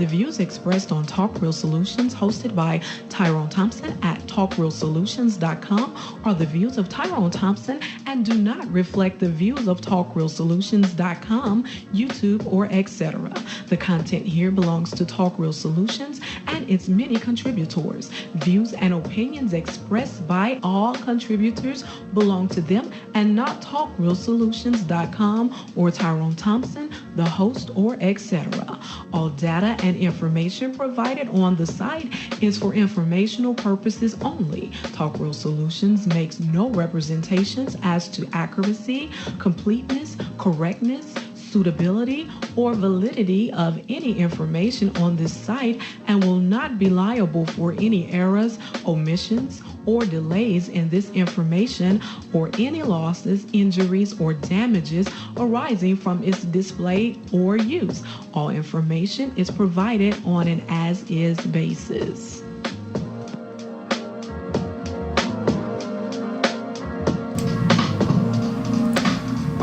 The views expressed on Talk Real Solutions, hosted by Tyrone Thompson at TalkRealSolutions.com, are the views of Tyrone Thompson and do not reflect the views of TalkRealSolutions.com, YouTube, or etc. The content here belongs to Talk Real Solutions and its many contributors. Views and opinions expressed by all contributors belong to them and not TalkRealSolutions.com or Tyrone Thompson, the host, or etc. All data and information provided on the site is for informational purposes only. Talk Real Solutions makes no representations as to accuracy, completeness, correctness, suitability, or validity of any information on this site and will not be liable for any errors, omissions, or delays in this information or any losses, injuries, or damages arising from its display or use. All information is provided on an as-is basis.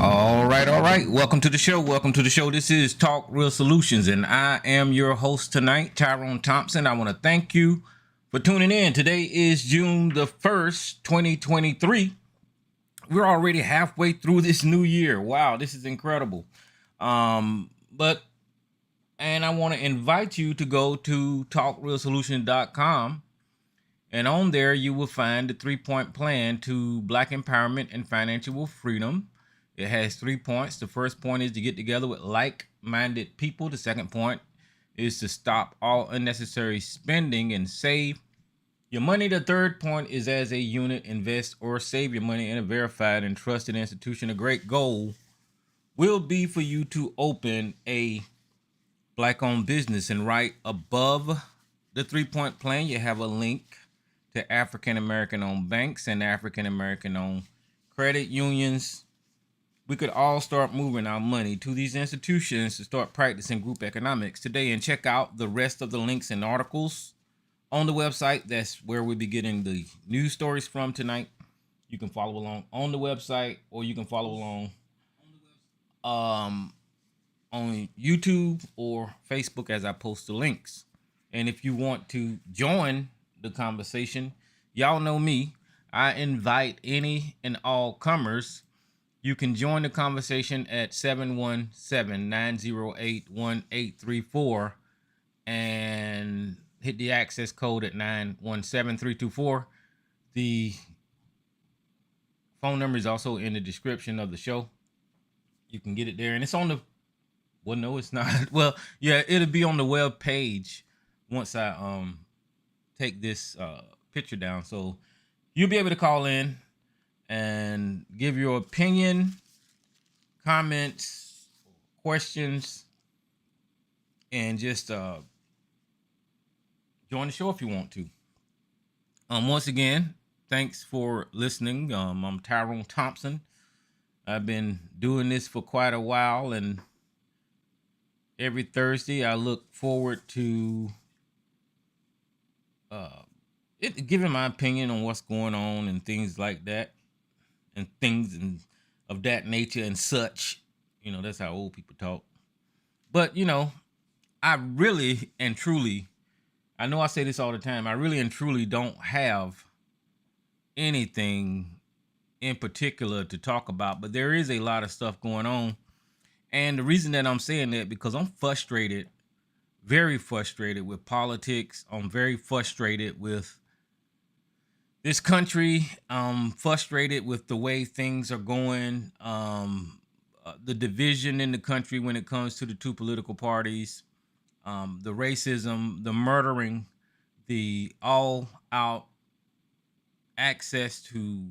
All right. Welcome to the show. This is Talk Real Solutions, and I am your host tonight, Tyrone Thompson. I want to thank you for tuning in. Today is June the 1st, 2023. We're already halfway through this new year. Wow, this is incredible. And I want to invite you to go to TalkRealSolutions.com, and on there you will find the 3-point plan to Black empowerment and financial freedom. It has 3 points. The first point is to get together with like-minded people. The second point is to stop all unnecessary spending and save your money. The third point is, as a unit, invest or save your money in a verified and trusted institution. A great goal will be for you to open a Black-owned business, and right above the 3-point plan, you have a link to African-American-owned banks and African-American-owned credit unions. We could all start moving our money to these institutions to start practicing group economics today, and check out the rest of the links and articles on the website. That's where we'll be getting the news stories from tonight. You can follow along on the website, or you can follow along on YouTube or Facebook as I post the links. And if you want to join the conversation, y'all know me. I invite any and all comers. You can join the conversation at 717-908-1834 and hit the access code at 917324. The phone number is also in the description of the show. You can get it there, and it's on the, well, no, it's not. Well, yeah, it'll be on the web page once I take this picture down. So you'll be able to call in and give your opinion, comments, questions, and just join the show if you want to. Once again, thanks for listening. I'm Tyrone Thompson. I've been doing this for quite a while, and every Thursday I look forward to giving my opinion on what's going on and things like that. And things and of that nature and such. You know, that's how old people talk. But, you know, I really and truly, I know I say this all the time, I really and truly don't have anything in particular to talk about, but there is a lot of stuff going on. And the reason that I'm saying that, because I'm frustrated, very frustrated with politics. I'm very frustrated with this country. Frustrated with the way things are going, the division in the country when it comes to the two political parties, the racism, the murdering, the all-out access to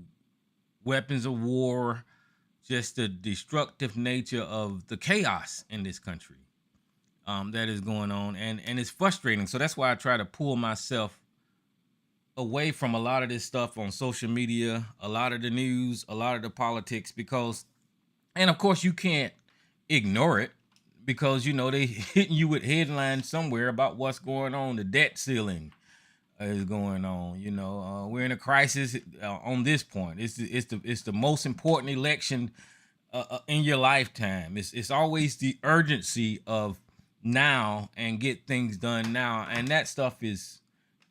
weapons of war, just the destructive nature of the chaos in this country that is going on. And it's frustrating. So that's why I try to pull myself away from a lot of this stuff on social media, a lot of the news, a lot of the politics, because, and of course you can't ignore it, because, you know, they hitting you with headlines somewhere about what's going on. The debt ceiling is going on. You know, we're in a crisis on this point. It's the most important election in your lifetime. It's always the urgency of now and get things done now, and that stuff is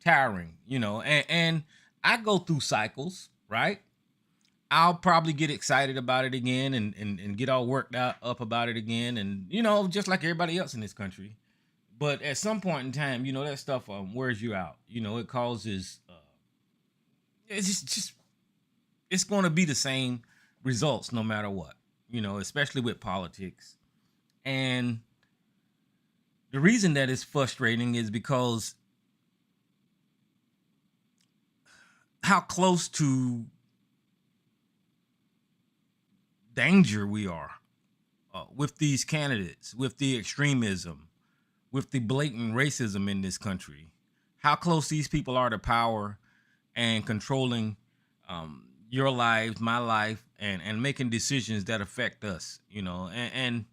tiring, and I go through cycles, right? I'll probably get excited about it again and get all worked out up about it again, and just like everybody else in this country. But at some point in time, that stuff wears you out. It causes it's just it's going to be the same results no matter what. Especially with politics. And the reason that it's frustrating is because how close to danger we are with these candidates, with the extremism, with the blatant racism in this country, how close these people are to power and controlling your lives, my life, and making decisions that affect us, and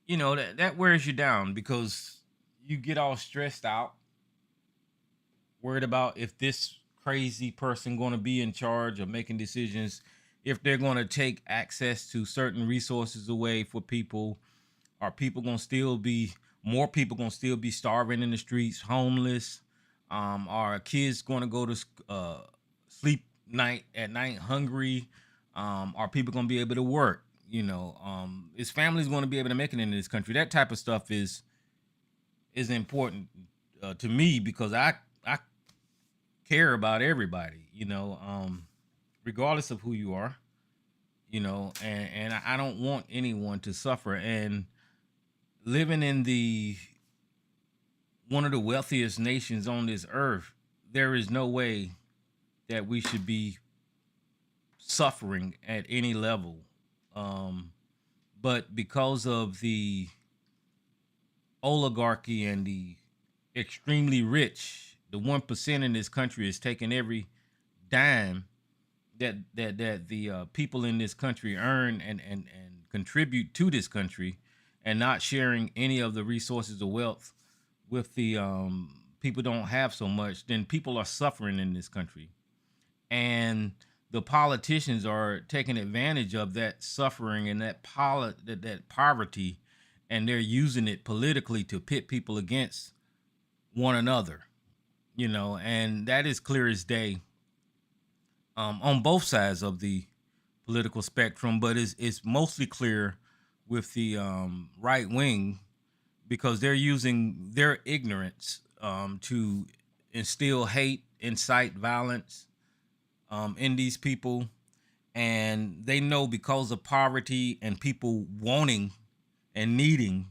that wears you down because you get all stressed out, worried about if this crazy person going to be in charge of making decisions, if they're going to take access to certain resources away for people. Are people going to still be more people going to still be starving in the streets, homeless? Are kids going to go to sleep at night hungry? Are people going to be able to work? Is families going to be able to make it in this country? That type of stuff is important to me because I care about everybody, regardless of who you are, and I don't want anyone to suffer. And living in one of the wealthiest nations on this earth, there is no way that we should be suffering at any level. But because of the oligarchy and the extremely rich, the 1% in this country is taking every dime that the people in this country earn and contribute to this country, and not sharing any of the resources of wealth with the people don't have so much, then people are suffering in this country. And the politicians are taking advantage of that suffering and that poverty, and they're using it politically to pit people against one another, and that is clear as day on both sides of the political spectrum, but it's mostly clear with the right wing because they're using their ignorance to instill hate, incite violence in these people. And they know because of poverty and people wanting and needing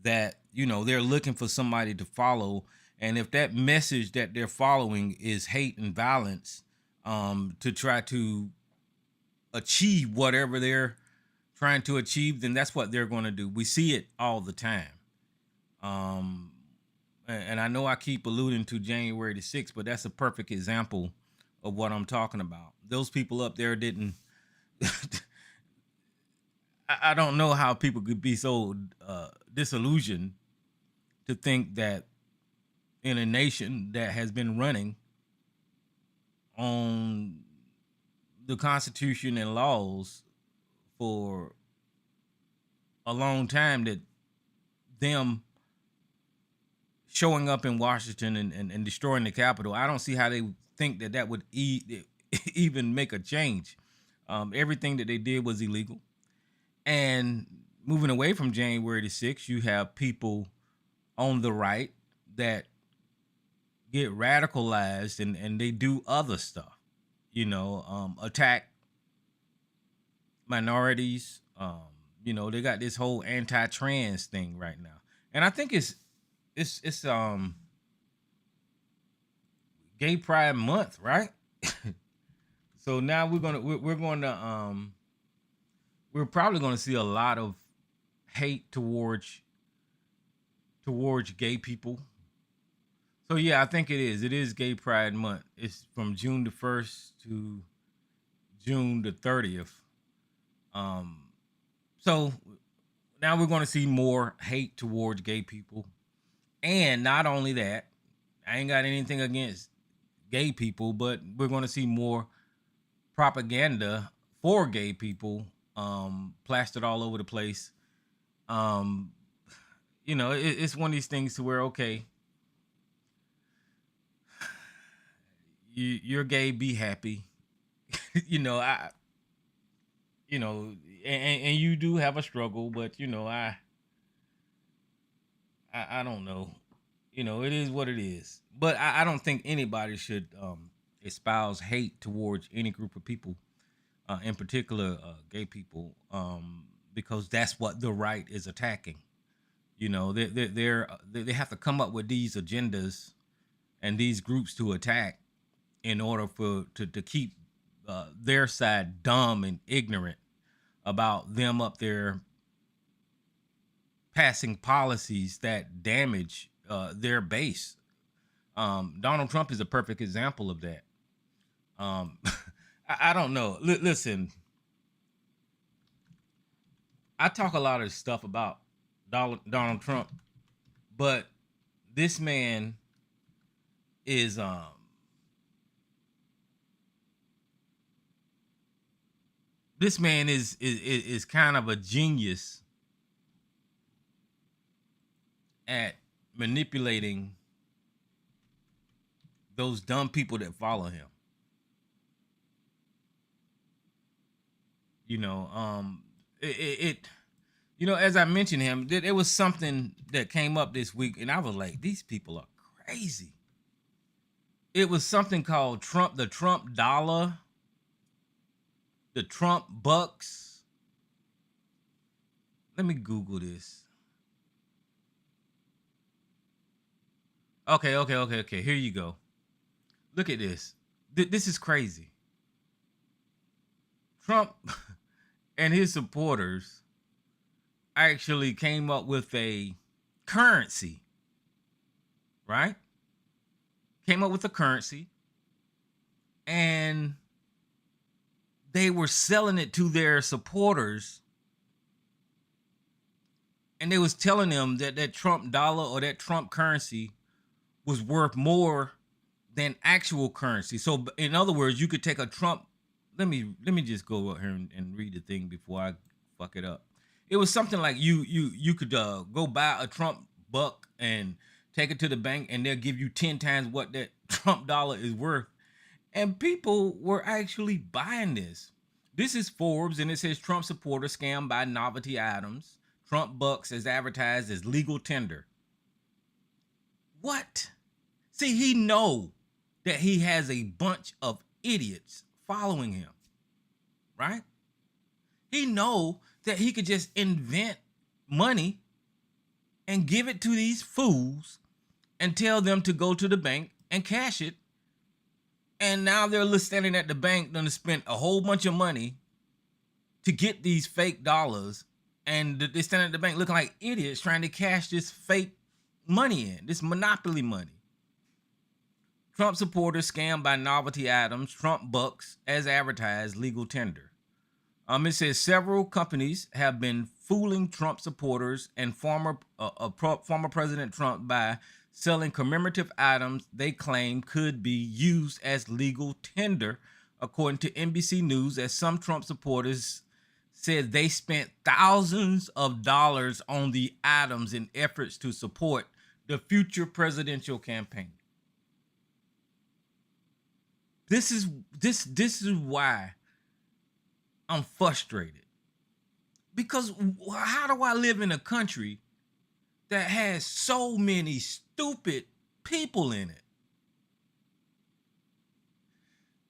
that, they're looking for somebody to follow. And if that message that they're following is hate and violence to try to achieve whatever they're trying to achieve, then that's what they're going to do. We see it all the time. And I know I keep alluding to January the 6th, but that's a perfect example of what I'm talking about. Those people up there didn't. I don't know how people could be so disillusioned to think that in a nation that has been running on the Constitution and laws for a long time, that them showing up in Washington and destroying the Capitol, I don't see how they think that would even make a change. Everything that they did was illegal. And moving away from January the 6th, you have people on the right that get radicalized and they do other stuff, attack minorities. They got this whole anti-trans thing right now. And I think it's Gay Pride Month, right? So now we're probably gonna see a lot of hate towards gay people. So yeah, I think it is Gay Pride Month. It's from June the 1st to June the 30th. So now we're gonna see more hate towards gay people. And not only that, I ain't got anything against gay people, but we're going to see more propaganda for gay people plastered all over the place. it's one of these things to where, okay, you're gay, be happy. I and you do have a struggle, but I don't know. It is what it is. But I don't think anybody should espouse hate towards any group of people, in particular gay people, because that's what the right is attacking. They have to come up with these agendas and these groups to attack in order to keep their side dumb and ignorant about them up there passing policies that damage their base. Donald Trump is a perfect example of that. I don't know. Listen, I talk a lot of stuff about Donald Trump, but this man is is kind of a genius at manipulating those dumb people that follow him. As I mentioned him, it was something that came up this week, and I was like, these people are crazy. It was something called the Trump dollar, the Trump bucks. Let me Google this. Okay. Here you go. Look at this. This is crazy. Trump and his supporters actually came up with a currency, right? Came up with a currency, and they were selling it to their supporters, and they was telling them that Trump dollar or that Trump currency was worth more than actual currency. So in other words, you could take a Trump. Let me just go out here and read the thing before I fuck it up. It was something like you could go buy a Trump buck and take it to the bank, and they'll give you 10 times what that Trump dollar is worth. And people were actually buying this. This is Forbes, and it says Trump supporter scammed by novelty items. Trump bucks as advertised as legal tender. What? See, he know that he has a bunch of idiots following him, right? He know that he could just invent money and give it to these fools and tell them to go to the bank and cash it. And now they're standing at the bank, going to spend a whole bunch of money to get these fake dollars, and they stand at the bank looking like idiots trying to cash this fake money in, this monopoly money. Trump supporters scammed by novelty items, Trump bucks as advertised, legal tender. It says several companies have been fooling Trump supporters and former President Trump by selling commemorative items they claim could be used as legal tender, according to NBC News, as some Trump supporters said they spent thousands of dollars on the items in efforts to support the future presidential campaign. This is why I'm frustrated. Because how do I live in a country that has so many stupid people in it?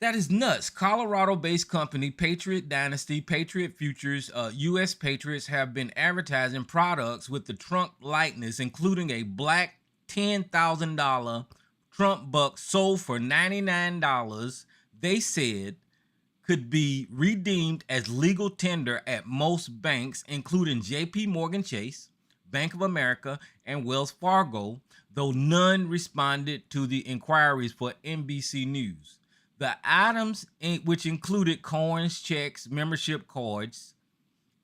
That is nuts. Colorado-based company Patriot Dynasty, Patriot Futures, U.S. Patriots have been advertising products with the Trump likeness, including a black $10,000 Trump buck sold for $99. They said could be redeemed as legal tender at most banks, including J.P. Morgan Chase, Bank of America, and Wells Fargo, though none responded to the inquiries for NBC News. The items, which included coins, checks, membership cards,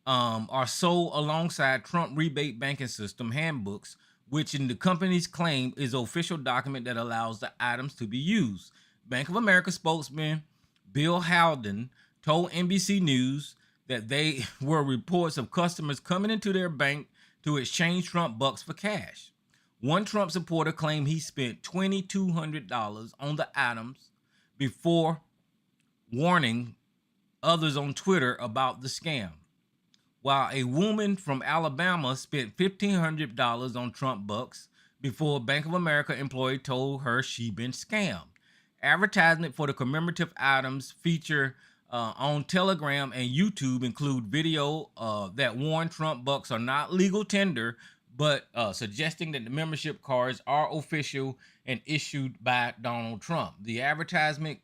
are sold alongside Trump rebate banking system handbooks, which in the company's claim is an official document that allows the items to be used. Bank of America spokesman Bill Howden told NBC News that they were reports of customers coming into their bank to exchange Trump bucks for cash. One Trump supporter claimed he spent $2,200 on the items before warning others on Twitter about the scam, while a woman from Alabama spent $1,500 on Trump bucks before a Bank of America employee told her she'd been scammed. Advertisement for the commemorative items feature on Telegram and YouTube include video that warn Trump bucks are not legal tender, but suggesting that the membership cards are official and issued by Donald Trump. The advertisement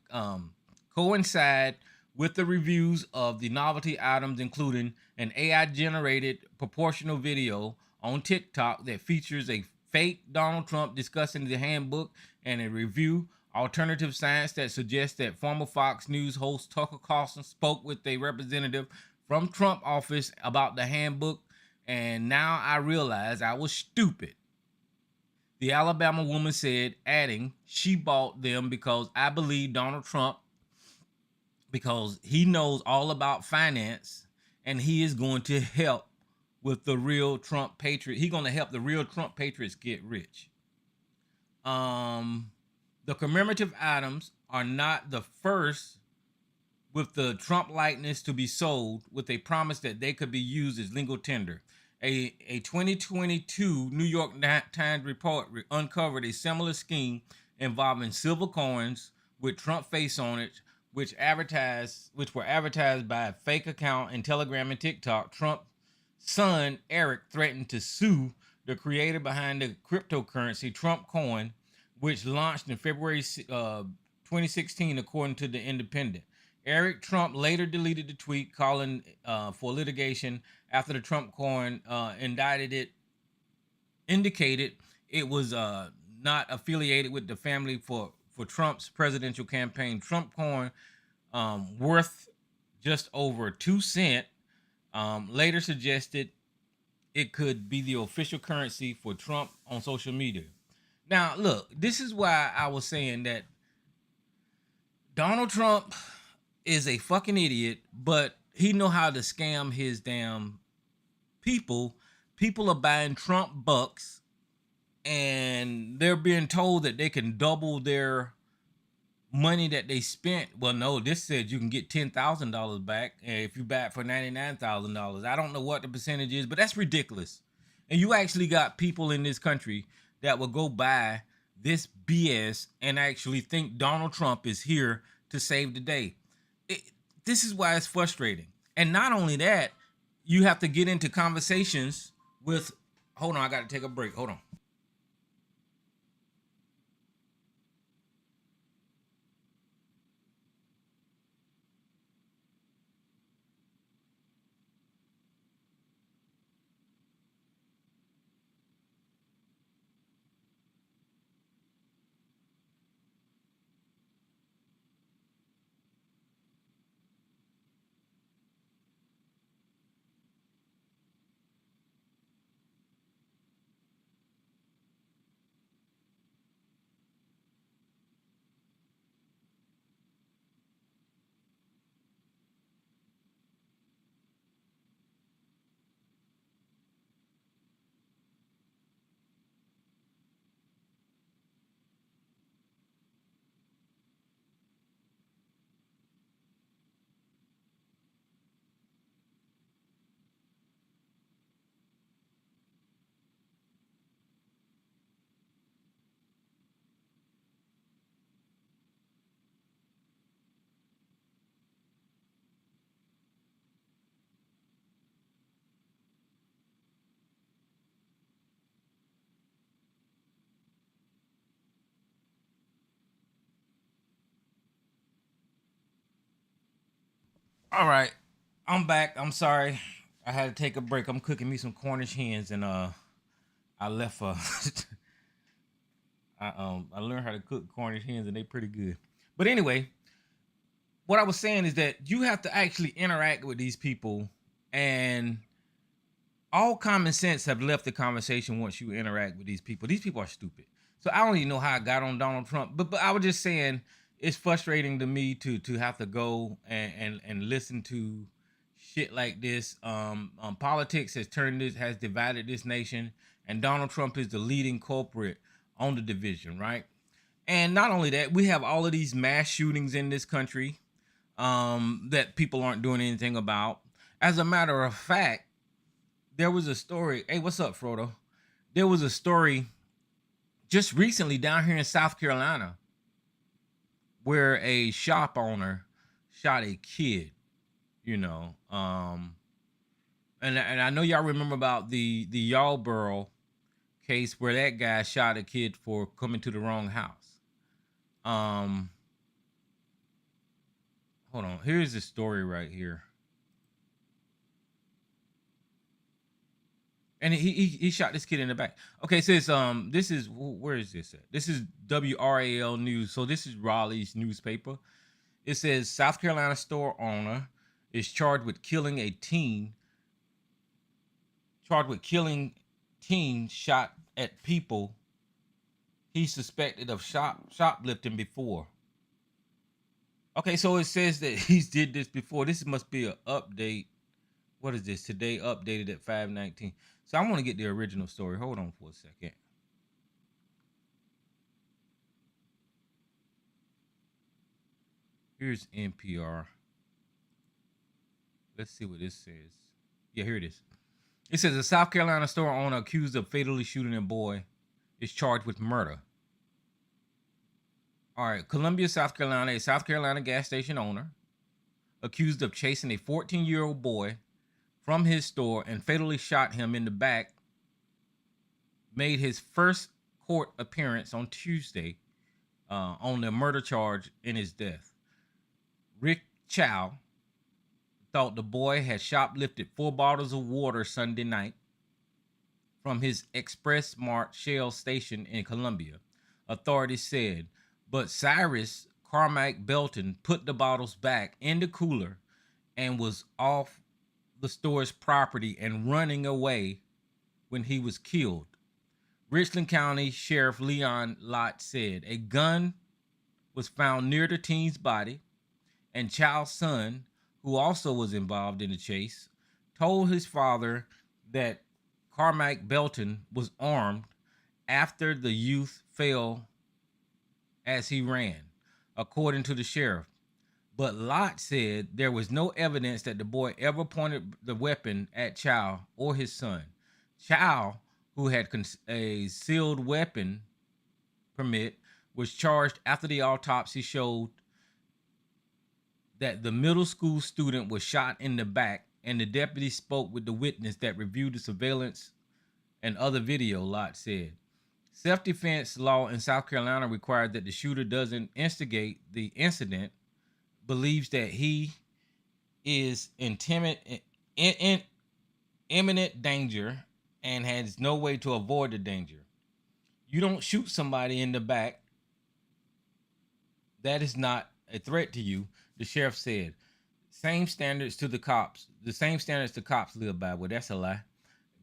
coincide with the reviews of the novelty items, including an AI-generated proportional video on TikTok that features a fake Donald Trump discussing the handbook and a review alternative science that suggests that former Fox News host Tucker Carlson spoke with a representative from Trump office about the handbook, and now I realize I was stupid. The Alabama woman said, adding, she bought them because I believe Donald Trump, because he knows all about finance and he is going to help with the real Trump patriot. He's going to help the real Trump patriots get rich. The commemorative items are not the first with the Trump likeness to be sold with a promise that they could be used as legal tender. A 2022 New York Times report uncovered a similar scheme involving silver coins with Trump face on it, which were advertised by a fake account in Telegram and TikTok. Trump's son Eric threatened to sue the creator behind the cryptocurrency Trump coin, which launched in February 2016, according to the Independent. Eric Trump later deleted the tweet, calling for litigation after the Trump coin indicated it was not affiliated with the family for Trump's presidential campaign. Trump coin, worth just over 2 cents, later suggested it could be the official currency for Trump on social media. Now, look, this is why I was saying that Donald Trump is a fucking idiot, but he know how to scam his damn people. People are buying Trump bucks, and they're being told that they can double their money that they spent. Well, no, this said you can get $10,000 back if you buy it for $99,000. I don't know what the percentage is, but that's ridiculous. And you actually got people in this country that will go buy this BS and actually think Donald Trump is here to save the day. This is why it's frustrating. And not only that, you have to get into conversations with, hold on, I got to take a break. Hold on. All right, I'm back. I'm sorry, I had to take a break. I'm cooking me some Cornish hens, and I left. I learned how to cook Cornish hens, and they pretty good. But anyway, what I was saying is that you have to actually interact with these people, and all common sense have left the conversation once you interact with these people. These people are stupid. So I don't even know how I got on Donald Trump, but I was just saying it's frustrating to me to have to go and listen to shit like this. Politics has divided this nation, and Donald Trump is the leading culprit on the division, right? And not only that, we have all of these mass shootings in this country that people aren't doing anything about. As a matter of fact, there was a story. Hey, what's up, Frodo? There was a story just recently down here in South Carolina where a shop owner shot a kid, you know. And I know y'all remember about the Yarborough case where that guy shot a kid for coming to the wrong house. Um, Hold on. Here's the story right here. And he shot this kid in the back. Okay, so it's this is where is this at? This is WRAL News. So this is Raleigh's newspaper. It says South Carolina store owner is charged with killing a teen. Charged with killing teen shot at people he suspected of shoplifting before. Okay, so it says that he's did this before. This must be an update. What is this? Today updated at 5:19. So I want to get the original story. Hold on for a second. Here's NPR. Let's see what this says. Yeah, here it is. It says a South Carolina store owner accused of fatally shooting a boy is charged with murder. All right, Columbia, South Carolina, a South Carolina gas station owner accused of chasing a 14-year-old boy from his store and fatally shot him in the back made his first court appearance on Tuesday on the murder charge in his death. Rick Chow thought the boy had shoplifted 4 bottles of water Sunday night from his Express Mart Shell station in Columbia, authorities said. But Cyrus Carmack Belton put the bottles back in the cooler and was off the store's property and running away when he was killed. Richland County Sheriff Leon Lott said a gun was found near the teen's body, and Child's son, who also was involved in the chase, told his father that Carmack Belton was armed after the youth fell as he ran, according to the sheriff. But Lott said there was no evidence that the boy ever pointed the weapon at Chow or his son. Chow, who had a sealed weapon permit, was charged after the autopsy showed that the middle school student was shot in the back, and the deputy spoke with the witness that reviewed the surveillance and other video, Lott said. Self-defense law in South Carolina requires that the shooter doesn't instigate the incident, believes that he is in imminent danger, and has no way to avoid the danger. You don't shoot somebody in the back. That is not a threat to you, the sheriff said. Same standards to the cops. The same standards the cops live by. Well, that's a lie.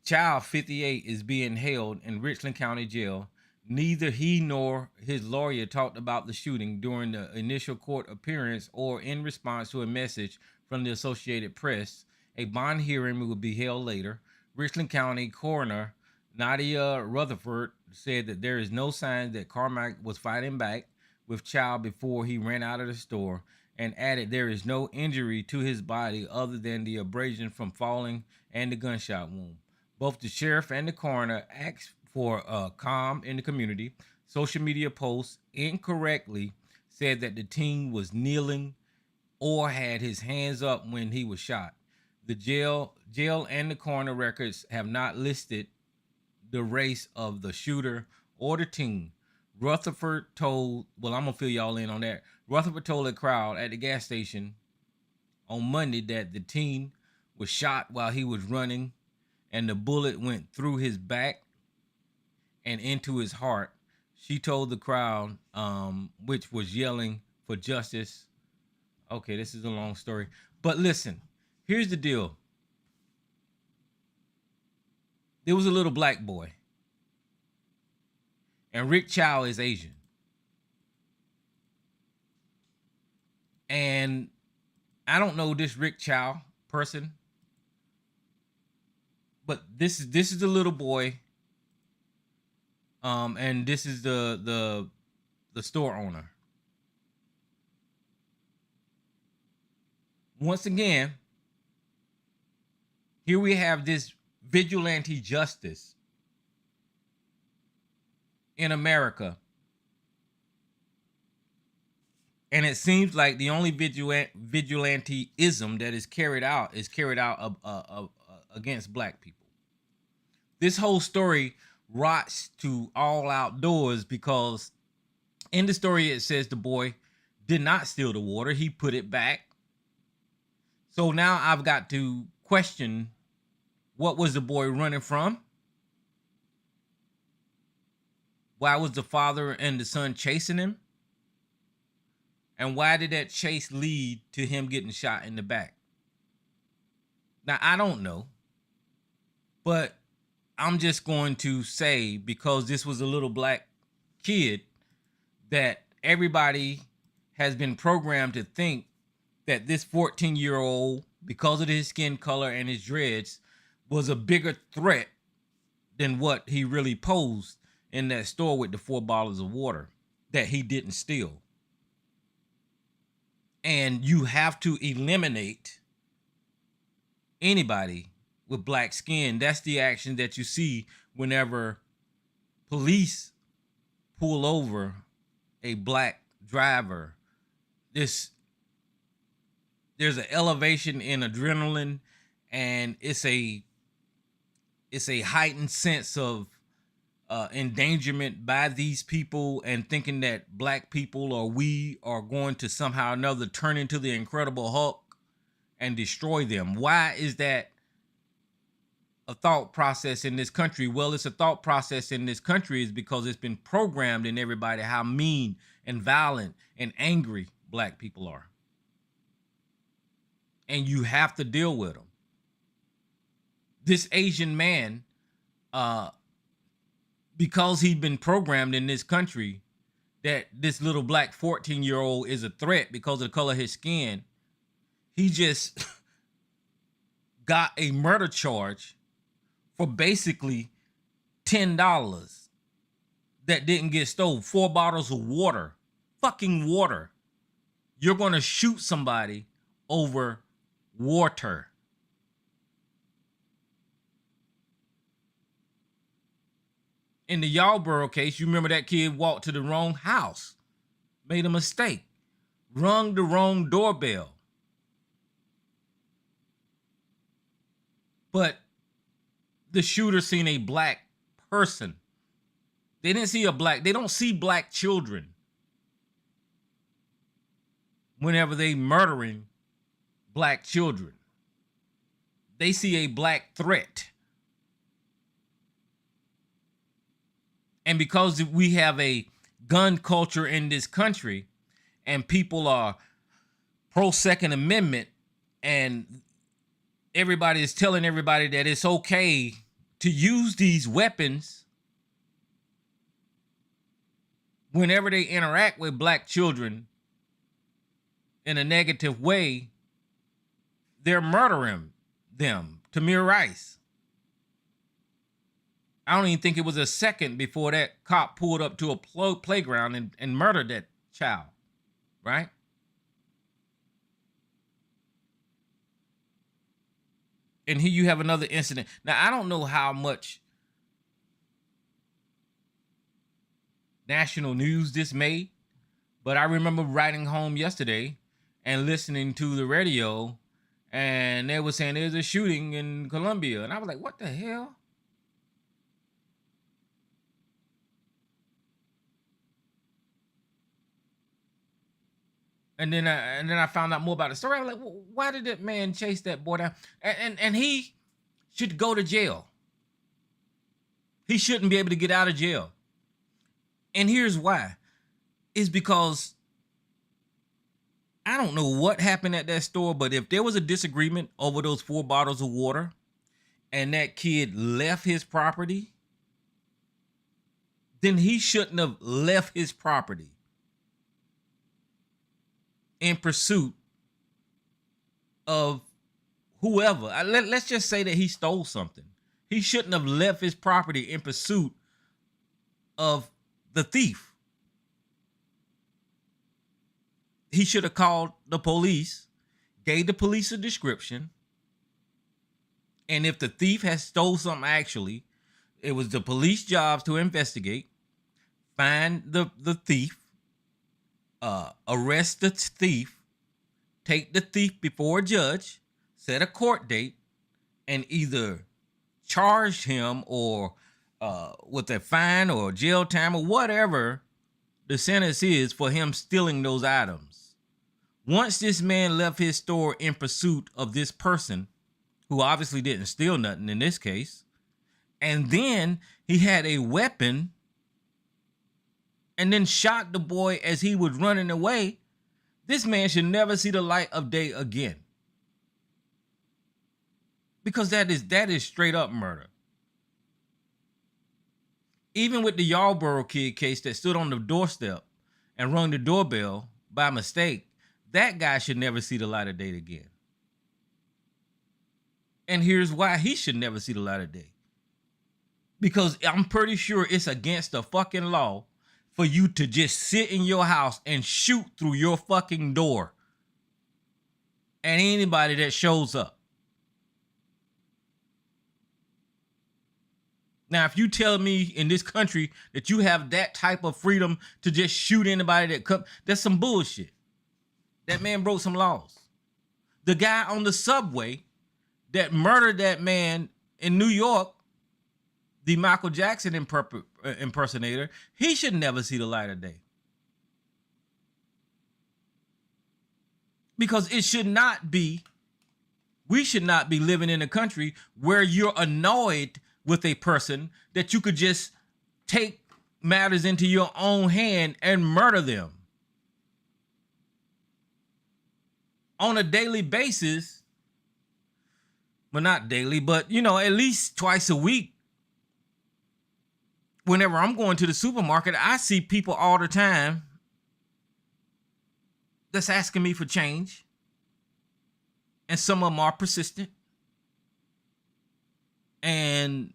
Child 58 is being held in Richland County Jail. Neither he nor his lawyer talked about the shooting during the initial court appearance or in response to a message from the Associated Press. A bond hearing will be held later. Richland County Coroner Nadia Rutherford said that there is no sign that Carmack was fighting back with Child before he ran out of the store, and added there is no injury to his body other than the abrasion from falling and the gunshot wound. Both the sheriff and the coroner asked for calm in the community. Social media posts incorrectly said that the teen was kneeling or had his hands up when he was shot. The jail and the coroner records have not listed the race of the shooter or the teen. Rutherford told, well, I'm going to fill y'all in on that. Rutherford told a crowd at the gas station on Monday that the teen was shot while he was running, and the bullet went through his back and into his heart. She told the crowd, which was yelling for justice. Okay, this is a long story. But listen, here's the deal. There was a little black boy, and Rick Chow is Asian. And I don't know this Rick Chow person. But this is the little boy, and this is the store owner. Once again, here we have this vigilante justice in America. And it seems like the only vigilanteism that is carried out against black people. This whole story rots to all outdoors because in the story it says the boy did not steal the water. He put it back. So now I've got to question, what was the boy running from? Why was the father and the son chasing him? And why did that chase lead to him getting shot in the back? Now, I don't know. But I'm just going to say, because this was a little black kid, that everybody has been programmed to think that this 14-year-old, because of his skin color and his dreads, was a bigger threat than what he really posed in that store with the 4 bottles of water that he didn't steal. And you have to eliminate anybody with black skin. That's the action that you see whenever police pull over a black driver. There's an elevation in adrenaline, and it's a heightened sense of endangerment by these people, and thinking that black people or we are going to somehow or another turn into the Incredible Hulk and destroy them. Why is that a thought process in this country? Well, it's a thought process in this country is because it's been programmed in everybody how mean and violent and angry black people are. And you have to deal with them. This Asian man, because he'd been programmed in this country that this little black 14-year-old is a threat because of the color of his skin, he just got a murder charge for basically $10 that didn't get stolen. 4 bottles of water, fucking water. You're going to shoot somebody over water. In the Yarborough case, you remember that kid walked to the wrong house, made a mistake, rung the wrong doorbell. But the shooter seen a black person. They don't see black children whenever they murdering black children. They see a black threat. And because we have a gun culture in this country and people are pro Second Amendment, and everybody is telling everybody that it's okay to use these weapons whenever they interact with black children in a negative way, they're murdering them. Tamir Rice. I don't even think it was a second before that cop pulled up to a playground and murdered that child, right? And here you have another incident. Now, I don't know how much national news this made, but I remember riding home yesterday and listening to the radio, and they were saying there's a shooting in Colombia. And I was like, what the hell? And then I found out more about the story. I was like, well, why did that man chase that boy down? And he should go to jail. He shouldn't be able to get out of jail. And here's why. It's because I don't know what happened at that store, but if there was a disagreement over those 4 bottles of water and that kid left his property, then he shouldn't have left his property in pursuit of whoever, let's just say that he stole something. He shouldn't have left his property in pursuit of the thief. He should have called the police, gave the police a description, and if the thief has stole something actually, it was the police jobs to investigate, find the thief, arrest the thief, take the thief before a judge, set a court date, and either charge him or with a fine or jail time or whatever the sentence is for him stealing those items. Once this man left his store in pursuit of this person, who obviously didn't steal nothing in this case, and then he had a weapon and then shot the boy as he was running away, this man should never see the light of day again. Because that is straight up murder. Even with the Yarborough kid case that stood on the doorstep and rung the doorbell by mistake, that guy should never see the light of day again. And here's why he should never see the light of day. Because I'm pretty sure it's against the fucking law for you to just sit in your house and shoot through your fucking door at anybody that shows up. Now, if you tell me in this country that you have that type of freedom to just shoot anybody that comes, that's some bullshit. That man broke some laws. The guy on the subway that murdered that man in New York, the Michael Jackson impersonator, he should never see the light of day. Because it should not be, we should not be living in a country where you're annoyed with a person that you could just take matters into your own hand and murder them. On a daily basis, well, not daily, but, at least twice a week, whenever I'm going to the supermarket, I see people all the time that's asking me for change. And some of them are persistent. And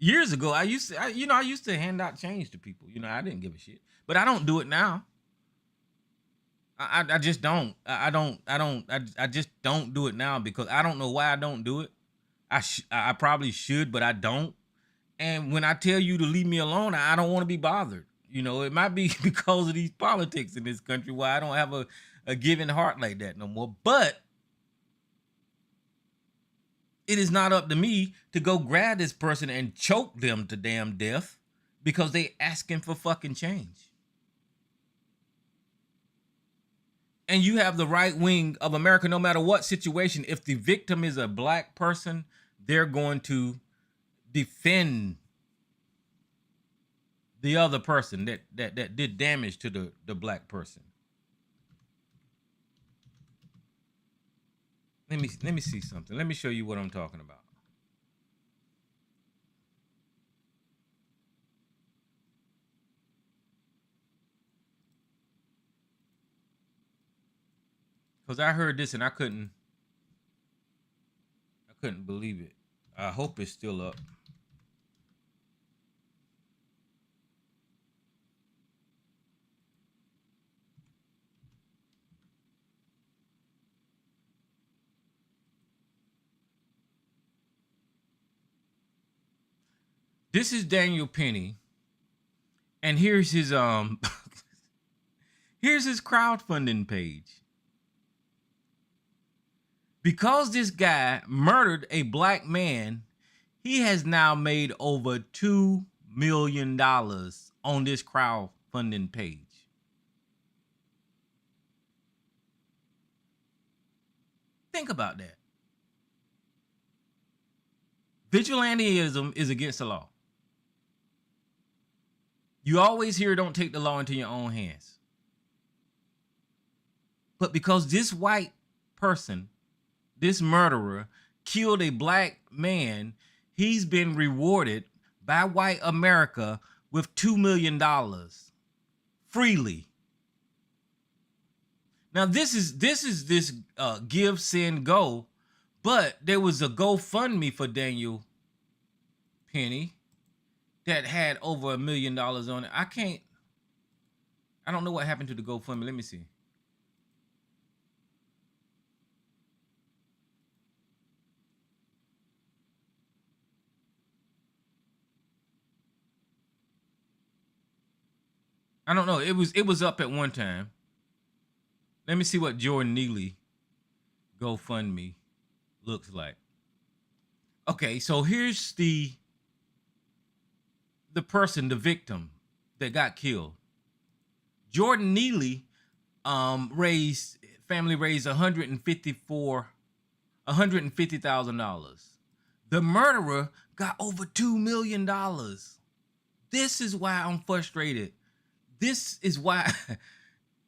years ago, I used to hand out change to people. I didn't give a shit, but I don't do it now. I just don't. I just don't do it now because I don't know why I don't do it. I probably should, but I don't. And when I tell you to leave me alone, I don't want to be bothered. It might be because of these politics in this country why I don't have a giving heart like that no more. But it is not up to me to go grab this person and choke them to damn death because they asking for fucking change. And you have the right wing of America, no matter what situation, if the victim is a black person, they're going to defend the other person that did damage to the black person. Let me see something. Let me show you what I'm talking about. Because I heard this and I couldn't believe it. I hope it's still up. This is Daniel Penny, and here's his here's his crowdfunding page. Because this guy murdered a black man, he has now made over $2 million on this crowdfunding page. Think about that. Vigilantism is against the law. You always hear don't take the law into your own hands. But because this white person, this murderer, killed a black man, he's been rewarded by white America with $2 million freely. Now this give, send, go, but there was a GoFundMe for Daniel Penny that had over $1 million on it. I don't know what happened to the GoFundMe. Let me see. I don't know. It was up at one time. Let me see what Jordan Neely GoFundMe looks like. Okay, so here's the person, the victim that got killed. Jordan Neely raised family raised $150,000. The murderer got over $2 million. This is why I'm frustrated. This is why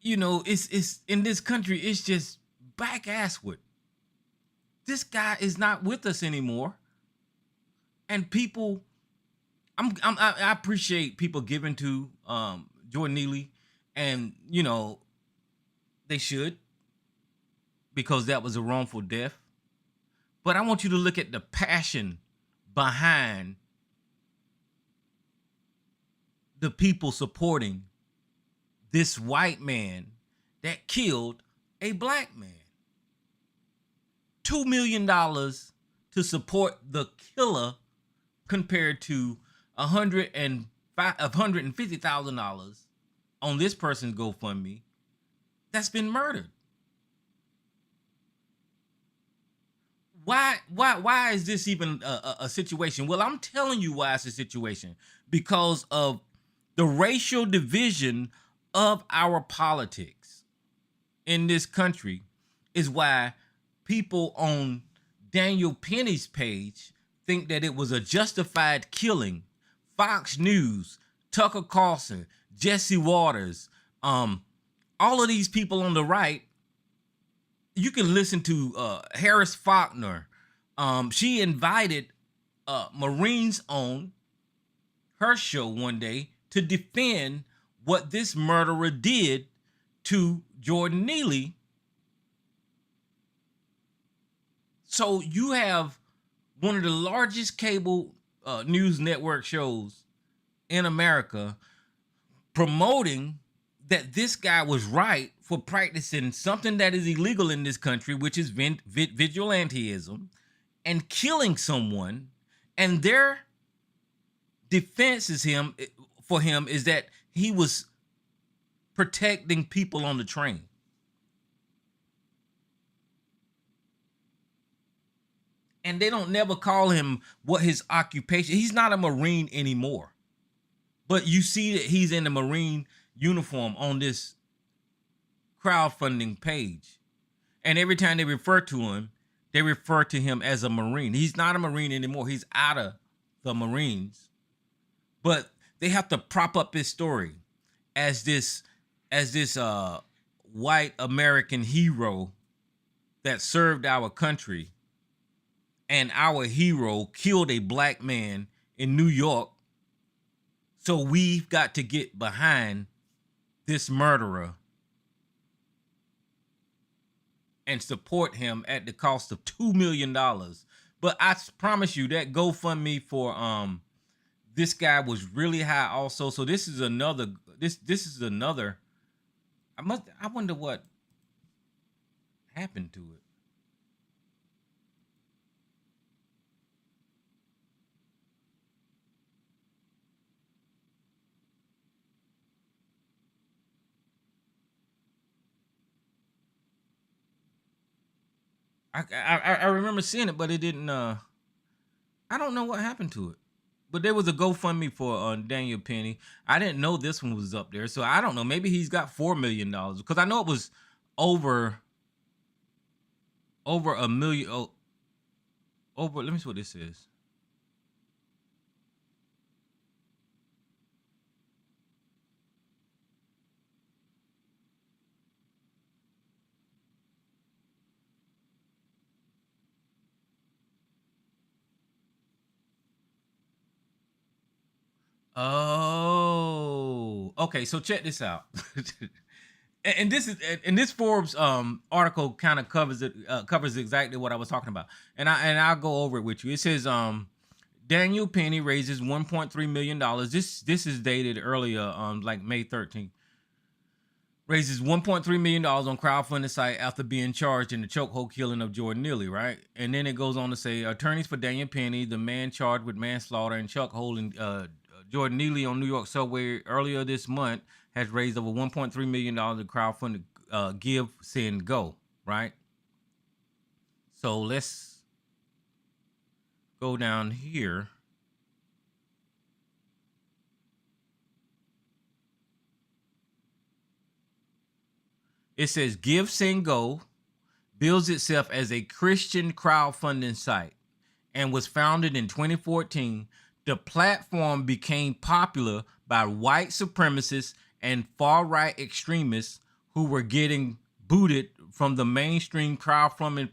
it's in this country, it's just back assward. This guy is not with us anymore. And people, I appreciate people giving to Jordan Neely, and they should, because that was a wrongful death. But I want you to look at the passion behind the people supporting this white man that killed a black man. $2 million to support the killer compared to $150,000 on this person's GoFundMe that's been murdered. Why is this even a situation? Well, I'm telling you why it's a situation. Because of the racial division of our politics in this country is why people on Daniel Penny's page think that it was a justified killing. Fox News, Tucker Carlson, Jesse Waters, all of these people on the right. You can listen to Harris Faulkner. She invited Marines on her show one day to defend what this murderer did to Jordan Neely. So you have one of the largest cable news network shows in America promoting that this guy was right for practicing something that is illegal in this country, which is vigilantism, and killing someone. And their defense is for him is that he was protecting people on the train. And they don't never call him what his occupation. He's not a Marine anymore. But you see that he's in the Marine uniform on this crowdfunding page. And every time they refer to him, they refer to him as a Marine. He's not a Marine anymore. He's out of the Marines. But they have to prop up his story as this white American hero that served our country. And our hero killed a black man in New York. So we've got to get behind this murderer and support him at the cost of $2 million. But I promise you that GoFundMe for this guy was really high also. So this is another I wonder what happened to it. I remember seeing it, but it didn't. I don't know what happened to it. But there was a GoFundMe for Daniel Penny. I didn't know this one was up there, so I don't know. Maybe he's got $4 million because I know it was over a million. Over. Let me see what this is. Oh, okay. So check this out. And this Forbes article kind of covers exactly what I was talking about. And I'll go over it with you. It says Daniel Penny raises $1.3 million. This is dated earlier, like May 13th. Raises $1.3 million on crowdfunding site after being charged in the chokehold killing of Jordan Neely, right? And then it goes on to say, attorneys for Daniel Penny, the man charged with manslaughter and chokeholding Jordan Neely on New York subway earlier this month, has raised over $1.3 million in crowdfunding Give, Send, Go, right? So let's go down here. It says Give, Send, Go bills itself as a Christian crowdfunding site and was founded in 2014. The platform became popular by white supremacists and far-right extremists who were getting booted from the mainstream crowdfunding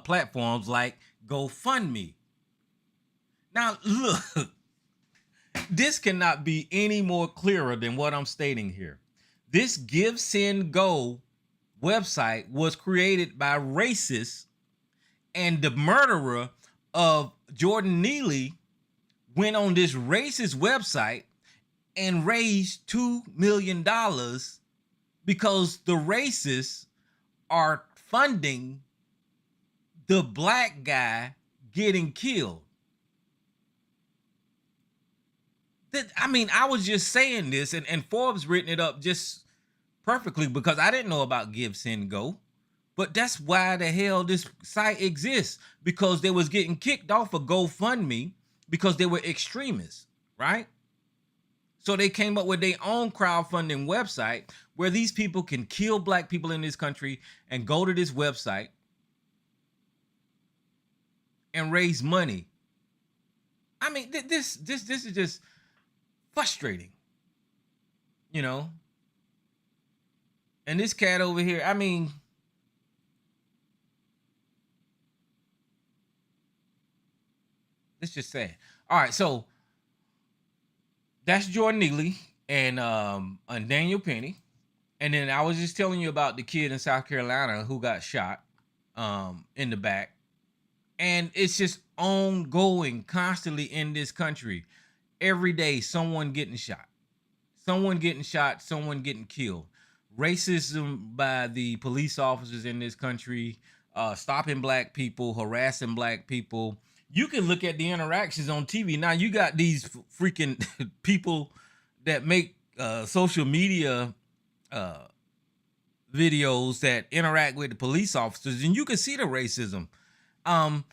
platforms like GoFundMe. Now, look, this cannot be any more clearer than what I'm stating here. This Give, Send, Go website was created by racists, and the murderer of Jordan Neely went on this racist website and raised $2 million because the racists are funding the black guy getting killed. I mean, I was just saying this, and Forbes written it up just perfectly because I didn't know about Give, Send, Go. But that's why the hell this site exists, because they was getting kicked off of GoFundMe because they were extremists, right? So they came up with their own crowdfunding website where these people can kill black people in this country and go to this website and raise money. I mean, this is just frustrating, you know? And this cat over here, I mean, it's just sad. All right, so that's Jordan Neely and Daniel Penny. And then I was just telling you about the kid in South Carolina who got shot in the back. And it's just ongoing, constantly in this country. Every day, someone getting shot. Someone getting shot, someone getting killed. Racism by the police officers in this country, stopping black people, harassing black people. You can look at the interactions on TV. Now you got these freaking people that make social media videos that interact with the police officers, and you can see the racism. And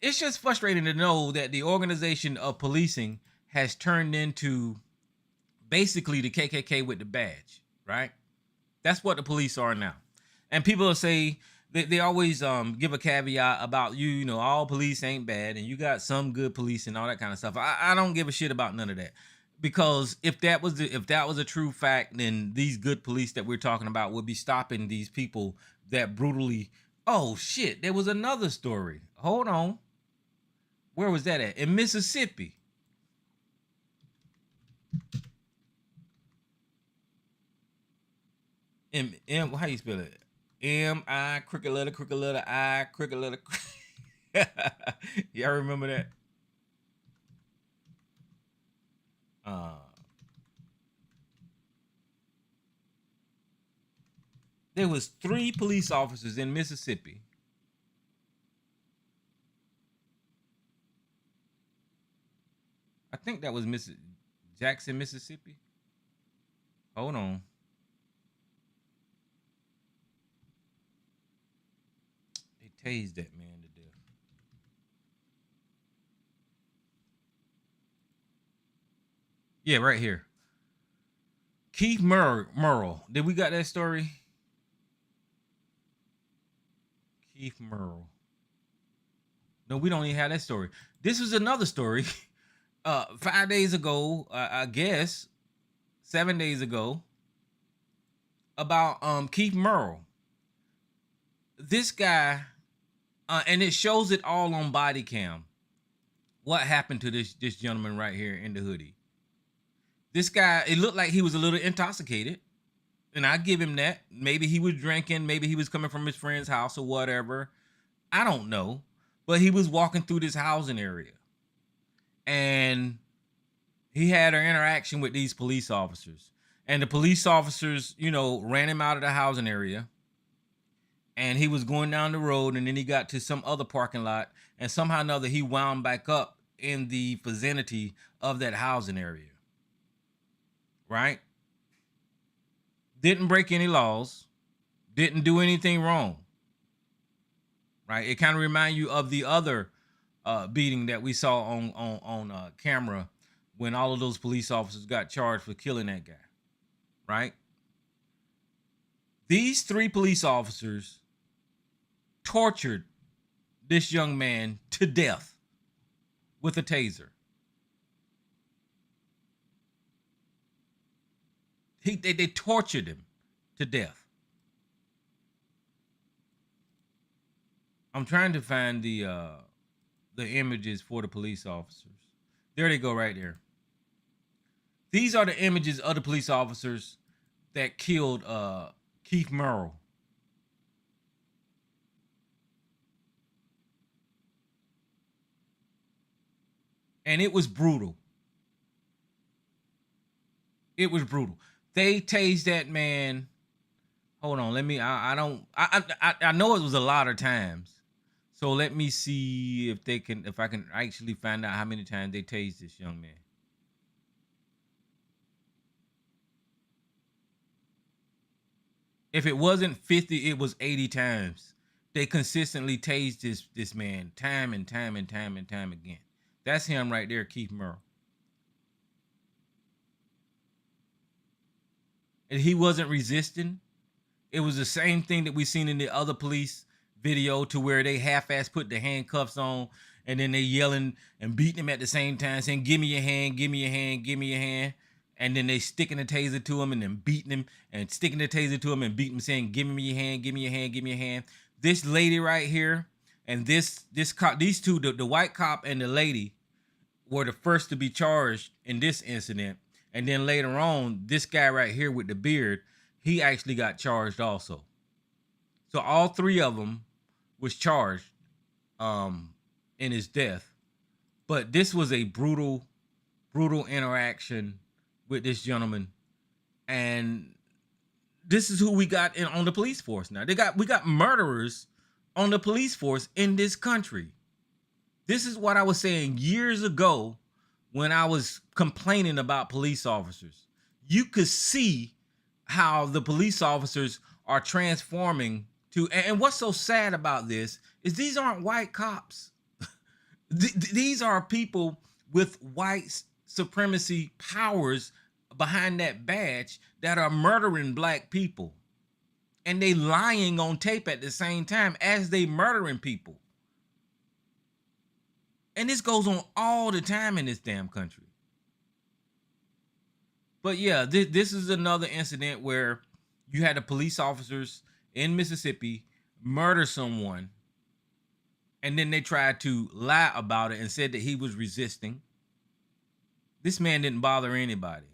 it's just frustrating to know that the organization of policing has turned into basically the KKK with the badge, right? That's what the police are now. And people say, they always give a caveat about you know, all police ain't bad and you got some good police and all that kind of stuff. I don't give a shit about none of that. Because if that was a true fact, then these good police that we're talking about would be stopping these people that brutally. Oh shit, there was another story. Hold on. Where was that at? In Mississippi. How you spell it? M-I, crooked letter, I, crooked letter. Y'all remember that? There was 3 police officers in Mississippi. I think that was Jackson, Mississippi. Hold on. They tased that man to death. Yeah, right here. Keith Murrell. Did we got that story? Keith Murrell. No, we don't even have that story. This was another story. 5 days ago, I guess 7 days ago, about Keith Murrell. This guy, and it shows it all on body cam. What happened to this gentleman right here in the hoodie? This guy, it looked like he was a little intoxicated. And I give him that. Maybe he was drinking, maybe he was coming from his friend's house or whatever. I don't know. But he was walking through this housing area. And he had an interaction with these police officers. And the police officers, ran him out of the housing area. And he was going down the road, and then he got to some other parking lot, and somehow or another he wound back up in the vicinity of that housing area. Right? Didn't break any laws, didn't do anything wrong. Right? It kind of reminds you of the other beating that we saw on camera when all of those police officers got charged for killing that guy. Right? These 3 police officers tortured this young man to death with a taser. They tortured him to death. I'm trying to find the images for the police officers. There they go right there. These are the images of the police officers that killed Keith Murrow. And it was brutal. It was brutal. They tased that man. Hold on, let me. I know it was a lot of times. So let me see if I can actually find out how many times they tased this young man. If it wasn't 50, it was 80 times. They consistently tased this man time and time and time and time again. That's him right there, Keith Murrow. And he wasn't resisting. It was the same thing that we seen in the other police video, to where they half-ass put the handcuffs on, and then they yelling and beating him at the same time, saying, "Give me your hand, give me your hand, give me your hand." And then they sticking the taser to him and then beating him and sticking the taser to him and beating him, saying, "Give me your hand, give me your hand, give me your hand." This lady right here and this cop, these two, the white cop and the lady, were the first to be charged in this incident. And then later on, this guy right here with the beard, he actually got charged also. So all 3 of them was charged in his death. But this was a brutal interaction with this gentleman. And this is who we got on the police force now. We got murderers on the police force in this country. This is what I was saying years ago when I was complaining about police officers. You could see how the police officers are transforming to, and what's so sad about this is these aren't white cops. These are people with white supremacy powers behind that badge that are murdering black people. And they lying on tape at the same time as they murdering people. And this goes on all the time in this damn country. But yeah, this is another incident where you had the police officers in Mississippi murder someone, and then they tried to lie about it and said that he was resisting. This man didn't bother anybody.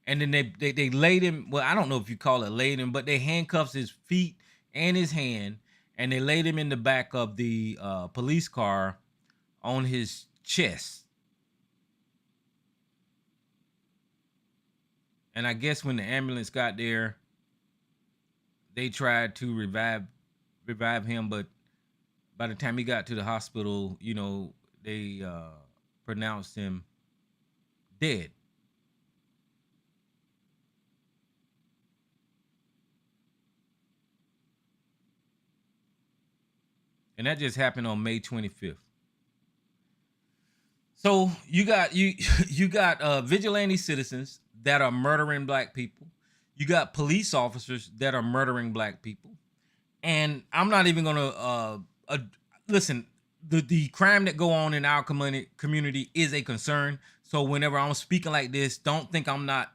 And then they laid him, well, I don't know if you call it laid him, but they handcuffed his feet and his hand, and they laid him in the back of the police car on his chest. And I guess when the ambulance got there, they tried to revive him, but by the time he got to the hospital, they pronounced him dead. And that just happened on May 25th. So you got vigilante citizens that are murdering black people. You got police officers that are murdering black people. And I'm not even gonna listen. The crime that go on in our community is a concern. So whenever I'm speaking like this, don't think I'm not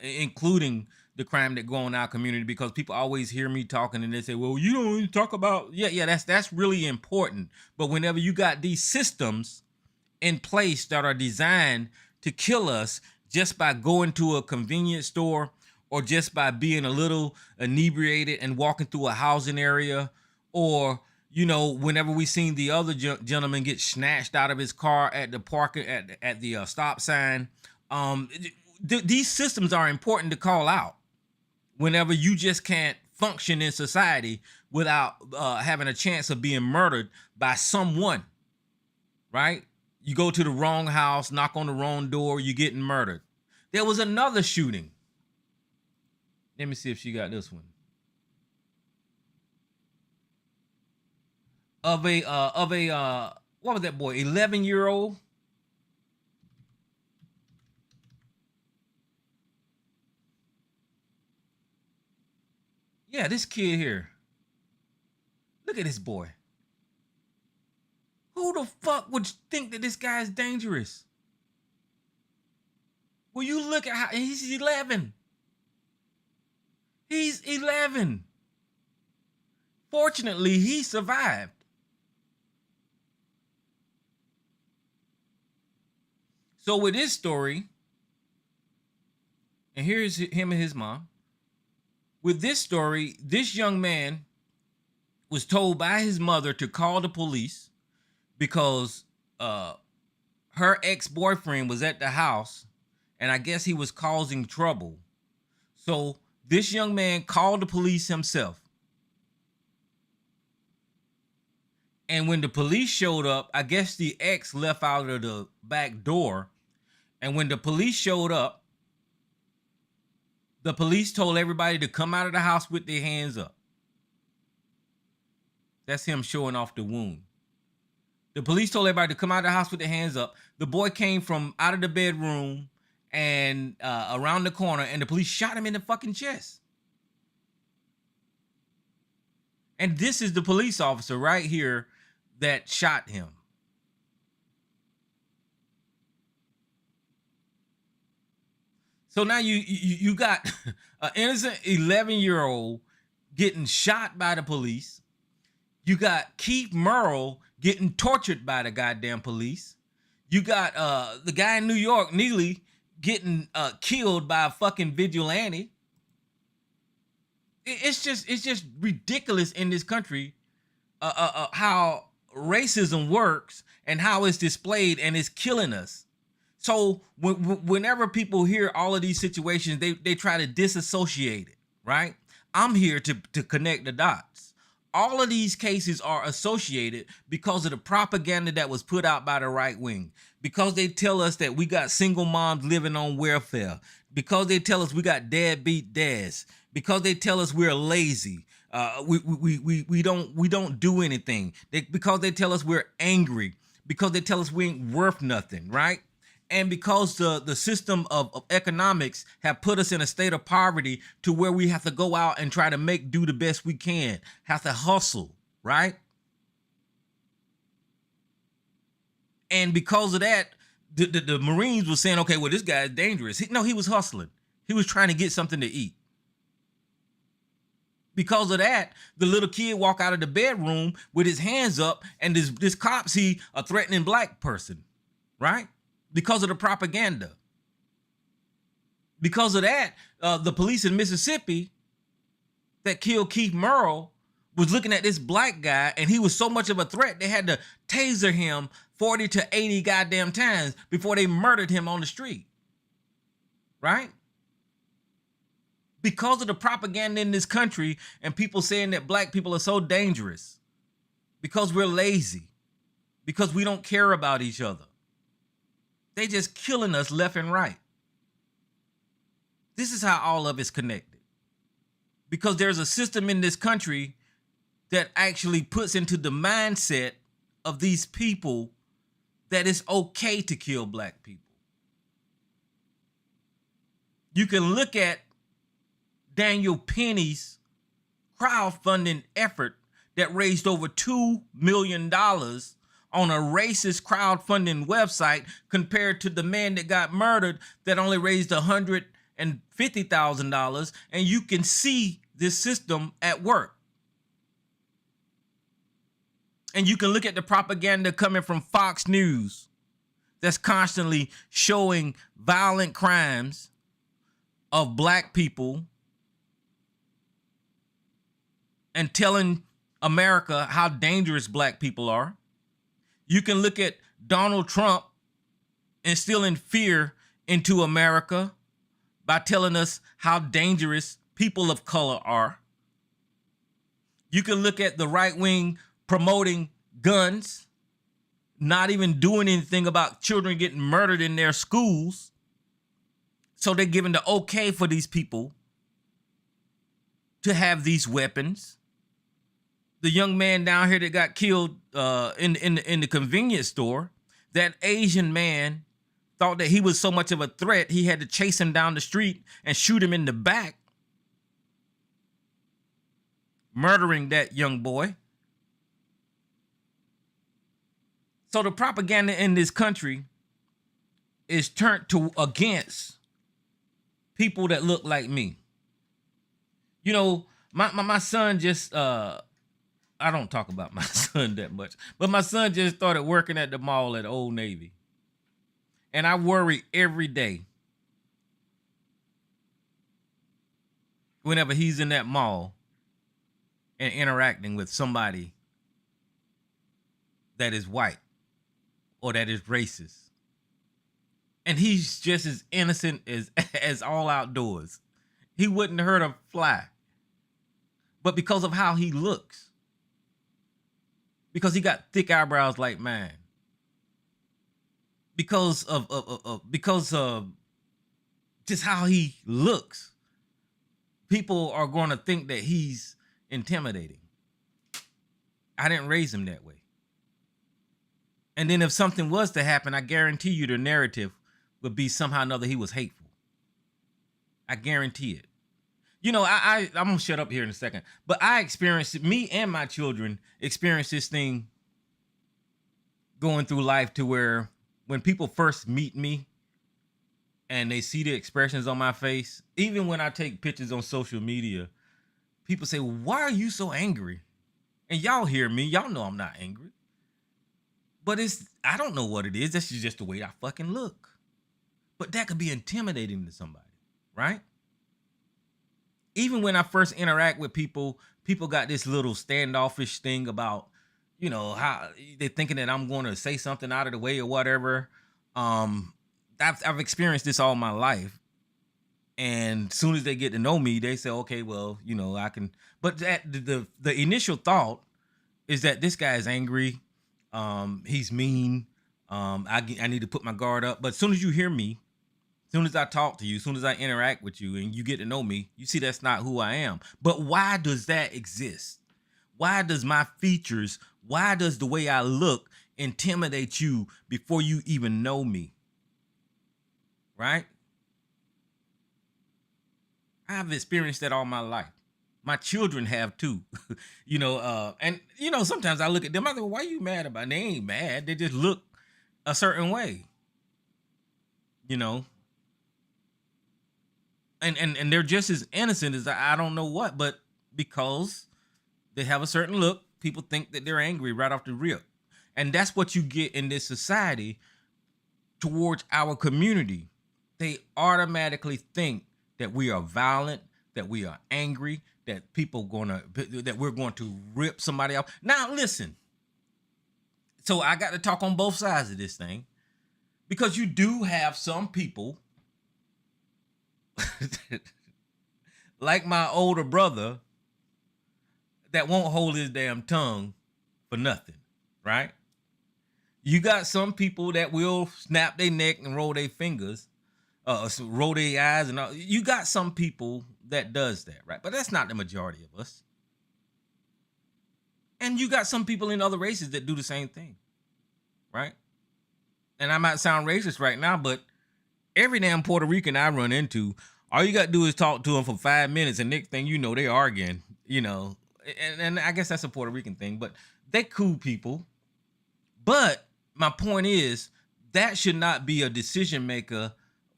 including the crime that go on in our community, because people always hear me talking and they say, well, you don't even talk about, yeah, that's really important. But whenever you got these systems in place that are designed to kill us just by going to a convenience store or just by being a little inebriated and walking through a housing area, or whenever we seen the other gentleman get snatched out of his car at the parking at the stop sign, these systems are important to call out whenever you just can't function in society without having a chance of being murdered by someone, right? You go to the wrong house, knock on the wrong door, you're getting murdered. There was another shooting. Let me see if she got this one. Of a what was that boy? 11-year-old. Yeah, this kid here. Look at this boy. Who the fuck would think that this guy is dangerous? Well, you look at how he's 11. He's 11. Fortunately, he survived. So with this story, and here's him and his mom. With this story, this young man was told by his mother to call the police because her ex-boyfriend was at the house, and I guess he was causing trouble. So this young man called the police himself. And when the police showed up, I guess the ex left out of the back door. And when the police showed up, the police told everybody to come out of the house with their hands up. That's him showing off the wound. The police told everybody to come out of the house with their hands up. The boy came from out of the bedroom and around the corner, and the police shot him in the fucking chest. And this is the police officer right here that shot him. So now you got an innocent 11-year-old getting shot by the police. You got Keith Merle getting tortured by the goddamn police. You got the guy in New York, Neely, getting killed by a fucking vigilante. It's just ridiculous in this country how racism works and how it's displayed, and it's killing us. So whenever people hear all of these situations, they try to disassociate it, right? I'm here to connect the dots. All of these cases are associated because of the propaganda that was put out by the right wing, because they tell us that we got single moms living on welfare, because they tell us we got deadbeat dads, because they tell us we're lazy, we don't do anything, because they tell us we're angry, because they tell us we ain't worth nothing, right? And because the system of economics have put us in a state of poverty to where we have to go out and try to do the best we can, have to hustle, right? And because of that, the Marines were saying, okay, well, this guy is dangerous. He was hustling. He was trying to get something to eat. Because of that, the little kid walk out of the bedroom with his hands up, and this cop see a threatening black person, right? Because of the propaganda. Because of that, the police in Mississippi that killed Keith Merle was looking at this black guy, and he was so much of a threat, they had to taser him 40 to 80 goddamn times before they murdered him on the street. Right? Because of the propaganda in this country and people saying that black people are so dangerous. Because we're lazy. Because we don't care about each other. They just killing us left and right. This is how all of it's connected. Because there's a system in this country that actually puts into the mindset of these people that it's okay to kill black people. You can look at Daniel Penny's crowdfunding effort that raised over $2 million on a racist crowdfunding website compared to the man that got murdered that only raised $100,000. and $50,000, and you can see this system at work. And you can look at the propaganda coming from Fox News that's constantly showing violent crimes of black people and telling America how dangerous black people are. You can look at Donald Trump instilling fear into America by telling us how dangerous people of color are. You can look at the right wing promoting guns, not even doing anything about children getting murdered in their schools. So they're giving the okay for these people to have these weapons. The young man down here that got killed in the convenience store, that Asian man thought that he was so much of a threat, he had to chase him down the street and shoot him in the back, murdering that young boy. So the propaganda in this country is turned to against people that look like me. You know, my son just, I don't talk about my son that much, but my son just started working at the mall at Old Navy. And I worry every day whenever he's in that mall and interacting with somebody that is white or that is racist. And he's just as innocent as all outdoors. He wouldn't hurt a fly. But because of how he looks, because he got thick eyebrows like mine, because of just how he looks, people are going to think that he's intimidating. I didn't raise him that way. And then if something was to happen, I guarantee you the narrative would be somehow or another he was hateful. I guarantee it. You know, I'm going to shut up here in a second. But I experienced it. Me and my children experienced this thing going through life to where when people first meet me and they see the expressions on my face, even when I take pictures on social media, people say, why are you so angry? And y'all hear me. Y'all know I'm not angry. But I don't know what it is. That's just the way I fucking look. But that could be intimidating to somebody, right? Even when I first interact with people, people got this little standoffish thing about, you know, how they're thinking that I'm going to say something out of the way or whatever. I've experienced this all my life. And as soon as they get to know me, they say, okay, well, you know, I can. But the initial thought is that this guy is angry. He's mean. I need to put my guard up. But as soon as you hear me, as soon as I talk to you, as soon as I interact with you and you get to know me, you see that's not who I am. But why does that exist? Why does my features, why does the way I look intimidate you before you even know me? Right? I've experienced that all my life. My children have too. You know, and you know, sometimes I look at them, I go, why are you mad about it? They ain't mad. They just look a certain way. You know. And they're just as innocent as I don't know what, but because they have a certain look, people think that they're angry right off the rip. And that's what you get in this society towards our community. They automatically think that we are violent, that we are angry, that we're going to rip somebody off. Now listen. So I got to talk on both sides of this thing, because you do have some people like my older brother that won't hold his damn tongue for nothing, right? You got some people that will snap their neck and roll their fingers, roll their eyes, and all. You got some people that does that, right? But that's not the majority of us. And you got some people in other races that do the same thing, right? And I might sound racist right now, but every damn Puerto Rican I run into, all you got to do is talk to them for 5 minutes, and next thing you know, they arguing, you know. And I guess that's a Puerto Rican thing, but they cool people. But my point is, that should not be a decision maker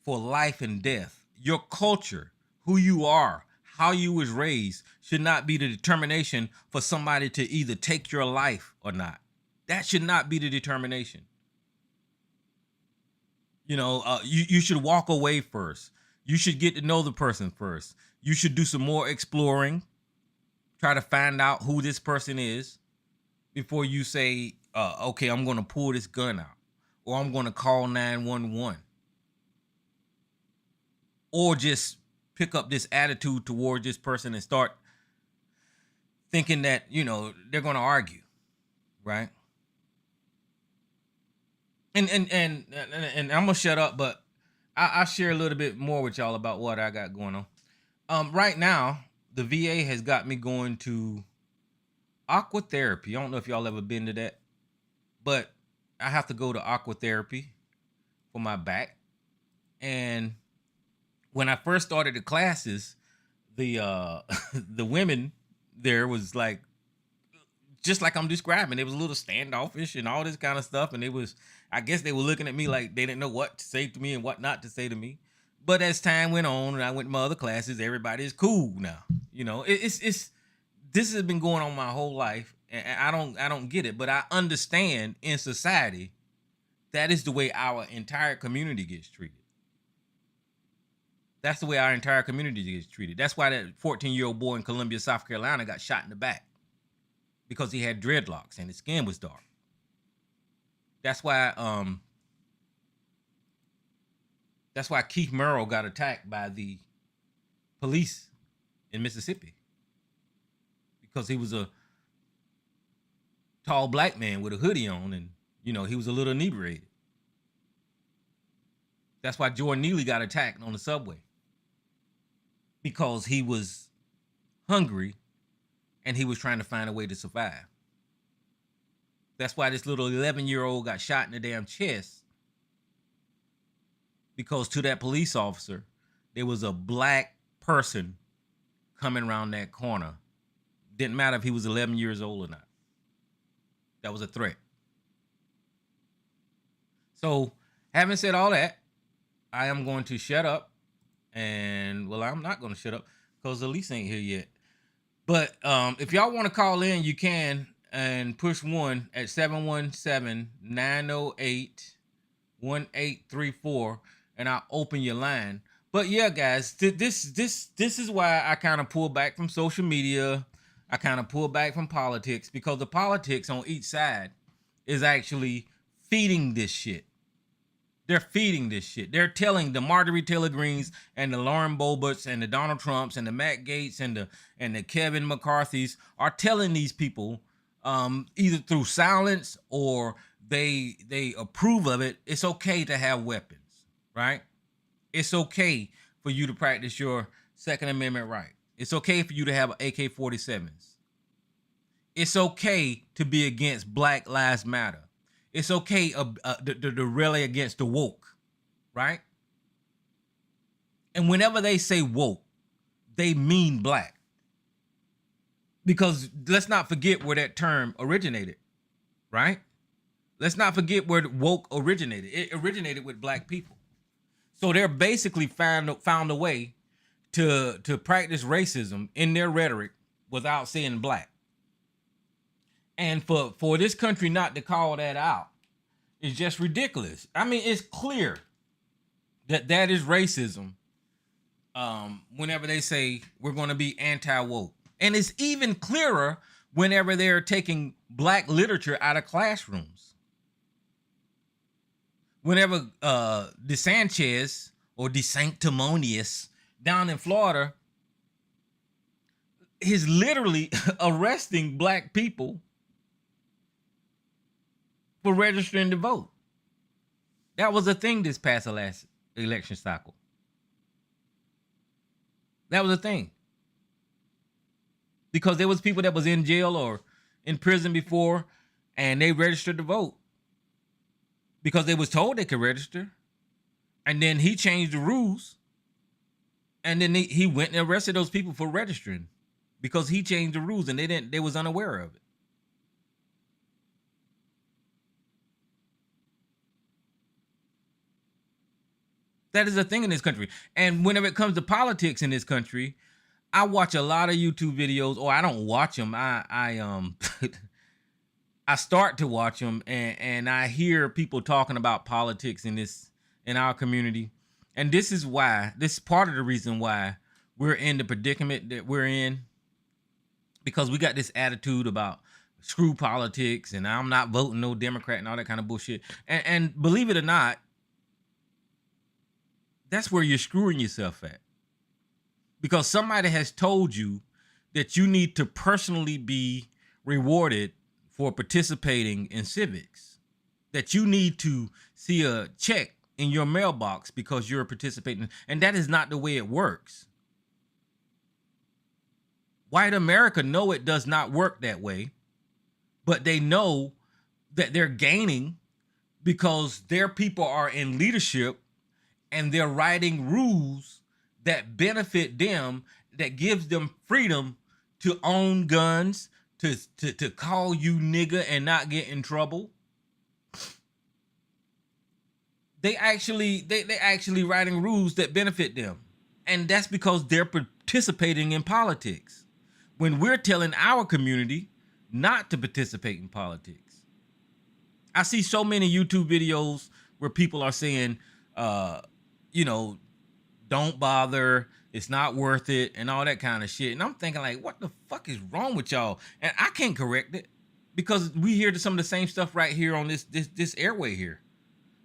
for life and death your culture, who you are, how you was raised should not be the determination for somebody to either take your life or not. That should not be the determination. You should walk away first. You should get to know the person first. You should do some more exploring, try to find out who this person is before you say, okay, I'm going to pull this gun out, or I'm going to call 911, or just pick up this attitude toward this person and start thinking that, they're going to argue, right? And I'm gonna shut up, but I'll share a little bit more with y'all about what I got going on. Right now, the VA has got me going to aqua therapy. I don't know if y'all ever been to that, but I have to go to aqua therapy for my back. And when I first started the classes, the the women there was like, just like I'm describing, it was a little standoffish and all this kind of stuff. And I guess they were looking at me like they didn't know what to say to me and what not to say to me. But as time went on and I went to my other classes, everybody is cool now. This has been going on my whole life, and I don't get it, but I understand in society that is the way our entire community gets treated. That's the way our entire community gets treated. That's why that 14-year-old boy in Columbia, South Carolina got shot in the back, because he had dreadlocks and his skin was dark. That's why Keith Murrow got attacked by the police in Mississippi, because he was a tall black man with a hoodie on, and he was a little inebriated. That's why Jordan Neely got attacked on the subway, because he was hungry and he was trying to find a way to survive. That's why this little 11-year-old got shot in the damn chest, because to that police officer, there was a black person coming around that corner. Didn't matter if he was 11 years old or not. That was a threat. So, having said all that, I am going to shut up. And, well, I'm not going to shut up because Elise ain't here yet. But if y'all want to call in, you can, and push 1 at 717-908-1834, and I'll open your line. But yeah, guys, this is why I kind of pull back from social media. I kind of pull back from politics, because the politics on each side is actually feeding this shit. They're feeding this shit. They're telling the Marjorie Taylor Greens and the Lauren Boeberts and the Donald Trumps and the Matt Gaetz and the Kevin McCarthy's are telling these people, either through silence or they approve of it, it's okay to have weapons, right? It's okay for you to practice your Second Amendment right. It's okay for you to have AK-47s. It's okay to be against Black Lives Matter. It's okay to rally against the woke, right? And whenever they say woke, they mean black. Because let's not forget where that term originated, right? Let's not forget where woke originated. It originated with black people. So they're basically found a way to practice racism in their rhetoric without saying black. And for this country not to call that out is just ridiculous. I mean, it's clear that is racism whenever they say we're going to be anti-woke. And it's even clearer whenever they're taking black literature out of classrooms. Whenever DeSanchez or DeSanctimonious down in Florida is literally arresting black people for registering to vote. That was a thing this past last election cycle. That was a thing. Because there was people that was in jail or in prison before, and they registered to vote because they was told they could register. And then he changed the rules, and then he went and arrested those people for registering because he changed the rules, and they was unaware of it. That is a thing in this country. And whenever it comes to politics in this country, I watch a lot of YouTube videos, or I don't watch them. I I start to watch them, and I hear people talking about politics in our community, and this is why. This is part of the reason why we're in the predicament that we're in, because we got this attitude about screw politics, and I'm not voting no Democrat and all that kind of bullshit. And believe it or not, that's where you're screwing yourself at, because somebody has told you that you need to personally be rewarded for participating in civics, that you need to see a check in your mailbox because you're participating, and that is not the way it works. White America know it does not work that way, but they know that they're gaining because their people are in leadership and they're writing rules that benefit them, that gives them freedom to own guns, to call you nigga and not get in trouble. They actually writing rules that benefit them. And that's because they're participating in politics, when we're telling our community not to participate in politics. I see so many YouTube videos where people are saying, don't bother, it's not worth it, and all that kind of shit. And I'm thinking, like, what the fuck is wrong with y'all? And I can't correct it because we hear some of the same stuff right here on this airway here.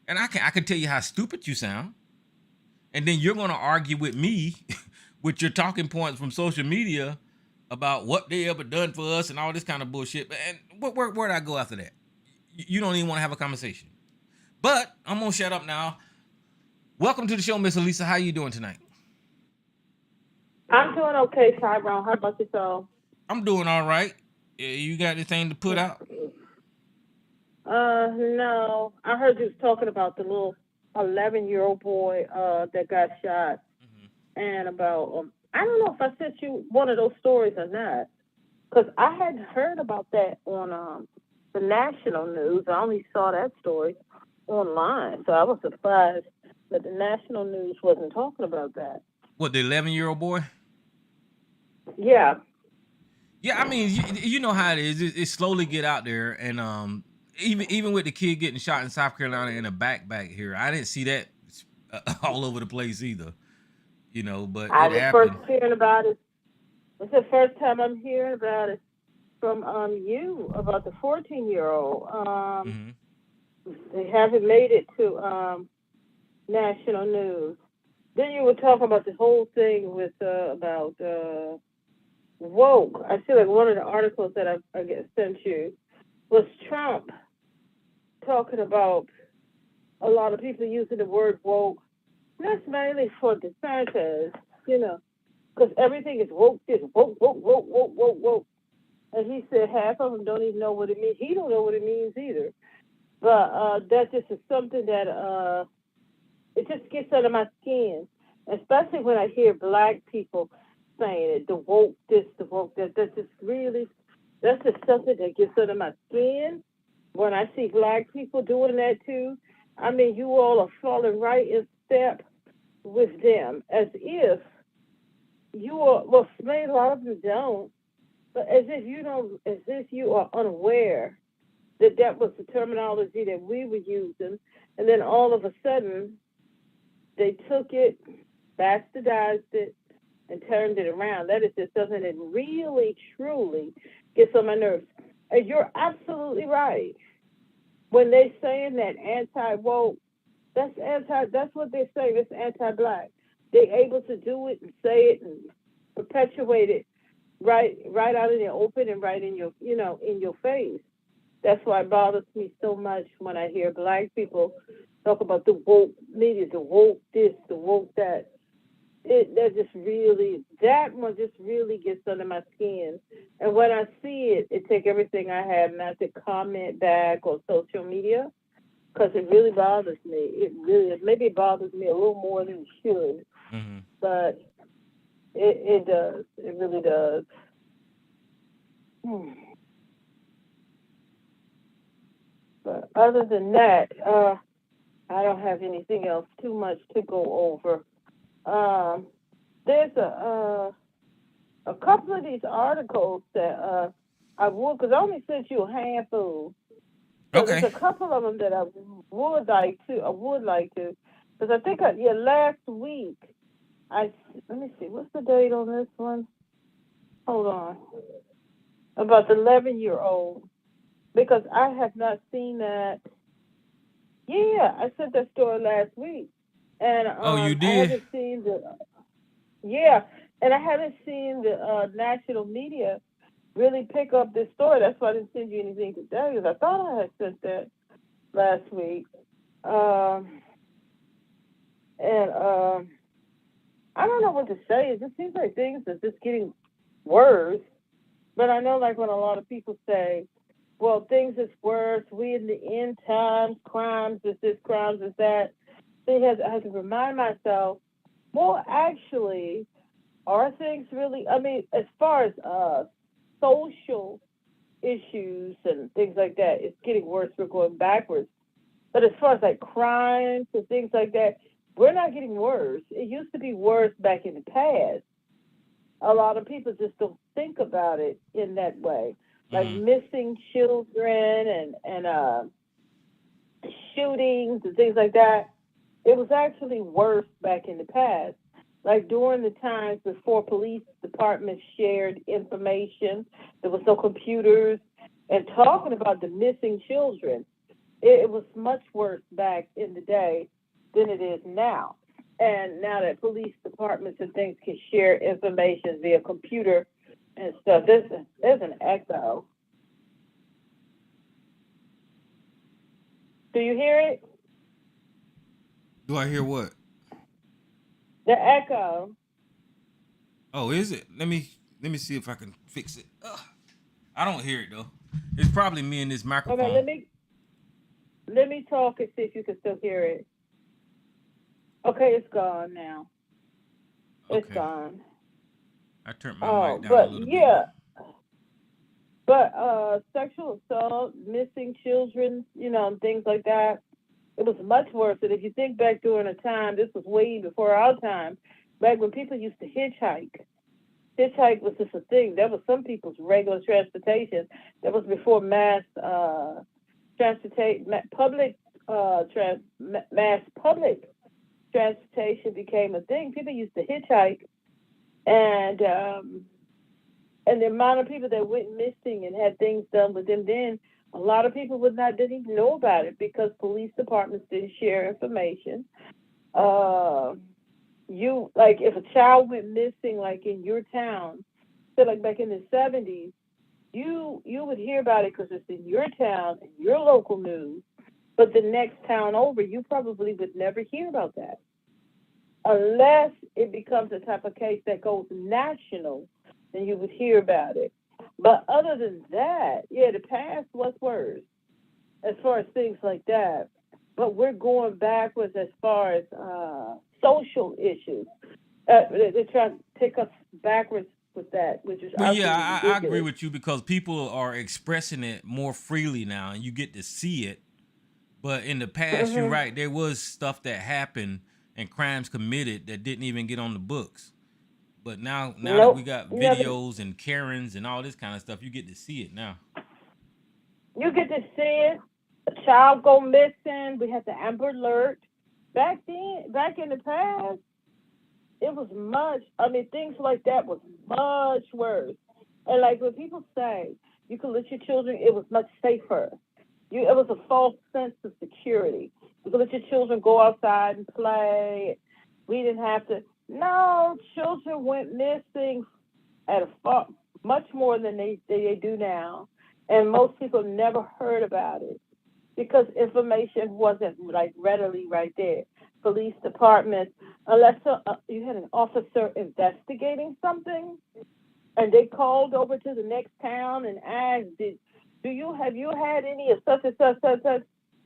And I can tell you how stupid you sound. And then you're gonna argue with me with your talking points from social media about what they ever done for us and all this kind of bullshit. And where'd I go after that? You don't even want to have a conversation. But I'm gonna shut up now. Welcome to the show, Miss Elisa. How you doing tonight? I'm doing okay, Tyrone. How about yourself? I'm doing all right. You got anything to put out? No. I heard you was talking about the little 11-year-old boy that got shot, and about I don't know if I sent you one of those stories or not, because I hadn't heard about that on the national news. I only saw that story online, so I was surprised that the national news wasn't talking about that. What, the 11-year-old boy? Yeah. Yeah, I mean, you know how it is. It slowly get out there, and even with the kid getting shot in South Carolina in a backpack here, I didn't see that all over the place either. But I it was happened. first hearing about it. It's the first time I'm hearing about it from you about the 14-year-old. They haven't made it to national news. Then you were talking about the whole thing with about woke. I feel like one of the articles that I sent you was Trump talking about a lot of people using the word woke. That's mainly for DeSantis, because everything is woke, this woke, woke, woke, woke, woke, woke. And he said half of them don't even know what it means. He don't know what it means either. But that just is something that it just gets under my skin, especially when I hear black people saying it, the woke this, the woke that. That's just something that gets under my skin. When I see black people doing that too, I mean, you all are falling right in step with them, as if you are. Well, maybe a lot of them don't, but as if you don't, as if you are unaware that was the terminology that we were using, and then all of a sudden they took it, bastardized it, and turned it around. That is just something that really, truly gets on my nerves. And you're absolutely right. When they're saying that anti-woke, that's what they're saying. It's anti-black. They're able to do it and say it and perpetuate it right out in the open and right in your, in your face. That's why it bothers me so much when I hear black people talk about the woke media, the woke this, the woke that. That one just really gets under my skin. And when I see it, it takes everything I have not to comment back on social media, because it really bothers me. Maybe it bothers me a little more than it should, but it does. It really does. But other than that, I don't have anything else too much to go over. Um, there's a couple of these articles that I would, because I only sent you a handful. So there's Okay. a couple of them that I would like to. I would like to, because I think last week let me see, what's the date on this one? Hold on, about the 11-year-old, because I have not seen that. Yeah, I sent that story last week, and Oh, you I did? haven't seen the yeah, and I haven't seen the national media really pick up this story. That's why I didn't send you anything today, because I thought I had sent that last week. Um, and I don't know what to say. It just seems like things are just getting worse. But I know, like, when a lot of people say, well, things is worse, we in the end times, crimes is this, crimes is that. I have to remind myself, well, actually, are things really, I mean, as far as social issues and things like that, it's getting worse. We're going backwards. But as far as like crimes and things like that, we're not getting worse. It used to be worse back in the past. A lot of people just don't think about it in that way, like Mm-hmm. missing children and shootings and things like that. It was actually worse back in the past. Like during the times before police departments shared information, there was no computers, and talking about the missing children, it was much worse back in the day than it is now. And now that police departments and things can share information via computer and stuff, there's an echo. Do you hear it? Do I hear what? The echo. Oh, is it? Let me see if I can fix it. Ugh. I don't hear it though. It's probably me and this Okay, microphone. let me talk and see if you can still hear it. Okay, it's gone now. It's Okay. gone. I turned my mic Oh, down a but little bit yeah, though. but sexual assault, missing children, and things like that. It was much worse. And if you think back during a time, this was way before our time, back when people used to hitchhike. Hitchhike was just a thing. That was some people's regular transportation. That was before mass transportation, mass public transportation became a thing. People used to hitchhike, and the amount of people that went missing and had things done with them then, a lot of people didn't even know about it because police departments didn't share information. Uh, you like if a child went missing, like in your town, so like back in the 70s, you would hear about it because it's in your town, in your local news. But the next town over, you probably would never hear about that unless it becomes a type of case that goes national, then you would hear about it. But other than that, yeah, the past was worse as far as things like that. But we're going backwards as far as social issues. They're trying to take us backwards with that, which is Well, yeah, absolutely I agree ridiculous. with you because people are expressing it more freely now, and you get to see it. But in the past, you're Hmm. right. There was stuff that happened and crimes committed that didn't even get on the books. But now that we Nope, got never. videos and Karens and all this kind of stuff, you get to see it now. You get to see it. A child go missing. We had the Amber Alert. Back in the past, it was much. I mean, things like that was much worse. And like when people say you could let your children, it was much safer. It was a false sense of security. You could let your children go outside and play. We didn't have to. No, children went missing at a far, much more than they do now, and most people never heard about it because information wasn't like readily right there. Police departments, unless you had an officer investigating something, and they called over to the next town and asked, do you have you had any of such and such such such?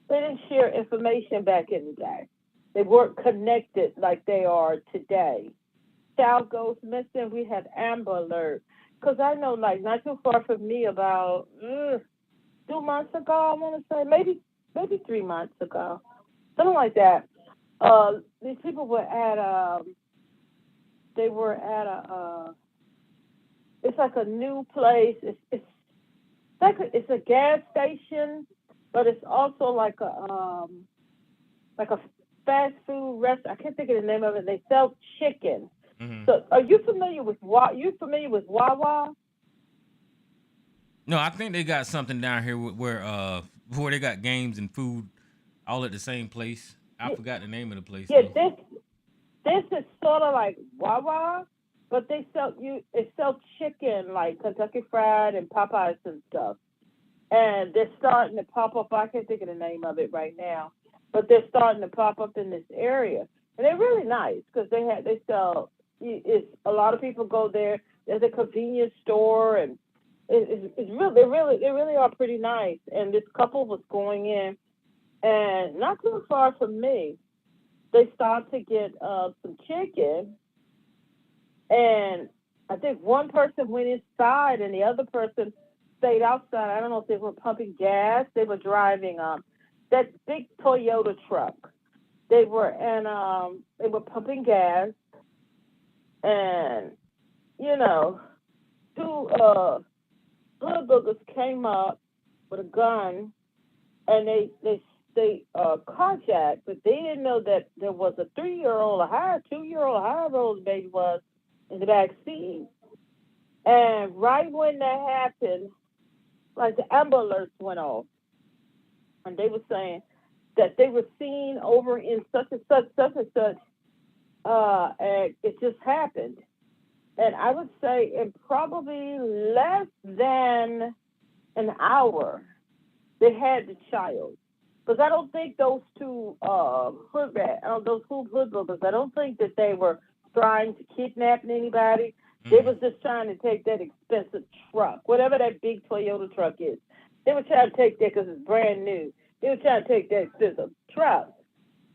They didn't share information back in the day. They weren't connected like they are today. Child goes missing. We had Amber Alert because I know, like, not too far from me, about 2 months ago, I want to say maybe 3 months ago. something like that. These people were at they were at it's like a new place. It's a gas station, but it's also like a fast food restaurant. I can't think of the name of it. They sell chicken. Hmm. So, are you familiar with Wawa? No, I think they got something down here where they got games and food all at the same place. I Yeah, forgot the name of the place yeah, though. this is sort of like Wawa, but they sell chicken like Kentucky Fried and Popeyes and stuff. And they're starting to pop up. I can't think of the name of it right now, but they're starting to pop up in this area, and they're really nice because they sell. It's a lot of people go there. There's a convenience store, and it's really they really are pretty nice. And this couple was going in, and not too far from me, they started to get some chicken, and I think one person went inside and the other person stayed outside. I don't know if they were pumping gas. They were driving that big Toyota truck. They were pumping gas, and you know, two hoodlums came up with a gun, and they carjacked, but they didn't know that there was a 3-year-old, a high 2-year-old, however old the baby was, in the back seat. And right when that happened, like the Amber Alerts went off, and they were saying that they were seen over in such and such, such and such, and it just happened. And I would say in probably less than an hour, they had the child. Because I don't think those two hoodlums, I don't think that they were trying to kidnap anybody. They Hmm. was just trying to take that expensive truck, whatever that big Toyota truck is. They were trying to take that because it's brand new. They were trying to take that expensive truck,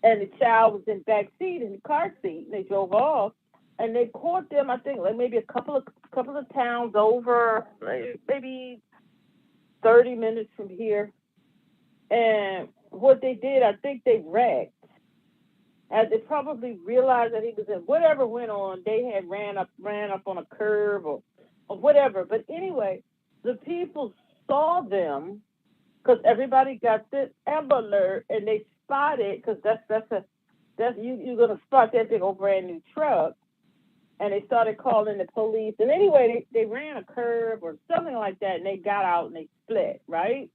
and the child was in back seat in the car seat, and they drove off, and they caught them. I think like maybe a couple of towns over, like, maybe 30 minutes from here. And what they did, I think they wrecked. As they probably realized that he was in whatever went on, they had ran up on a curb or whatever. But anyway, the people saw them because everybody got this Amber Alert, and they spotted because that's you're gonna spot that big old brand new truck, and they started calling the police. And anyway, they ran a curb or something like that, and they got out and they split, right?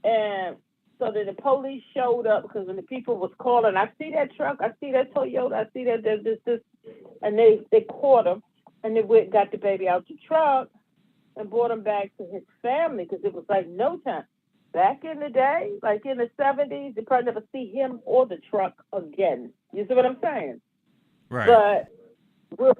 And so then the police showed up because when the people was calling, I see that truck, I see that Toyota, I see that this, and they caught him, and they went got the baby out the truck and brought him back to his family because it was like no time. Back in the day, like in the 70s, they probably never see him or the truck again. You see what I'm saying? Right. But we're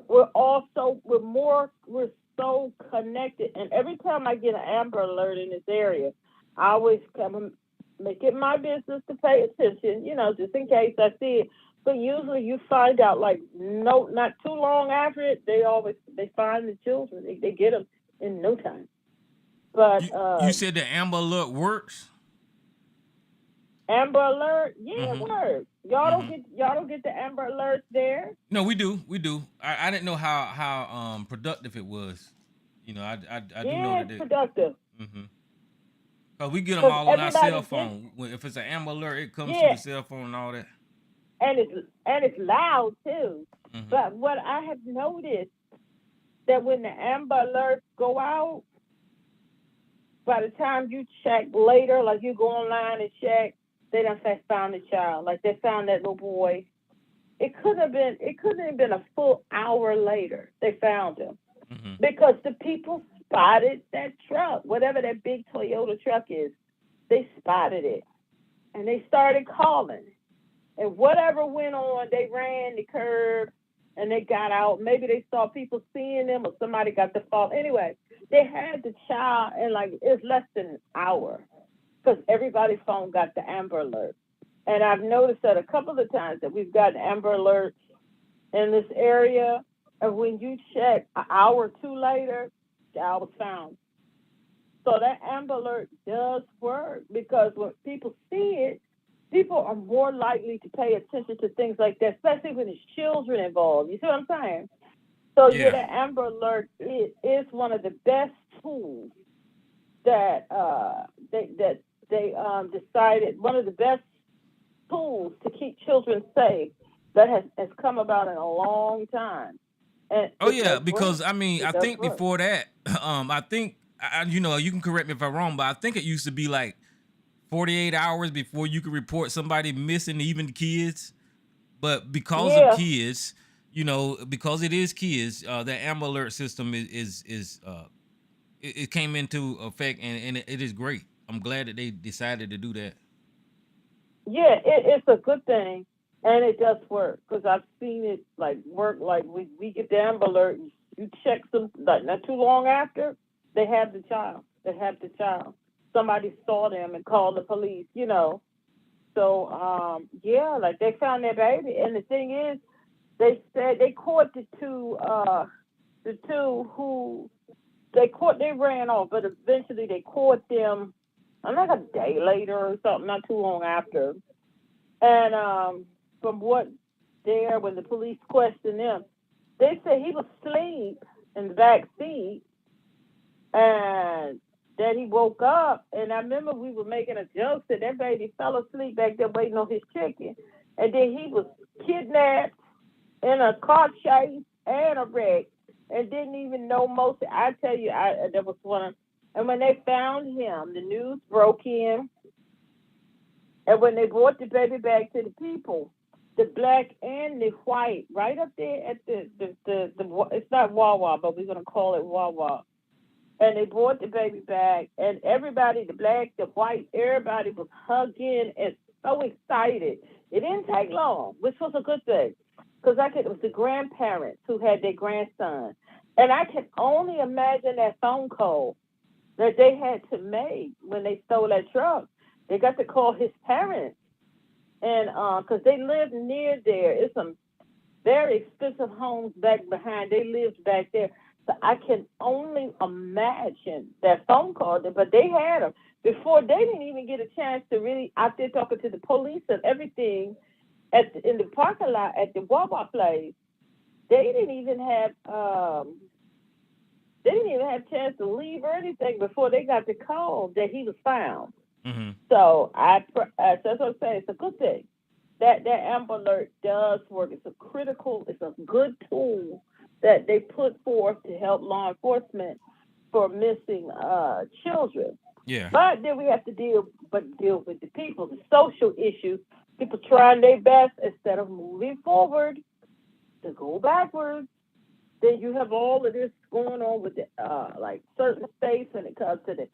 so connected, and every time I get an Amber Alert in this area, I always come and make it my business to pay attention, just in case I see it. But usually you find out like no, not too long after it, they find the children. They get them in no time. But You said the Amber Alert works. Amber Alert, yeah, it Hmm. works. Hmm. Y'all don't get the Amber Alerts there. No, we do. We do. I didn't know how productive it was. I do know Yeah, that it's they. productive Hmm. Cause we get them because all on our cell everybody gets phone. If it's an Amber Alert, it comes through the yeah, cell phone and all that. and it's loud too. Hmm. But what I have noticed that when the Amber Alerts go out, by the time you check later, like you go online and check, they done say found the child. Like they found that little boy. It couldn't have been a full hour later they found him. Hmm. Because the people spotted that truck, whatever that big Toyota truck is. They spotted it and they started calling. And whatever went on, they ran the curb and they got out. Maybe they saw people seeing them or somebody got the fault. Anyway, they had the child in like it's less than an hour because everybody's phone got the Amber Alert. And I've noticed that a couple of times that we've gotten Amber Alerts in this area. And when you check an hour or two later, the child was found. So that Amber Alert does work because when people see it, people are more likely to pay attention to things like that, especially when there's children involved. You see what I'm saying? So yeah, Yeah. the Amber Alert is one of the best tools that they decided, one of the best tools to keep children safe that has come about in a long time, and Oh it yeah, does work. because I mean, I It does think work. before that, I think you know, you can correct me if I'm wrong, but I think it used to be like 48 hours before you could report somebody missing, even kids. But because of Yeah, kids, you know, because it is kids, the Amber Alert system it came into effect, and it is great. I'm glad that they decided to do that. yeah, it's a good thing, and it does work because I've seen it like work. Like we get the Amber Alert, you check some like not too long after they have the child. They have the child. Somebody saw them and called the police. You know, so yeah, like they found their baby, and the thing is, they said they caught the two who they ran off, but eventually they caught them. I'm like a day later or something, not too long after. And from what there, when the police questioned him, they said he was asleep in the back seat, and that he woke up. And I remember we were making a joke that baby fell asleep back there waiting on his chicken, and then he was kidnapped in a car chase and a wreck, and didn't even know most. I tell you, I there was one. And when they found him, the news broke in, and when they brought the baby back to the people, the black and the white, right up there at the it's not Wawa, but we're gonna call it Wawa. And they brought the baby back, and everybody, the black, the white, everybody was hugging and so excited. It didn't take long, which was a good thing, because it was the grandparents who had their grandson, and I can only imagine that phone call that they had to make when they stole that truck. They got to call his parents, and because they lived near there, it's some very expensive homes back behind. They lived back there. So I can only imagine that phone call. But they had them before. They didn't even get a chance to really out there talking to the police and everything in the parking lot at the Wawa place. They didn't even have they didn't even have a chance to leave or anything before they got the call that he was found. Mm-hmm. So that's what I'm saying. It's a good thing that Amber Alert does work. It's a good tool that they put forth to help law enforcement for missing children. Yeah. But then we have to deal with the people, the social issues. People trying their best instead of moving forward to go backwards. Then you have all of this going on with the like certain states when it comes to the.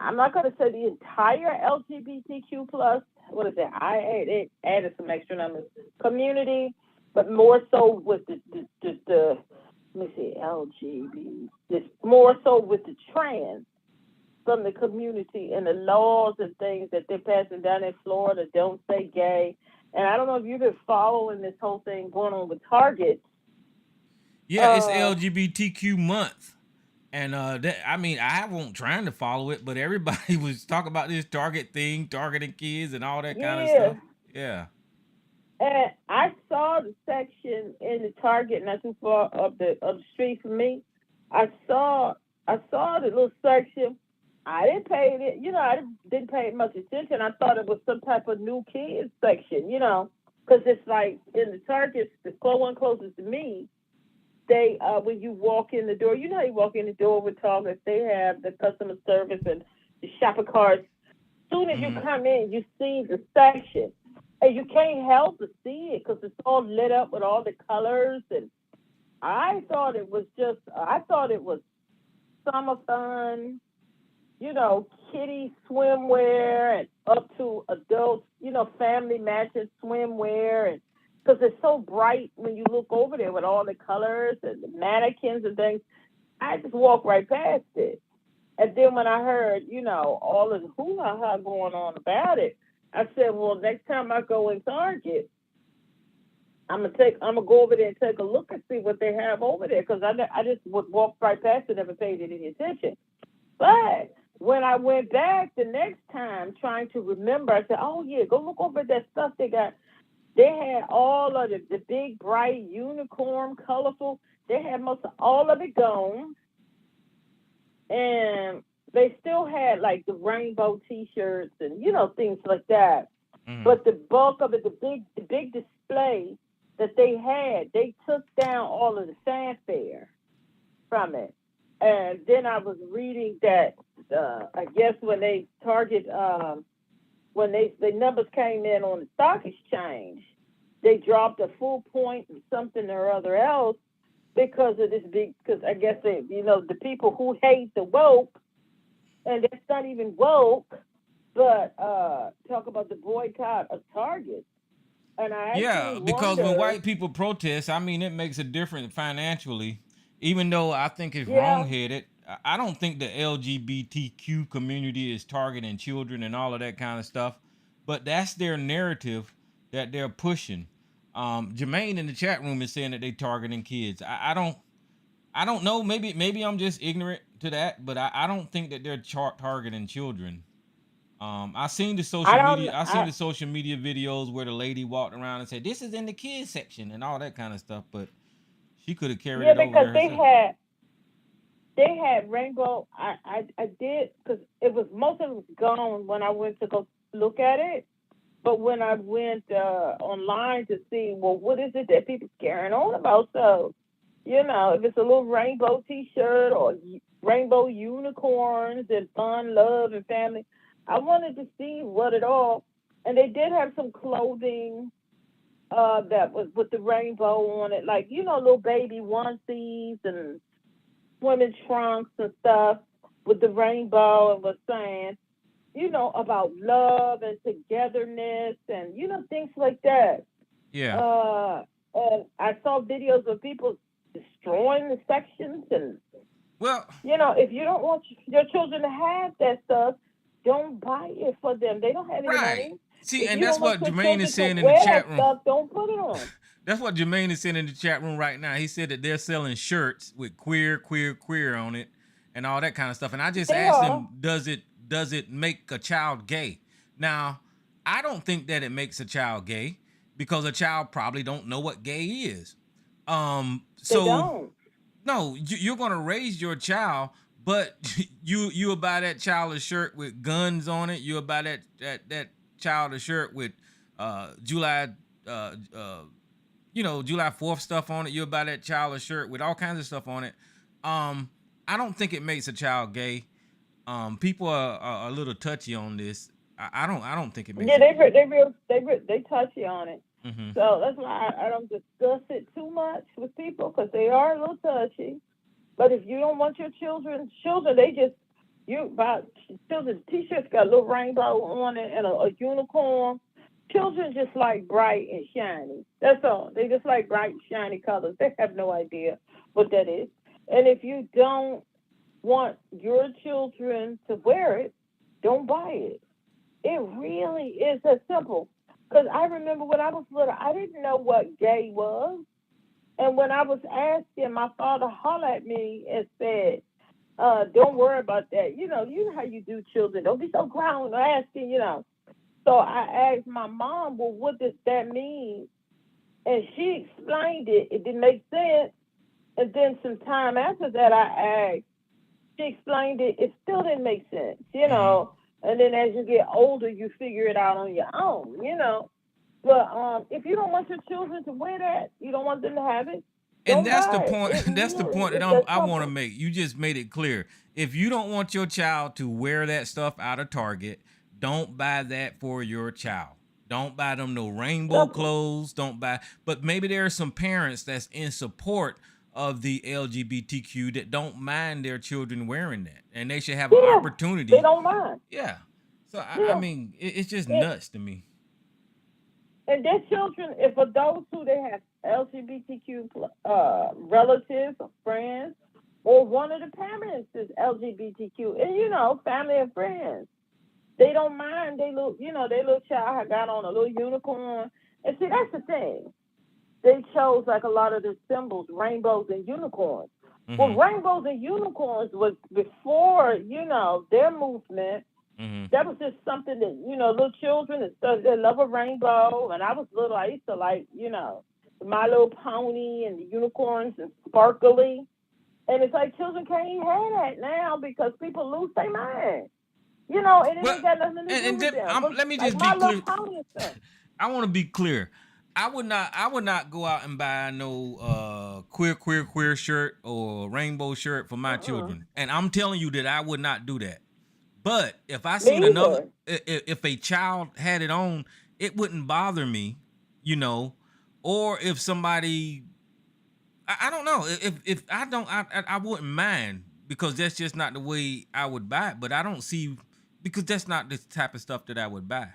I'm not going to say the entire LGBTQ plus. What is it? I added some extra numbers. Community, but more so with the let me see LGBT. It's more so with the trans from the community and the laws and things that they're passing down in Florida. Don't say gay. And I don't know if you've been following this whole thing going on with Target. Yeah, it's LGBTQ month. And that, I mean, I won't trying to follow it, but everybody was talking about this Target thing, targeting kids and all that kind of Yeah. stuff. Yeah. And I saw the section in the Target not too far up the street from me. I saw the little section. I didn't pay it, I didn't pay it much attention. I thought it was some type of new kids section, because it's like in the Target, the one closest to me, they when you walk in the door, how you walk in the door with Target, they have the customer service and the shopping carts. As soon as you Mm-hmm. come in, you see the section, and you can't help but see it because it's all lit up with all the colors. And I thought it was summer fun, kiddie swimwear and up to adults, family matching swimwear, and because it's so bright when you look over there with all the colors and the mannequins and things. I just walked right past it. And then when I heard, all of the hoo-ha-ha going on about it, I said, well, next time I go in Target, I'm gonna go over there and take a look and see what they have over there because I just would walk right past it, never paid it any attention. But when I went back the next time trying to remember, I said, oh, yeah, go look over that stuff they got. They had all of the big, bright, unicorn, colorful. They had most of all of it gone. And they still had like the rainbow T-shirts and, things like that. Mm-hmm. But the bulk of it, the big display that they had, they took down all of the fanfare from it. And then I was reading that I guess when they target when the numbers came in on the stock exchange, they dropped a full point and something or other else because of this big. Because I guess the people who hate the woke, and that's not even woke, but talk about the boycott of Target. And I actually Yeah, because when wonder, white people protest, I mean, it makes a difference financially. Even though I think it's yeah, wrongheaded, I don't think the LGBTQ community is targeting children and all of that kind of stuff. But that's their narrative that they're pushing. Jermaine in the chat room is saying that they're targeting kids. I don't know. Maybe I'm just ignorant to that, but I don't think that they're targeting children. I don't, I seen the social media videos where the lady walked around and said, "This is in the kids section" and all that kind of stuff. But she could have carried yeah, it over because there they herself. had they had rainbow. I did because it was most of it was gone when I went to go look at it. But when I went online to see, well, what is it that people's carrying on about? So, if it's a little rainbow T-shirt or rainbow unicorns and fun, love, and family, I wanted to see what it all. And they did have some clothing that was with the rainbow on it, like little baby onesies and swimming trunks and stuff with the rainbow, and was saying about love and togetherness and, things like that. Yeah. Uh, and I saw videos of people destroying the sections. And, Well, if you don't want your children to have that stuff, don't buy it for them. They don't have any right. money. See, If and you that's don't want what your Jermaine is children to saying in the wear chat that room. stuff, don't put it on. That's what Jermaine is saying in the chat room right now. He said that they're selling shirts with queer, queer, queer on it, and all that kind of stuff. And I just They asked are. him, does it make a child gay? Now, I don't think that it makes a child gay because a child probably don't know what gay is. They So don't. no, you're gonna raise your child, but you'll buy that child a shirt with guns on it. You'll buy that child a shirt with July uh, uh, July 4th stuff on it. You'll buy that child a shirt with all kinds of stuff on it. Um, I don't think it makes a child gay. People are a little touchy on this. I don't think it makes Yeah, it. they touchy on it. Hmm. So that's why I don't discuss it too much with people because they are a little touchy. But if you don't want your children, they just you buy children's t-shirts got a little rainbow on it and a unicorn. Children just like bright and shiny. That's all. They just like bright and shiny colors. They have no idea what that is. And if you don't want your children to wear it, don't buy it. It really is that simple. Because I remember when I was little, I didn't know what gay was. And when I was asking, my father hollered at me and said, don't worry about that. You know how you do children. Don't be so ground asking. So I asked my mom, well, what does that mean? And she explained it. It didn't make sense. And then some time after that, I asked, she explained it. It still didn't make sense. Hmm. And then as you get older, you figure it out on your own. But if you don't want your children to wear that, you don't want them to have it, And don't that's the buy it. point. It That's the really point that is that I want to simple. make. You just made it clear. If you don't want your child to wear that stuff out of Target, don't buy that for your child. Don't buy them no rainbow Simple. clothes. Don't buy. But maybe there are some parents that's in support of the LGBTQ that don't mind their children wearing that, and they should have an Yeah, they opportunity. don't mind. Yeah. So I Yeah. mean, it's just It, nuts to me. and their children, if adults who they have LGBTQ relatives or friends, or one of the parents is LGBTQ, and family and friends, they don't mind. Their little child had got on a little unicorn, and see that's the thing. They chose like a lot of the symbols, rainbows and unicorns. Well, Mm-hmm. rainbows and unicorns was before, their movement. Mm-hmm. That was just something that, little children and stuff, they love a rainbow. And I was little, I used to like, My Little Pony and the unicorns and sparkly. And it's like children can't even have that now because people lose their mind. And it Well, ain't got nothing to do and with then them. But let me like just be My Little clear. Pony and stuff. I want to be clear. I would not go out and buy no queer shirt or rainbow shirt for my Mm-mm. children. And I'm telling you that I would not do that. But if I seen Me another, either. if a child had it on, it wouldn't bother me, you know. Or if somebody, I don't know, if I don't, I wouldn't mind because that's just not the way I would buy it. But I don't see because that's not the type of stuff that I would buy.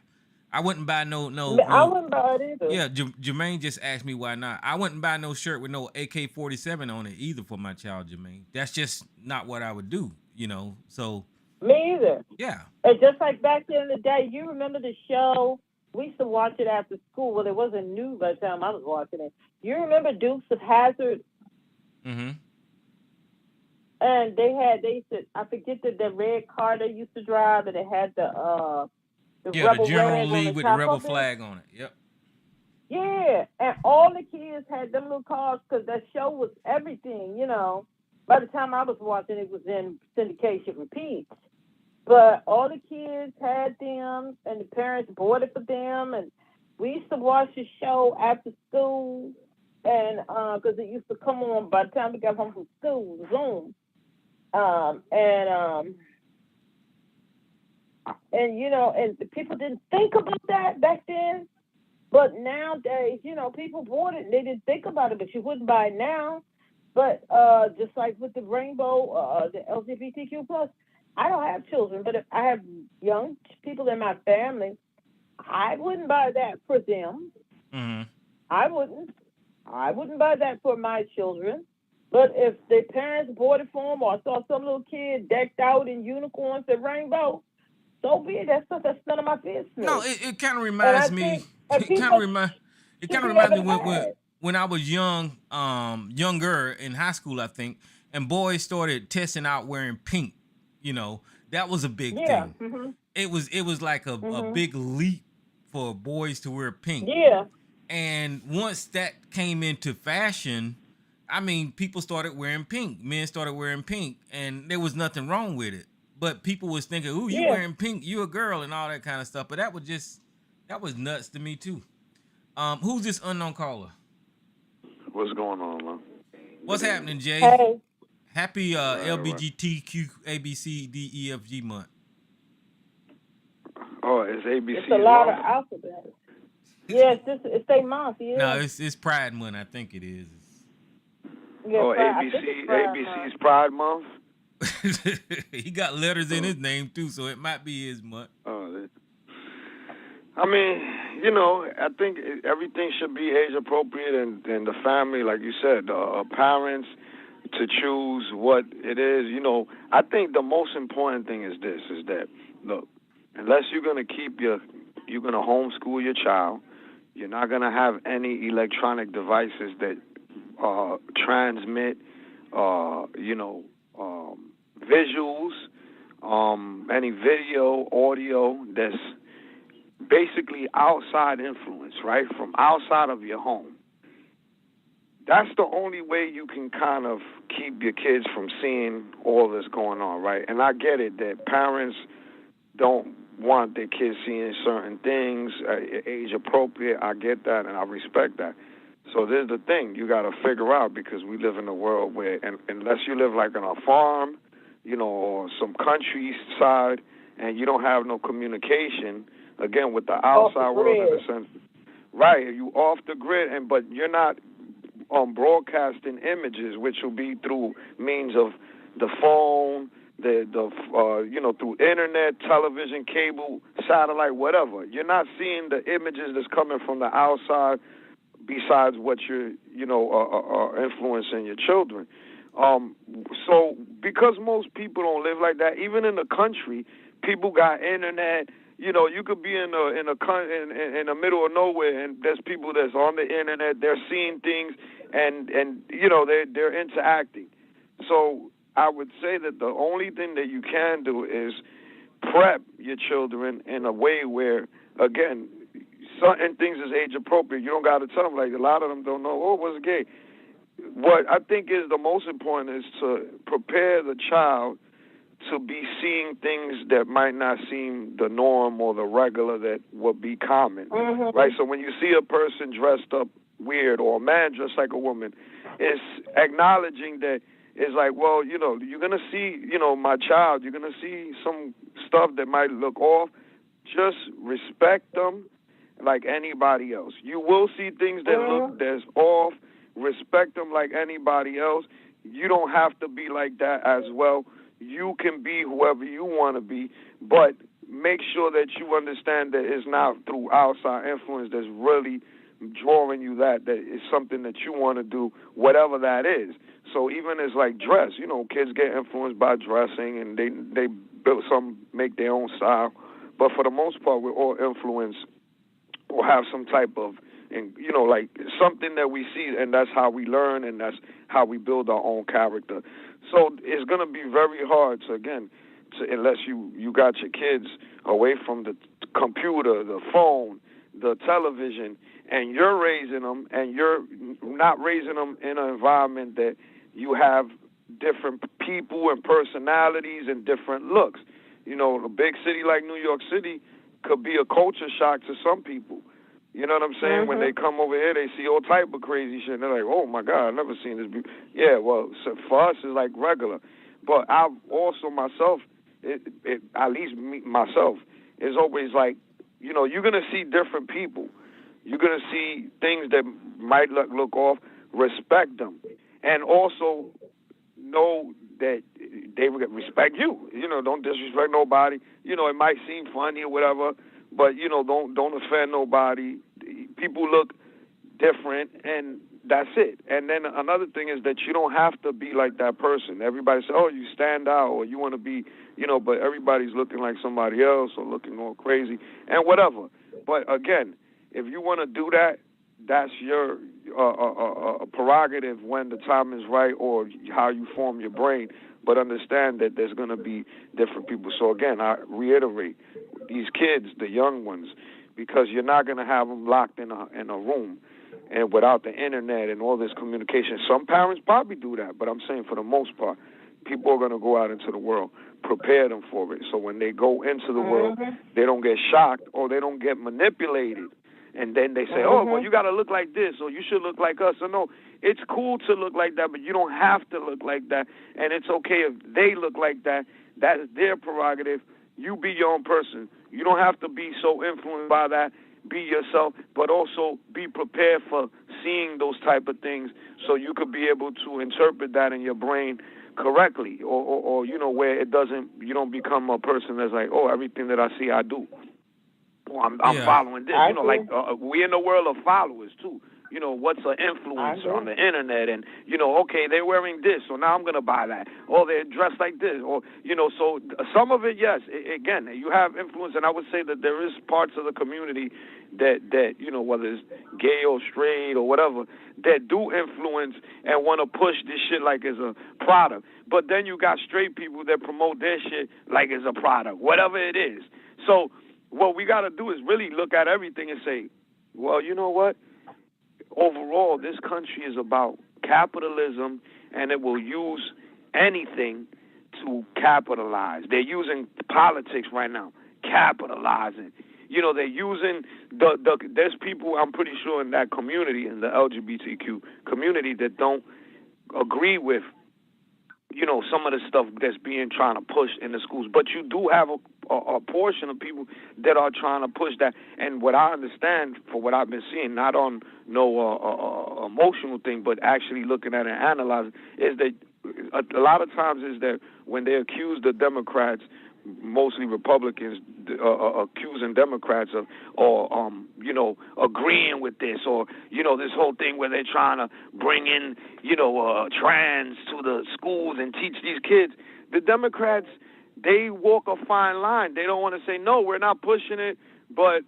I wouldn't buy I no. wouldn't buy it either. Yeah, Jermaine just asked me why not. I wouldn't buy no shirt with no AK-47 on it either for my child, Jermaine. That's just not what I would do, you know. So Me either. yeah. And just like back then in the day, you remember the show? We used to watch it after school. Well, it wasn't new by the time I was watching it. You remember Dukes of Hazzard? Mm-hmm. And they used to, I forget the red car they used to drive, and it had the Yeah, the rubber General rag on Lee the with the top rebel of it. flag on it. Yep. Yeah, and all the kids had them little cars because that show was everything. By the time I was watching, it was in syndication repeats. But all the kids had them, and the parents bought it for them, and we used to watch the show after school, and because it used to come on by the time we got home from school, Zoom, and the people didn't think about that back then. But nowadays, people bought it and they didn't think about it, but you wouldn't buy it now. But just like with the rainbow, the LGBTQ plus, I don't have children, but if I have young people in my family, I wouldn't buy that for them. Mm-hmm. I wouldn't. I wouldn't buy that for my children. But if their parents bought it for them, or I saw some little kid decked out in unicorns and rainbow, so be it. That's none of my No, business. it kind of And I reminds me. think and It kind of people remind. It should kind of be reminds able me to have. when I was young, younger in high school, I think, and boys started testing out wearing pink. You know, that was a big Yeah. thing. Mhm. It was like a Mhm. big leap for boys to wear pink. Yeah. And once that came into fashion, I mean, people started wearing pink. Men started wearing pink, and there was nothing wrong with it. But people was thinking, "Ooh, you Yeah. wearing pink? You a girl?" and all that kind of stuff. But that was nuts to me too. Who's this unknown caller? What's going on, man? What's Good evening. happening, Jay? Hey, Happy Right. LBGTQ ABCDEFG month. Oh, it's it's a ABC's lot of month. alphabet. Yeah, it's their month. No, Yeah. it's Pride month. I think it is. Yeah. Oh, I think it's Pride month. ABC's Pride Month. He got letters in Oh, his name too, so it might be his month. oh. I mean, I think everything should be age appropriate, and the family, like you said, parents to choose what it is. I think the most important thing is this: is that look, unless you're gonna homeschool your child, you're not gonna have any electronic devices that transmit, visuals, any video, audio that's basically outside influence, right? From outside of your home. That's the only way you can kind of keep your kids from seeing all this going on, right? And I get it that parents don't want their kids seeing certain things, age appropriate. I get that and I respect that. So there's the thing you got to figure out because we live in a world where, and unless you live like on a farm, or some countryside, and you don't have no communication, again with the Off the outside world in grid. a sense, right? You off the grid, but you're not broadcasting images, which will be through means of the phone, through internet, television, cable, satellite, whatever. You're not seeing the images that's coming from the outside besides what you're, influencing your children. So because most people don't live like that, even in the country, people got internet. You could be in the middle of nowhere, and there's people that's on the internet. They're seeing things, and they're interacting. So I would say that the only thing that you can do is prep your children in a way where, again, certain things is age appropriate. You don't got to tell them, like a lot of them don't know, oh, what's gay. What I think is the most important is to prepare the child to be seeing things that might not seem the norm or the regular that would be common, right? So when you see a person dressed up weird or a man dressed like a woman, it's acknowledging that it's like, well, you know, you're going to see, you know, my child, you're going to see some stuff that might look off. Just respect them like anybody else. You will see things that look that's off. Respect them like anybody else. You don't have to be like that as well. You can be whoever you want to be, but make sure that you understand that it's not through outside influence that's really drawing you that is something that you want to do, whatever that is. So even as like dress, you know, kids get influenced by dressing and they build some, make their own style. But for the most part, we're all influenced or have some type of, and you know, like something that we see, and that's how we learn, and that's how we build our own character. So it's going to be very hard to, again, unless you got your kids away from the computer, the phone, the television, and you're raising them, and you're not raising them in an environment that you have different people and personalities and different looks. You know, a big city like New York City could be a culture shock to some people. You know what I'm saying? When they come over here, they see all type of crazy shit, and they're like, oh, my God, I've never seen this before. Yeah, well, so for us, it's like regular. But I've also myself, at least me, myself, is always like, you know, you're going to see different people. You're going to see things that might look off. Respect them. And also know that they respect you. You know, don't disrespect nobody. You know, it might seem funny or whatever, but, you know, don't offend nobody. People look different, and that's it. And then another thing is that you don't have to be like that person. Everybody says, oh, you stand out or you want to be, you know, but everybody's looking like somebody else or looking all crazy and whatever. But, again, if you want to do that, that's your prerogative when the time is right or how you form your brain. But understand that there's going to be different people. So, again, I reiterate, these kids, the young ones, because you're not going to have them locked in a room and without the internet and all this communication. Some parents probably do that, but I'm saying for the most part, people are going to go out into the world. Prepare them for it. So when they go into the world, they don't get shocked or they don't get manipulated. And then they say, oh, well, you got to look like this or you should look like us. So, no, it's cool to look like that, but you don't have to look like that. And it's okay if they look like that. That is their prerogative. You be your own person. You don't have to be so influenced by that. Be yourself, but also be prepared for seeing those type of things so you could be able to interpret that in your brain correctly or you know, where it doesn't, you don't become a person that's like, oh, everything that I see, I do. Well, I'm following this. You know, like we're in the world of followers, too. You know, what's an influencer on the internet? And, you know, okay, they're wearing this, so now I'm going to buy that. Or they're dressed like this. Or, you know, so some of it, yes. Again, you have influence, and I would say that there is parts of the community that you know, whether it's gay or straight or whatever, that do influence and want to push this shit like it's a product. But then you got straight people that promote their shit like it's a product, whatever it is. So what we got to do is really look at everything and say, well, you know what? Overall, this country is about capitalism, and it will use anything to capitalize. They're using politics right now, capitalizing. You know, they're using there's people, I'm pretty sure, in that community, in the LGBTQ community, that don't agree with, you know, some of the stuff that's being trying to push in the schools. But you do have a portion of people that are trying to push that. And what I understand, for what I've been seeing, not on no emotional thing, but actually looking at it and analyzing, is that a lot of times is that when they accuse the Democrats, mostly Republicans, accusing Democrats of, or you know, agreeing with this, or, you know, this whole thing where they're trying to bring in, you know, trans to the schools and teach these kids. The Democrats, they walk a fine line. They don't want to say, no, we're not pushing it, but,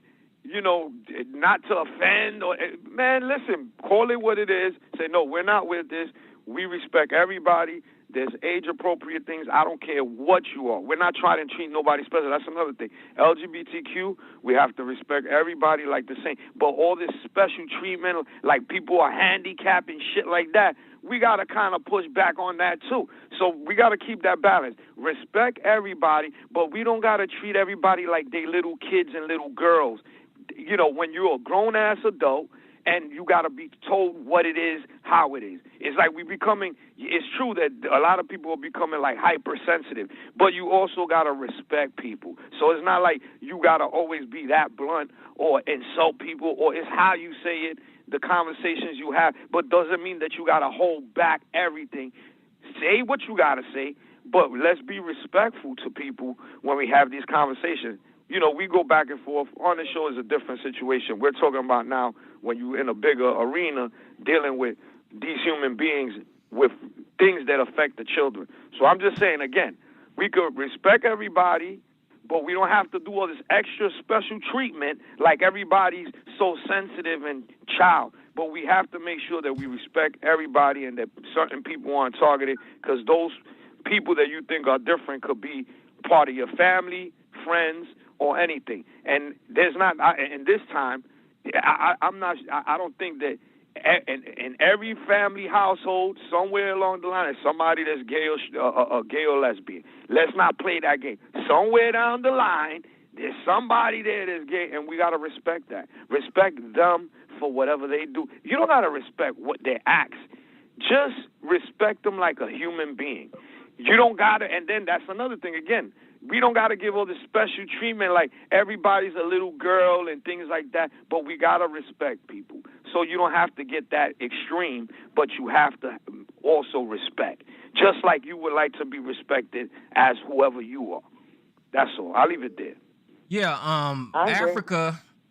you know, not to offend. Or, man, listen, call it what it is. Say, no, we're not with this. We respect everybody. There's age-appropriate things. I don't care what you are. We're not trying to treat nobody special. That's another thing. LGBTQ, we have to respect everybody like the same. But all this special treatment, like people are handicapped and shit like that, we got to kind of push back on that too. So we got to keep that balance. Respect everybody, but we don't got to treat everybody like they little kids and little girls. You know, when you're a grown-ass adult, and you got to be told what it is, how it is. It's like it's true that a lot of people are becoming like hypersensitive, but you also got to respect people. So it's not like you got to always be that blunt or insult people, or it's how you say it, the conversations you have, but doesn't mean that you got to hold back everything. Say what you got to say, but let's be respectful to people when we have these conversations. You know, we go back and forth. On the show is a different situation. We're talking about now when you're in a bigger arena dealing with these human beings with things that affect the children. So I'm just saying, again, we could respect everybody, but we don't have to do all this extra special treatment like everybody's so sensitive and child. But we have to make sure that we respect everybody and that certain people aren't targeted, because those people that you think are different could be part of your family, friends, or anything. And there's not, in this time, I don't think that in every family household, somewhere along the line, there's somebody that's gay or lesbian. Let's not play that game. Somewhere down the line, there's somebody there that's gay, and we got to respect that. Respect them for whatever they do. You don't got to respect what their acts. Just respect them like a human being. You don't got to, and then that's another thing again. We don't got to give all this special treatment like everybody's a little girl and things like that, but we got to respect people. So you don't have to get that extreme, but you have to also respect, just like you would like to be respected as whoever you are. That's all. I'll leave it there. Yeah,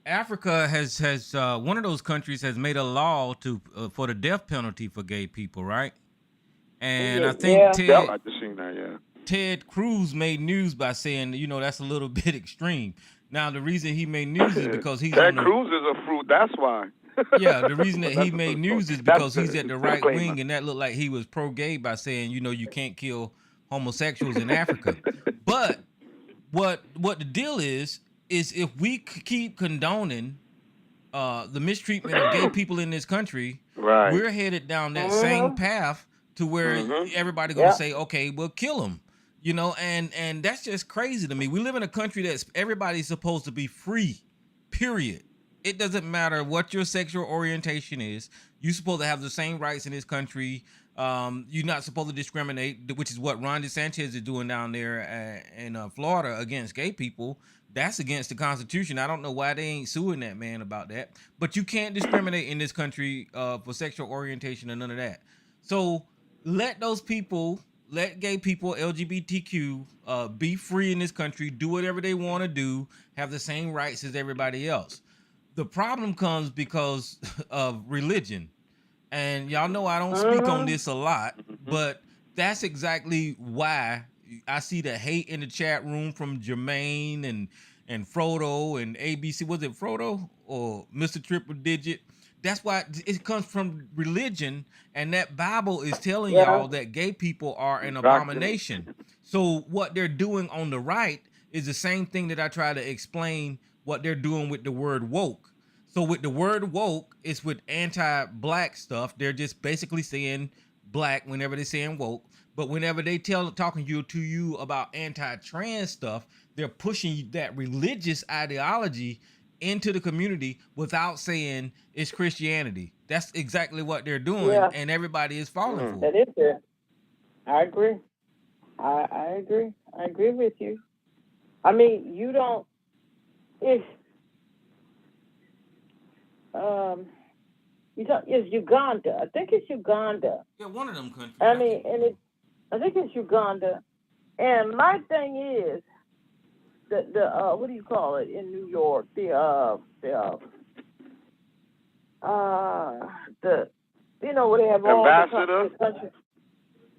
Africa has one of those countries has made a law to for the death penalty for gay people, right? And I think I just seen that, yeah. Ted Cruz made news by saying, you know, that's a little bit extreme. Now, the reason he made news is because he's Ted Cruz is a fruit. That's why. Yeah, the reason that he made news is because he's at the right wing, and that looked like he was pro-gay by saying, you know, you can't kill homosexuals in Africa. But what the deal is if we keep condoning the mistreatment of gay people in this country, right, we're headed down that same path to where everybody gonna say, okay, we'll kill them. You know, and that's just crazy to me. We live in a country that's everybody's supposed to be free, period. It doesn't matter what your sexual orientation is. You're supposed to have the same rights in this country. You're not supposed to discriminate, which is what Ron DeSantis is doing down there in Florida against gay people. That's against the Constitution. I don't know why they ain't suing that man about that. But you can't discriminate in this country for sexual orientation or none of that. So let those people... Let gay people, LGBTQ, be free in this country, do whatever they want to do, have the same rights as everybody else. The problem comes because of religion. And y'all know I don't speak on this a lot, but that's exactly why I see the hate in the chat room from Jermaine and Frodo and ABC. Was it Frodo or Mr. Triple Digit? That's why it comes from religion, and that Bible is telling y'all that gay people are an abomination. So what they're doing on the right is the same thing that I try to explain what they're doing with the word woke. So with the word woke, it's with anti-black stuff. They're just basically saying black whenever they're saying woke. But whenever they talking to you about anti-trans stuff, they're pushing that religious ideology into the community without saying it's Christianity. That's exactly what they're doing, and everybody is falling for it. That is it. I agree. I agree. I agree with you. I mean, you don't. If it's Uganda. I think it's Uganda. Yeah, one of them countries. I mean, I think it's Uganda. And my thing is, the what do you call it in New York? The you know, where they have all ambassador. The countries.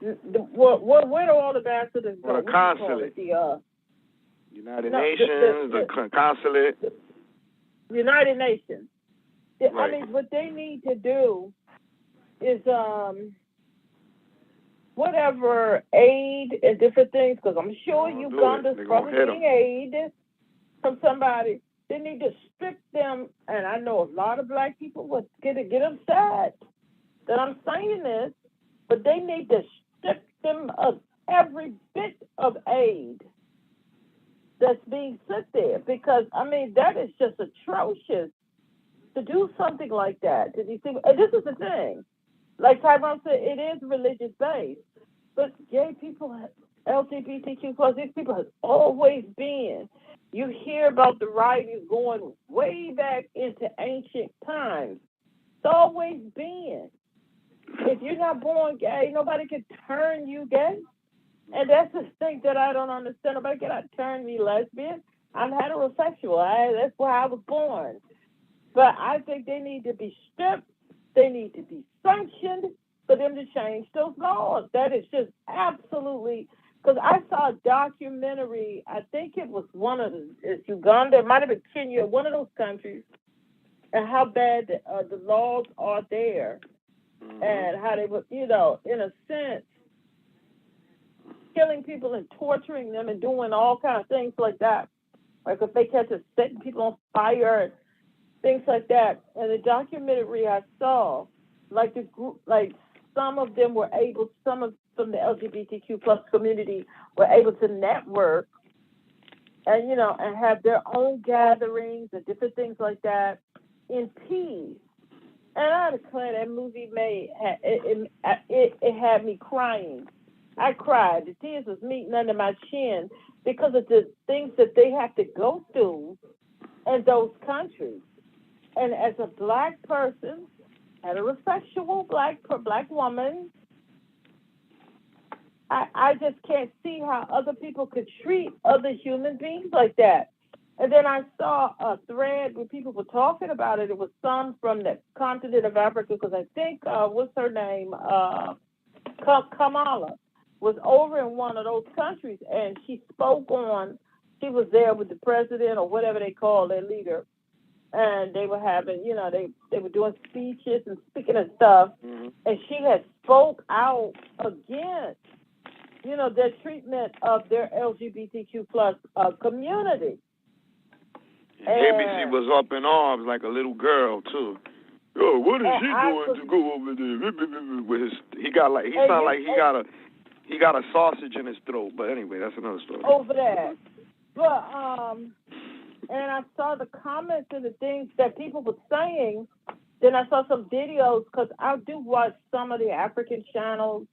Where do all the ambassadors go? The consulate. United Nations, the consulate. United Nations. Right. I mean, what they need to do is, what whatever aid and different things, because I'm sure Uganda's probably getting aid from somebody. They need to strip them, and I know a lot of black people would get upset that I'm saying this, but they need to strip them of every bit of aid that's being sent there, because I mean that is just atrocious to do something like that. Did you think? And this is the thing, like Tyrone said, it is religious based, but gay people, LGBTQ plus, these people have always been. You hear about the writings going way back into ancient times. It's always been. If you're not born gay, nobody can turn you gay. And that's the thing that I don't understand. Nobody cannot turn me lesbian. I'm heterosexual. That's where I was born. But I think they need to be stripped. They need to be sanctioned for them to change those laws. That is just absolutely, because I saw a documentary, I think it was it's Uganda, it might have been Kenya, one of those countries, and how bad the laws are there, and how they were, in a sense, killing people and torturing them and doing all kinds of things like that. Like if they catch us setting people on fire and things like that. And the documentary I saw, like the group, like some of them were able, from the LGBTQ plus community were able to network and, and have their own gatherings and different things like that in peace. And I declare that movie it had me crying. I cried. The tears was meeting under my chin because of the things that they have to go through in those countries. And as a black person, heterosexual black woman, I just can't see how other people could treat other human beings like that. And then I saw a thread where people were talking about it. It was some from the continent of Africa, because I think, what's her name? Kamala was over in one of those countries, and she was there with the president or whatever they call their leader, and they were having, they were doing speeches and speaking and stuff, and she had spoke out against, their treatment of their LGBTQ plus community. ABC was up in arms like a little girl too. Yo, what is he doing to go over there? With his, he sound like he got a sausage in his throat. But anyway, that's another story. Over that, but and I saw the comments and the things that people were saying. Then I saw some videos, because I do watch some of the African channels,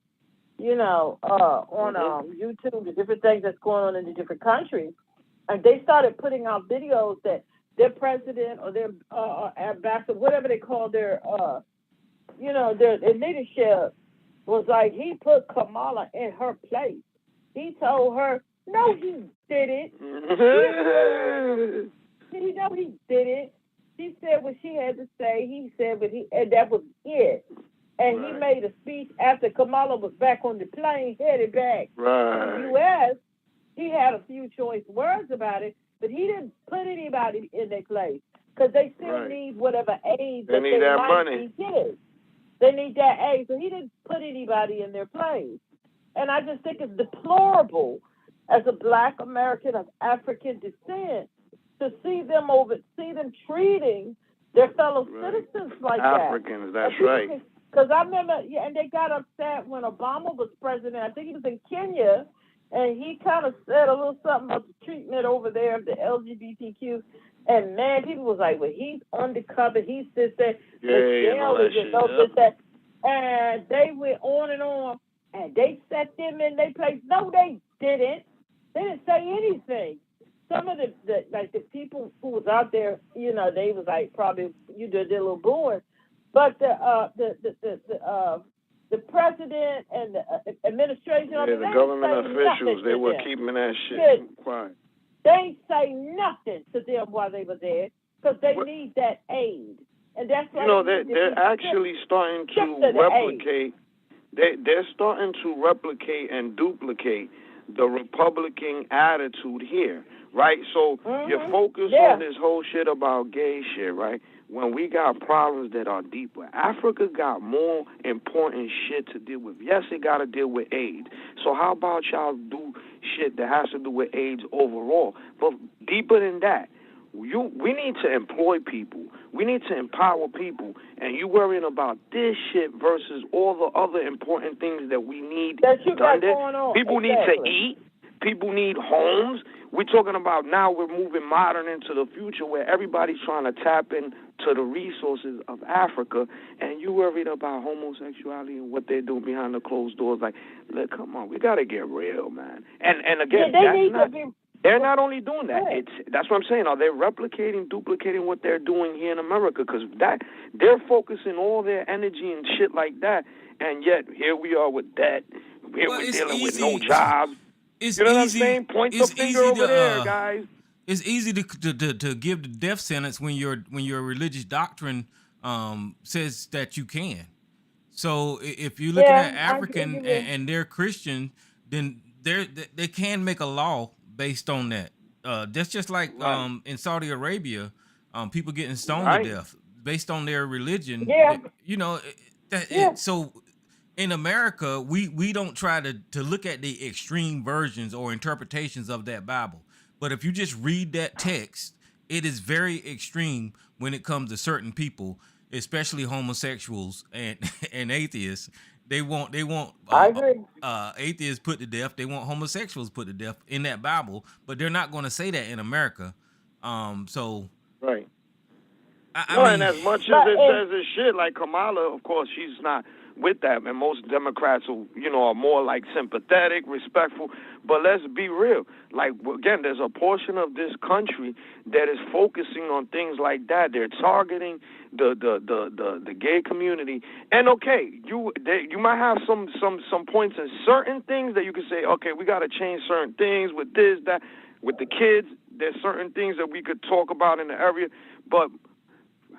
on YouTube, the different things that's going on in the different countries. And they started putting out videos that their president or their ambassador, whatever they call their leadership, was like, he put Kamala in her place. He told her, no, he didn't. He didn't. She said what she had to say. He said and that was it. And he made a speech after Kamala was back on the plane, headed back to the U.S. He had a few choice words about it, but he didn't put anybody in their place, because they still need whatever aid that they might be getting. They need that aid, so he didn't put anybody in their place. And I just think it's deplorable as a black American of African descent to see them treating their fellow citizens like Africans, that. That's right. Because I remember, and they got upset when Obama was president. I think he was in Kenya, and he kind of said a little something about the treatment over there of the LGBTQ. And man, people was like, well, he's undercover. He's this, that. That. And they went on, and they set them in their place. No, they didn't. They didn't say anything. Some of the people who was out there, they was like, probably you did a little booing. But the president and the administration, the government officials, they were keeping that shit quiet. They say nothing to them while they were there, because they need that aid, and that's why they're actually starting to replicate. They're starting to replicate and duplicate the Republican attitude here, right? So you're focused on this whole shit about gay shit, right? when we got problems that are deeper. Africa got more important shit to deal with. Yes, it got to deal with AIDS. So how about y'all do shit that has to do with AIDS overall? But deeper than that, we need to employ people. We need to empower people. And you worrying about this shit versus all the other important things that we need that you got done there. going on. People Exactly. need to eat. People need homes. We're talking about now we're moving modern into the future where everybody's trying to tap into the resources of Africa, and you worried about homosexuality and what they're doing behind the closed doors. Like, look, come on, we got to get real, man. And again, they're not only doing that. Right. That's what I'm saying. Are they duplicating what they're doing here in America? Because they're focusing all their energy and shit like that, and yet here we are with debt. Here we're dealing with no jobs. It's you know what I'm easy, saying? Point the finger over there, guys. It's easy to give the death sentence when your religious doctrine says that you can. So if you're looking at African and they're Christian, then they can make a law based on that. That's just like in Saudi Arabia, people getting stoned to death based on their religion. Yeah. So in America, we don't try to look at the extreme versions or interpretations of that Bible. But if you just read that text, it is very extreme when it comes to certain people, especially homosexuals and atheists. They want I agree. Atheists put to death. They want homosexuals put to death in that Bible, but they're not going to say that in America. Right. I mean, and as much as it says this shit, like Kamala, of course, she's not with that, and most Democrats, are more like sympathetic, respectful. But let's be real. Like, again, there's a portion of this country that is focusing on things like that. They're targeting the gay community. And okay, you might have some points in certain things that you can say, okay, we got to change certain things with this, that, with the kids. There's certain things that we could talk about in the area, but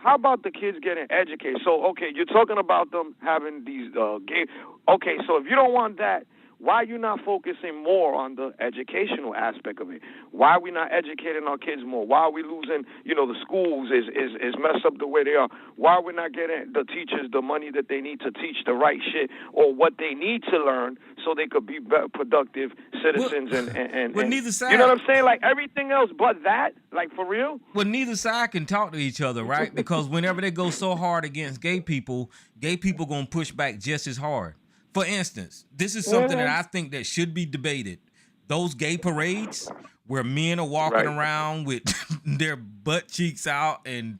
how about the kids getting educated? So, okay, you're talking about them having these gay. Okay, so if you don't want that, why are you not focusing more on the educational aspect of it? Why are we not educating our kids more? Why are we losing, the schools is messed up the way they are? Why are we not getting the teachers the money that they need to teach the right shit or what they need to learn so they could be better productive citizens and neither side, you know what I'm saying? Like everything else but that, like for real? Well, neither side can talk to each other, right? Because whenever they go so hard against gay people gonna push back just as hard. For instance, this is something that I think that should be debated. Those gay parades where men are walking around with their butt cheeks out and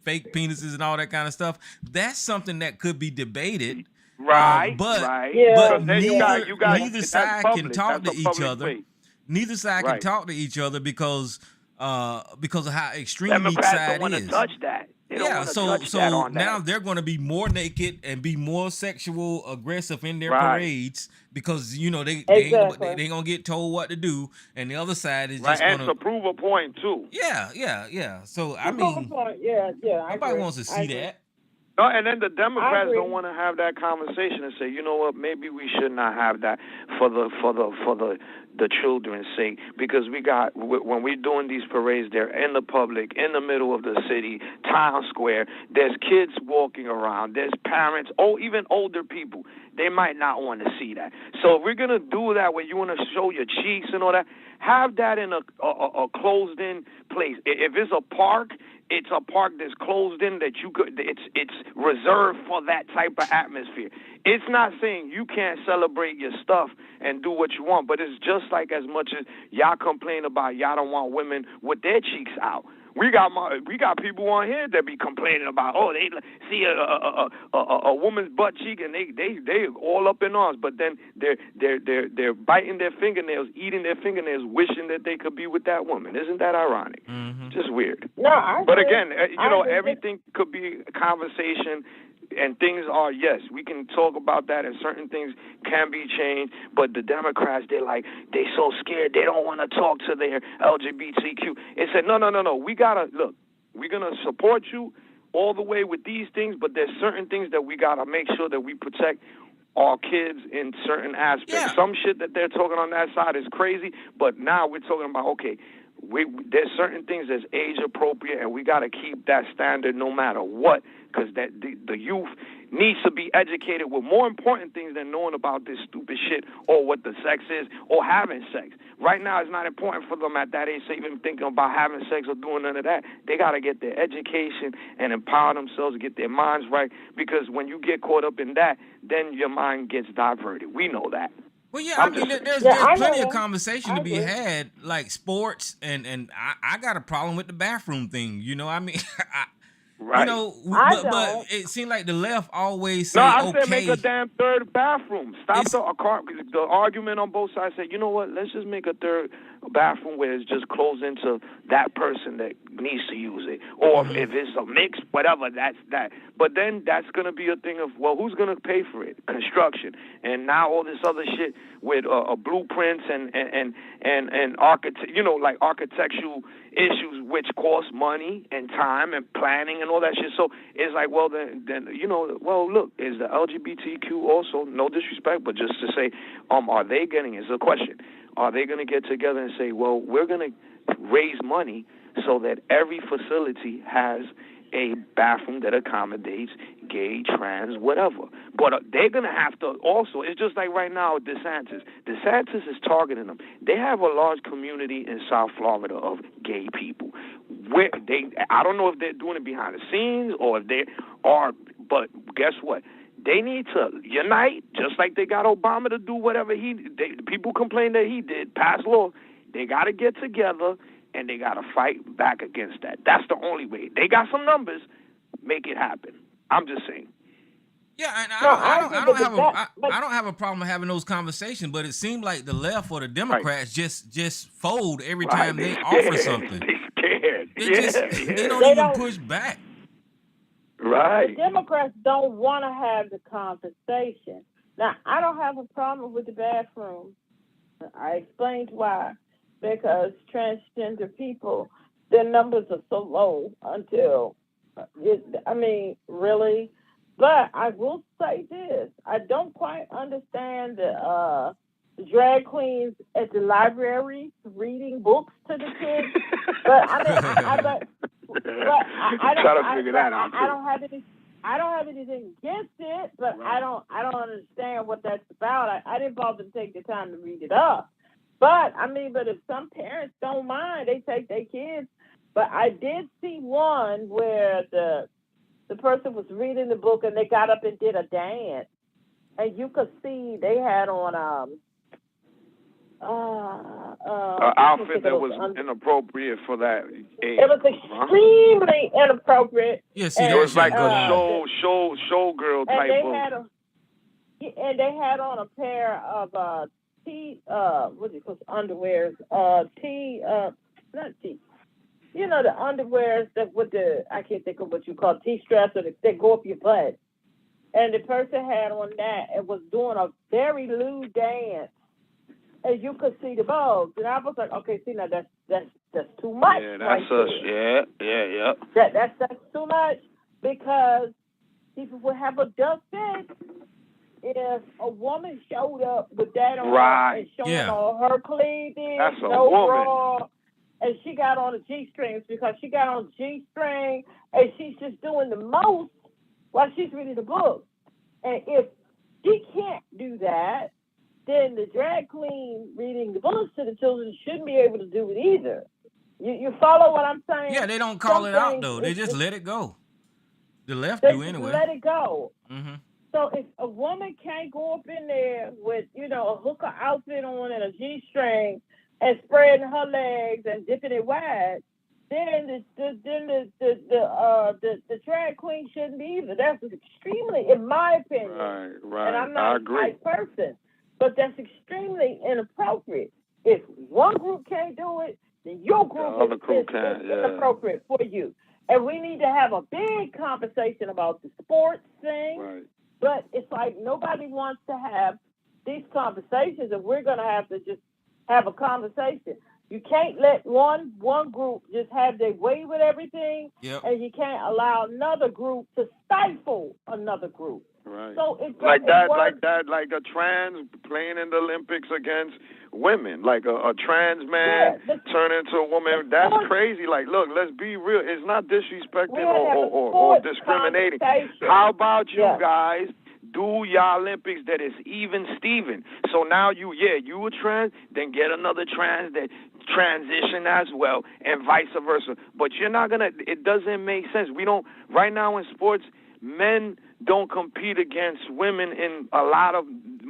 fake penises and all that kind of stuff. That's something that could be debated. But neither side can talk to each other. Neither side can talk to each other because of how extreme Democrats each side don't want to touch that. So now they're going to be more naked and be more sexual aggressive in their parades because they ain't gonna get told what to do, and the other side is just and to prove a point too. Yeah. So I mean, nobody wants to see that. No, and then the Democrats don't want to have that conversation and say, you know what, maybe we should not have that for the children's sake, because when we're doing these parades, they're in the public, in the middle of the city, town square. There's kids walking around. There's parents, even older people. They might not want to see that. So if we're gonna do that where you want to show your cheeks and all that, have that in a closed-in place. If it's a park, it's a park that's closed in that you could. It's reserved for that type of atmosphere. It's not saying you can't celebrate your stuff and do what you want, but it's just like as much as y'all complain about y'all don't want women with their cheeks out. We got people on here that be complaining about they see a woman's butt cheek and they all up in arms, but then they're biting their fingernails, eating their fingernails, wishing that they could be with that woman. Isn't that ironic? Mm-hmm. Just weird. No, but again, everything could be a conversation. And things are, yes, we can talk about that, and certain things can be changed, but the Democrats, they so scared, they don't want to talk to their LGBTQ. It said, no, we got to, look, we're going to support you all the way with these things, but there's certain things that we got to make sure that we protect our kids in certain aspects. Yeah. Some shit that they're talking on that side is crazy, but now we're talking about, okay, there's certain things that's age appropriate, and we got to keep that standard no matter what, because that the youth needs to be educated with more important things than knowing about this stupid shit or what the sex is or having sex. Right now, it's not important for them at that age to even thinking about having sex or doing none of that. They got to get their education and empower themselves, get their minds right, because when you get caught up in that, then your mind gets diverted. We know that. Well, yeah, I mean, there's plenty of conversation to be had, like sports, and I got a problem with the bathroom thing. You know, I mean, right. You know, but it seemed like the left always say, no, I okay. said make a damn third bathroom. Stop the argument on both sides. Say, you know what? Let's just make a third bathroom where it's just closed into that person that needs to use it, or if it's a mix, whatever. That's that. But then that's gonna be a thing of, well, who's gonna pay for it? Construction, and now all this other shit with blueprints and like architectural issues, which cost money and time and planning and all that shit. So it's like, well, then well, look, is the LGBTQ also, no disrespect, but just to say, are they getting? It's a question. Are they going to get together and say, well, we're going to raise money so that every facility has a bathroom that accommodates gay, trans, whatever. But they're going to have to also, it's just like right now with DeSantis. DeSantis is targeting them. They have a large community in South Florida of gay people. I don't know if they're doing it behind the scenes or if they are, but guess what? They need to unite, just like they got Obama to do whatever people complain that he did, pass law. They got to get together, and they got to fight back against that. That's the only way. They got some numbers. Make it happen. I'm just saying. Yeah, and I don't have a problem having those conversations, but it seemed like the left or the Democrats just fold every time they offer something. They scared. They don't even push back. Right. The Democrats don't want to have the conversation. Now, I don't have a problem with the bathroom. I explained why. Because transgender people, their numbers are so low until, really. But I will say this. I don't quite understand the drag queens at the library reading books to the kids. But I don't figure that out. I don't have anything against it, but right. I don't understand what that's about. I didn't bother to take the time to read it up. But if some parents don't mind, they take their kids. But I did see one where the person was reading the book and they got up and did a dance, and you could see they had on an outfit that was inappropriate for that age. It was extremely inappropriate. Yes, it was like a showgirl type of. And they had on a pair of underwears? Not T. You know, the underwears that with I can't think of what you call T-straps, or they go up your butt. And the person had on that and was doing a very lewd dance, and you could see the bulbs. And I was like, okay, see, now that's too much. Yeah, that's us. Yeah. That's too much, because people would have a duck fit. If a woman showed up with that on and showing all her cleavage, no bra, and she got on a G-string, because she got on a G-string and she's just doing the most while she's reading the book. And if she can't do that, then the drag queen reading the books to the children shouldn't be able to do it either. You follow what I'm saying? Yeah, they don't call it out, though. They just let it go. The left do anyway. Let it go. Mm-hmm. So if a woman can't go up in there with, a hooker outfit on and a G-string and spreading her legs and dipping it wide, then the drag queen shouldn't be either. That's extremely, in my opinion. Right. And I'm not a type person, but that's extremely inappropriate. If one group can't do it, then your group is inappropriate for you. And we need to have a big conversation about the sports thing. Right. But it's like nobody wants to have these conversations, and we're going to have to just have a conversation. You can't let one group just have their way with everything, and you can't allow another group to stifle another group. Right. So it Like works. like a trans playing in the Olympics against women, like a trans man Yeah, turning into a woman. That's crazy. Like, look, let's be real. It's not disrespecting we had to have a or sports discriminating. conversation. How about you Yeah. guys do your Olympics that is even Steven? So now you a trans, then get another trans that transition as well, and vice versa. But you're not gonna. It doesn't make sense. We don't right now in sports. Men don't compete against women in a lot of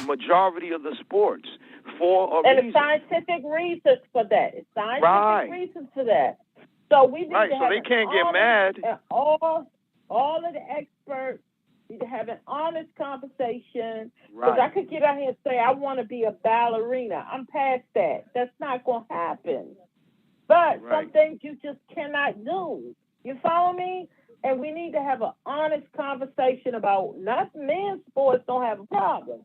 majority of the sports for a and reason. scientific research for that. It's scientific reasons for that. So we need to have they can't get mad. All of the experts need to have an honest conversation. Because I could get out here and say I want to be a ballerina. I'm past that. That's not going to happen. But some things you just cannot do. You follow me? And we need to have an honest conversation about not men's sports don't have a problem,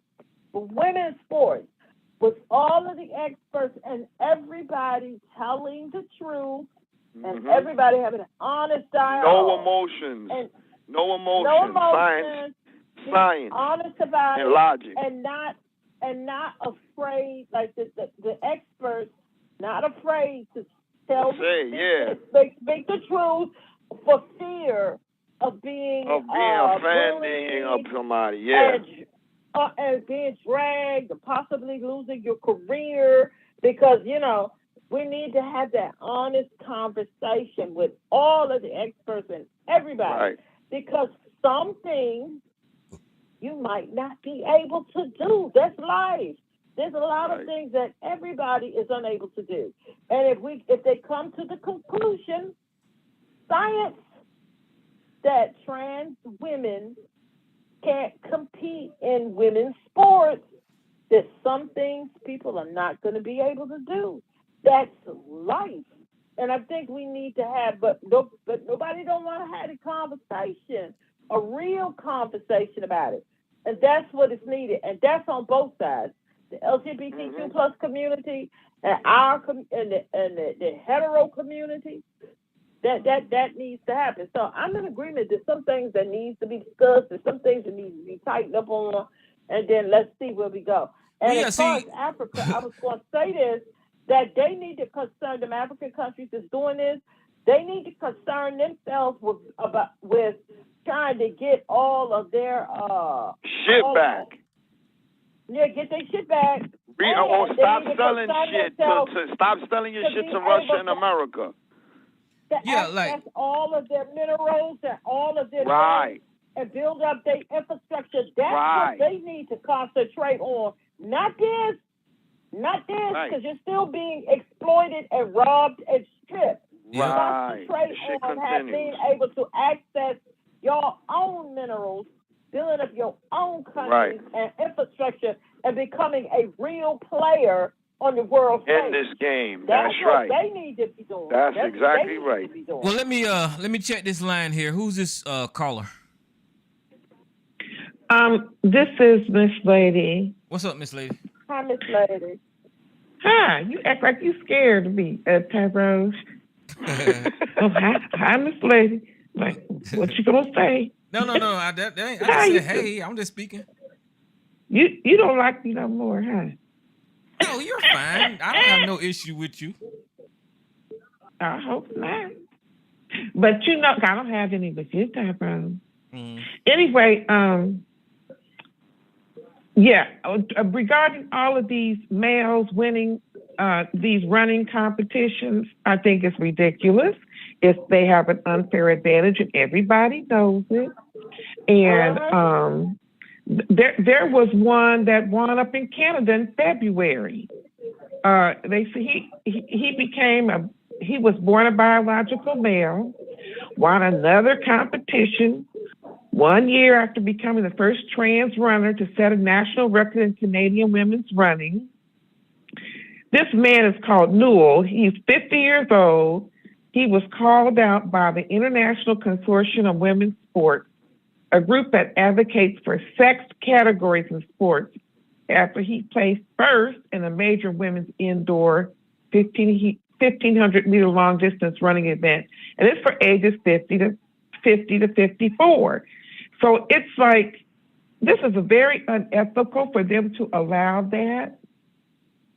but women's sports with all of the experts and everybody telling the truth and everybody having an honest dialogue. No emotions. No emotions. Science. Honest about and it. Logic. And not afraid, like the experts, not afraid to tell speak the truth. For fear of being offending of somebody, and being dragged, or possibly losing your career, because we need to have that honest conversation with all of the experts and everybody, because some things you might not be able to do. That's life. There's a lot of things that everybody is unable to do, and if they come to the conclusion. Science that trans women can't compete in women's sports. There's some things people are not going to be able to do. That's life. And I think we need to have, but nobody don't want to have a conversation, a real conversation about it. And that's what is needed. And that's on both sides. The LGBTQ plus community and the hetero community. That needs to happen. So I'm in agreement. There's some things that needs to be discussed. There's some things that need to be tightened up on, and then let's see where we go. And as far as Africa, I was going to say this, that they need to concern them African countries that's doing this. They need to concern themselves with trying to get all of their shit back. Get their shit back. Or stop selling shit to stop selling your shit to Russia and America. Access all of their minerals and all of their things and build up their infrastructure. That's what they need to concentrate on. Not this, because you're still being exploited and robbed and stripped. Concentrate on being able to access your own minerals, building up your own countries and infrastructure, and becoming a real player on the world stage. In this game. That's right. They need to be doing. That's exactly right. Well, let me check this line here. Who's this caller? This is Miss Lady. What's up, Miss Lady? Hi, Miss Lady. Hi. You act like you scared of me, Tyrone. Hi, Miss Lady. Like, what you gonna say? No. I just said, hey, I'm just speaking. You don't like me no more, huh? No, you're fine. I don't have no issue with you. I hope not. But I don't have any with you, Tyrone. Anyway, regarding all of these males winning these running competitions, I think it's ridiculous. They have an unfair advantage, and everybody knows it. And there was one that won up in Canada in February. They say he was born a biological male, won another competition 1 year after becoming the first trans runner to set a national record in Canadian women's running. This man is called Newell. He's 50 years old. He was called out by the International Consortium of Women's Sports, a group that advocates for sex categories in sports, after he placed first in a major women's indoor 1,500 meter long distance running event. And it's for ages 50 to 54. So it's like, this is very unethical for them to allow that.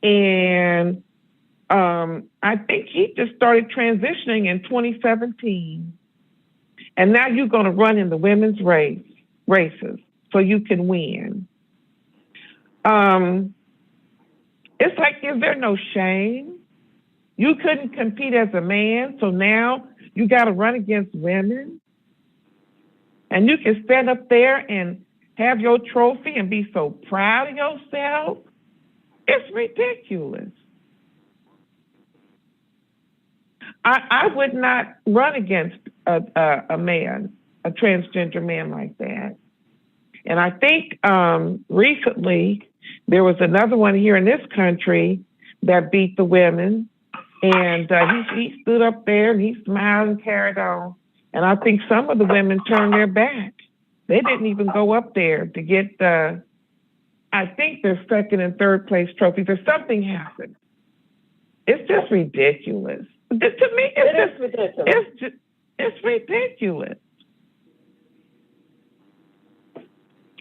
And I think he just started transitioning in 2017. And now you're going to run in the women's races so you can win. It's like, is there no shame? You couldn't compete as a man, so now you got to run against women. And you can stand up there and have your trophy and be so proud of yourself. It's ridiculous. I would not run against a man, a transgender man like that. And I think recently there was another one here in this country that beat the women. And he stood up there and he smiled and carried on. And I think some of the women turned their back. They didn't even go up there to get I think their second and third place trophies or something happened. It's just ridiculous. To me, it's ridiculous. It's ridiculous.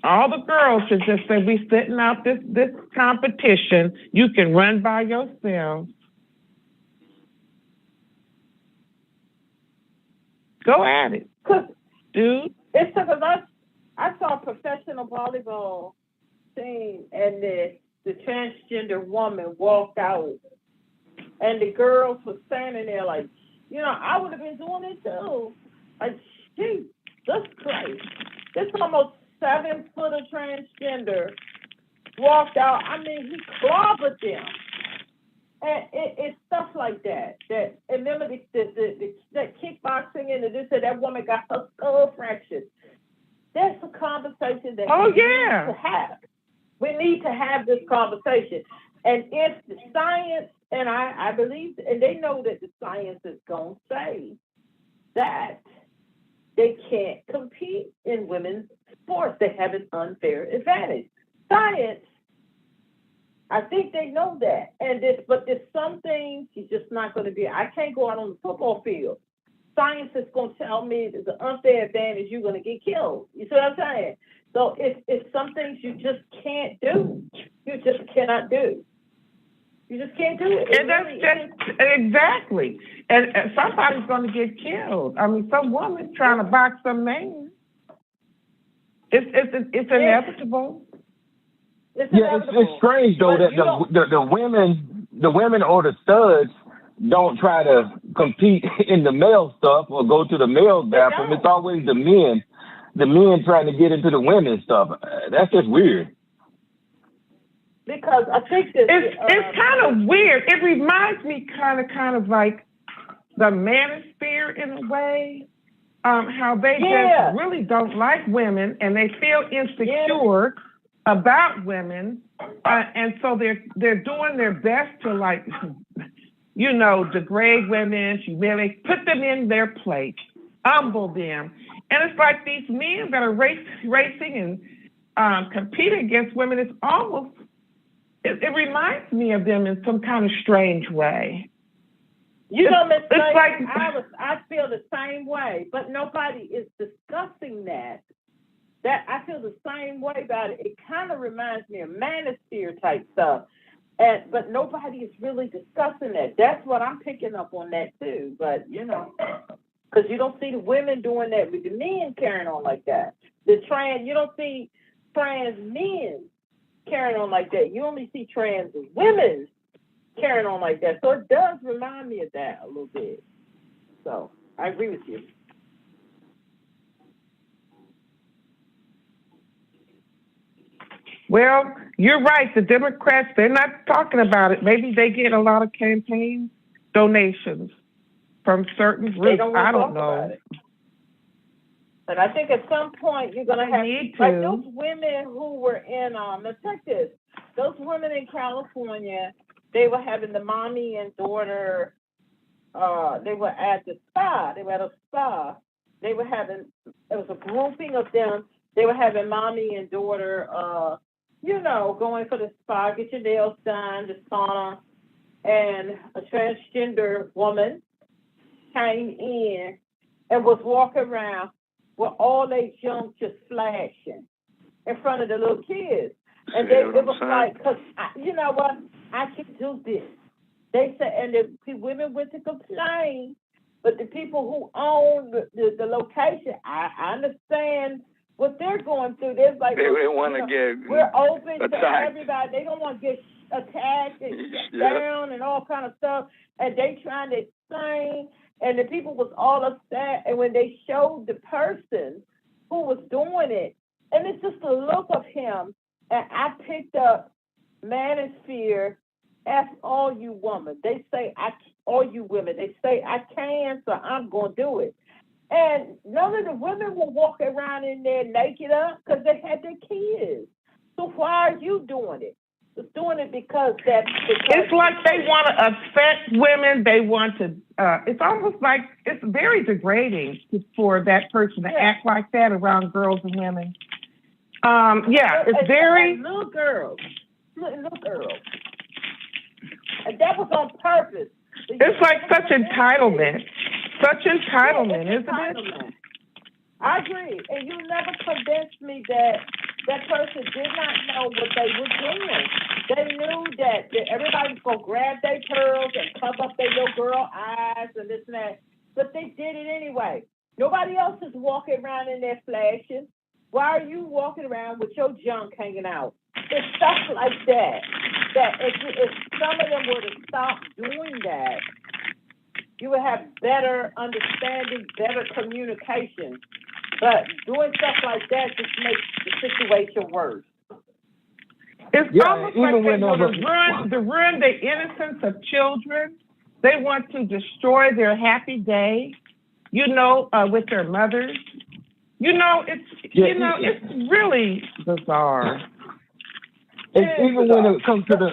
All the girls should just say, we sitting out this competition. You can run by yourself. Go at it, dude. It's because I saw a professional volleyball team, and the transgender woman walked out, and the girls were standing there like, I would have been doing it too. Like, shoot, that's crazy. This almost 7-footer transgender walked out. I mean, he clobbered them. And it's stuff like that. And remember that kickboxing and that woman got her skull fractured. That's a conversation that we need to have. We need to have this conversation. And if the science, and I believe, and they know that the science is going to say that they can't compete in women's sports. They have an unfair advantage. Science, I think they know that. But there's some things you're just not going to be. I can't go out on the football field. Science is going to tell me there's an unfair advantage, you're going to get killed. You see what I'm saying? So it's some things you just can't do. You just cannot do. You just can't do it. And that's just exactly. And somebody's going to get killed. I mean, some woman trying to box some man. It's inevitable. It's strange though that the women or the studs don't try to compete in the male stuff or go to the male bathroom. It's always the men trying to get into the women's stuff. That's just weird. Because I think that it's kind of weird. It reminds me kind of like the manosphere in a way. How they just really don't like women and they feel insecure about women, and so they're doing their best to, like, degrade women, humiliate, put them in their place, humble them. And it's like these men that are racing and competing against women, it's almost, it reminds me of them in some kind of strange way. Miss Lady, I feel the same way, but nobody is discussing that. That I feel the same way about it. It kind of reminds me of manosphere type stuff, but nobody is really discussing that. That's what I'm picking up on that too. But because you don't see the women doing that with the men carrying on like that. You don't see trans men carrying on like that. You only see trans women carrying on like that. So it does remind me of that a little bit. So I agree with you. Well, you're right. The Democrats, they're not talking about it. Maybe they get a lot of campaign donations from certain groups. I don't know. But I think at some point you're going to have, like those women who were in, let's check this. Those women in California, they were having the mommy and daughter, they were at the spa. They were at a spa. They were having, it was a grouping of them. They were having mommy and daughter, going for the spa, get your nails done, the sauna. And a transgender woman came in and was walking around with all their junk just flashing. in front of the little kids. And See it what I'm was saying? like, because you know what? I can do this. They said, and the women went to complain, but the people who own the location, I understand what they're going through. They're like, They want to get we're open attacked. to everybody. They don't want to get attacked and shut down and all kind of stuff. And they trying to explain, and the people was all upset. And when they showed the person who was doing it, and it's just the look of him, and I picked up Manosphere, F all you women. They say, all you women, they say, I can, so I'm going to do it. And none of the women were walking around in there naked up because they had their kids. So why are you doing it? It's doing it because it's like they want to affect women. They want to, it's almost like it's very degrading for that person to act like that around girls and women. It's very... Little girls. And that was on purpose. It's like such entitlement. Isn't it? I agree. And you never convinced me that person did not know what they were doing. They knew that everybody was going to grab their pearls and cover up their little girl eyes and this and that. But they did it anyway. Nobody else is walking around in there flashing. Why are you walking around with your junk hanging out? It's stuff like that. That if some of them were to stop doing that, you would have better understanding, better communication. But doing stuff like that just makes the situation worse. It's almost like they want to ruin the innocence of children. They want to destroy their happy day, with their mothers. It's really bizarre. Even when it comes to the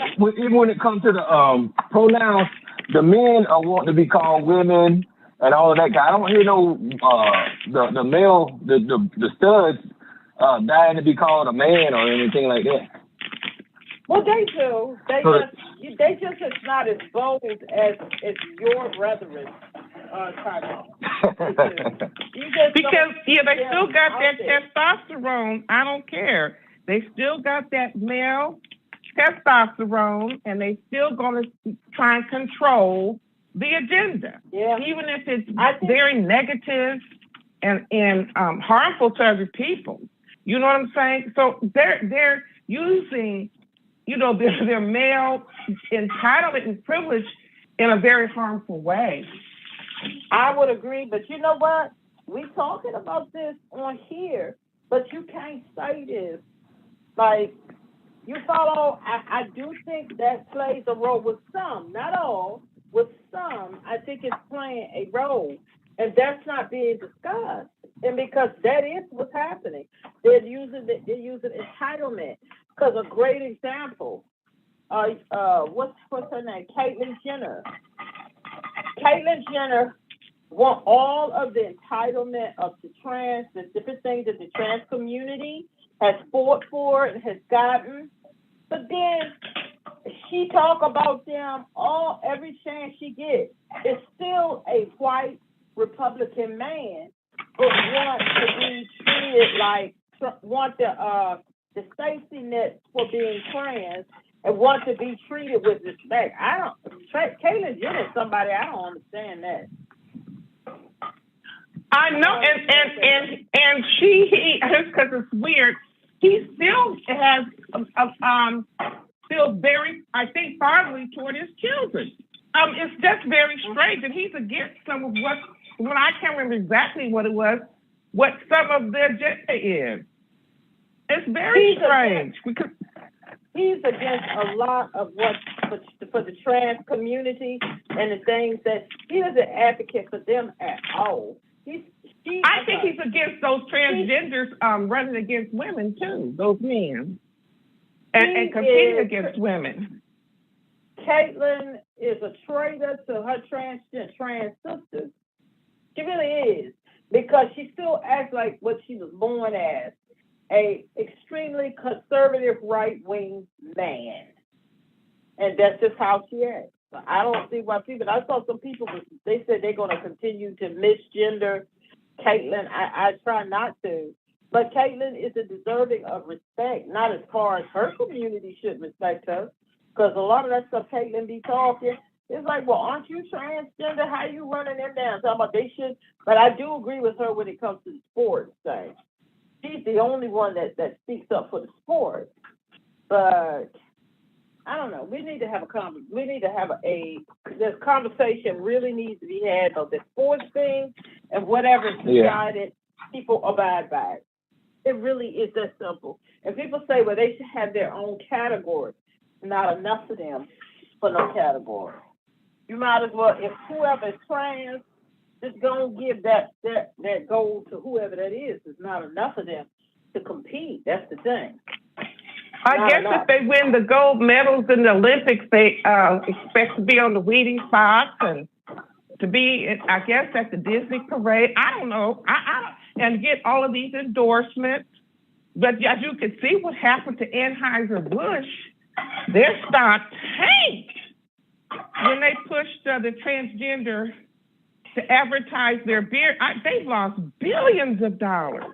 pronouns, the men are wanting to be called women and all of that. I don't hear the male the studs dying to be called a man or anything like that. Well, they do. They just is not as bold as your brethren. Because they still got that testosterone. I don't care. They still got that male testosterone, and they still going to try and control the agenda, even if it's very negative and harmful to other people. You know what I'm saying? So they're using, their male entitlement and privilege in a very harmful way. I would agree, but you know what? We talking about this on here, but you can't say this. Like, you follow, I do think that plays a role with some, not all, with some, I think it's playing a role. And that's not being discussed. And because that is what's happening. They're using entitlement. Because a great example, what's her name? Caitlyn Jenner. Caitlyn Jenner want all of the entitlement of the different things that the trans community has fought for and has gotten. But then she talk about them every chance she gets. It's still a white Republican man, but want to be treated want the safety net for being trans and want to be treated with respect. Caitlyn Jenner is somebody, I don't understand that. I know, and he because it's weird. He still has still very, I think, fatherly toward his children. It's just very strange, and he's against some of when I can't remember exactly what it was, what some of the agenda is. It's very strange. He's against a lot of what for the trans community and the things that he doesn't advocate for them at all. I think he's against those transgenders running against women too, those men, and competing against women. Caitlyn is a traitor to her trans sisters. She really is, because she still acts like what she was born as, a extremely conservative right-wing man. And that's just how she acts. So I don't see why I saw some people, they said they're going to continue to misgender Caitlyn. I try not to, But Caitlyn is a deserving of respect, not as far as her community should respect her. Because a lot of that stuff Caitlyn be talking, it's like, well, aren't you transgender? How you running them down? Talking about they should. But I do agree with her when it comes to the sports thing. She's the only one that speaks up for the sport. But I don't know. We need to have this conversation really needs to be had of the sports thing and whatever is decided, people abide by it. It really is that simple. And people say, well, they should have their own category. Not enough of them for no category. You might as well, if whoever is trans, just go and give that gold to whoever that is. There's not enough of them to compete. That's the thing. I guess if they win the gold medals in the Olympics, they expect to be on the Wheaties box and to be, I guess, at the Disney parade. I don't know. And get all of these endorsements. But as you can see what happened to Anheuser-Busch, their stock tanked when they pushed the transgender to advertise their beer. They've lost billions of dollars.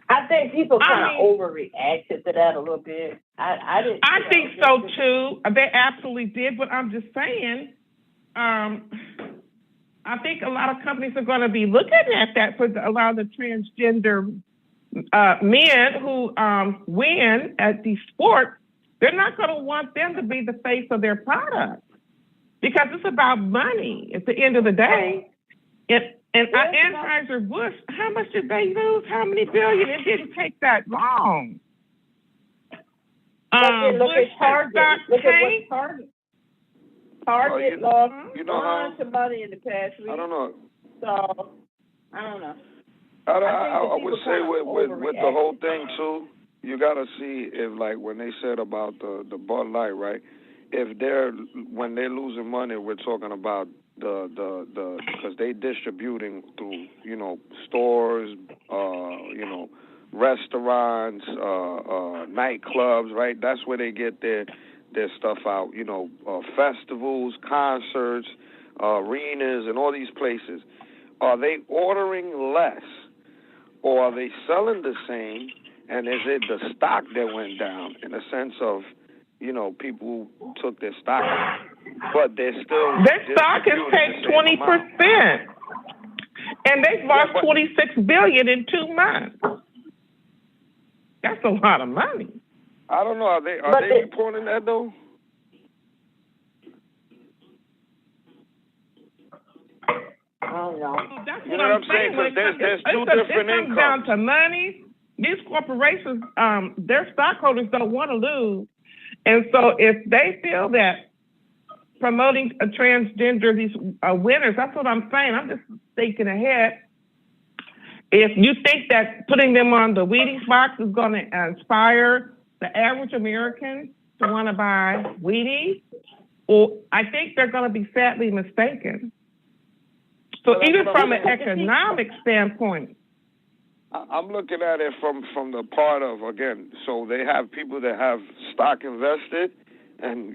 I think people kind of overreacted to that a little bit. I didn't. I think so too. They absolutely did, but I'm just saying. I think a lot of companies are going to be looking at that for a lot of the transgender men who win at these sports. They're not going to want them to be the face of their product because it's about money at the end of the day. And Anheuser-Busch, how much did they lose? How many billion? It didn't take that long. Look at Target. Look at what Target lost a bunch of money in the past week. I don't know. So, I don't know. I would say with the whole thing, too, you got to see if, like, when they said about the Bud Light, right, when they're losing money, we're talking about because they distributing through, stores, restaurants, nightclubs, right? That's where they get their stuff out, festivals, concerts, arenas, and all these places. Are they ordering less, or are they selling the same? And is it the stock that went down in the sense of, people took their stock, but they're still their stock has taken 20%, and they've lost $26 billion in 2 months. That's a lot of money. I don't know. Are they reporting that though? I don't know. That's what I'm saying. Because there's two different incomes. It comes down to money. These corporations, their stockholders don't want to lose. And so if they feel that promoting a transgender, these winners, that's what I'm saying. I'm just thinking ahead. If you think that putting them on the Wheaties box is going to inspire the average American to want to buy Wheaties, well, I think they're going to be sadly mistaken. So even from an economic standpoint, I'm looking at it from the part of, again, so they have people that have stock invested, and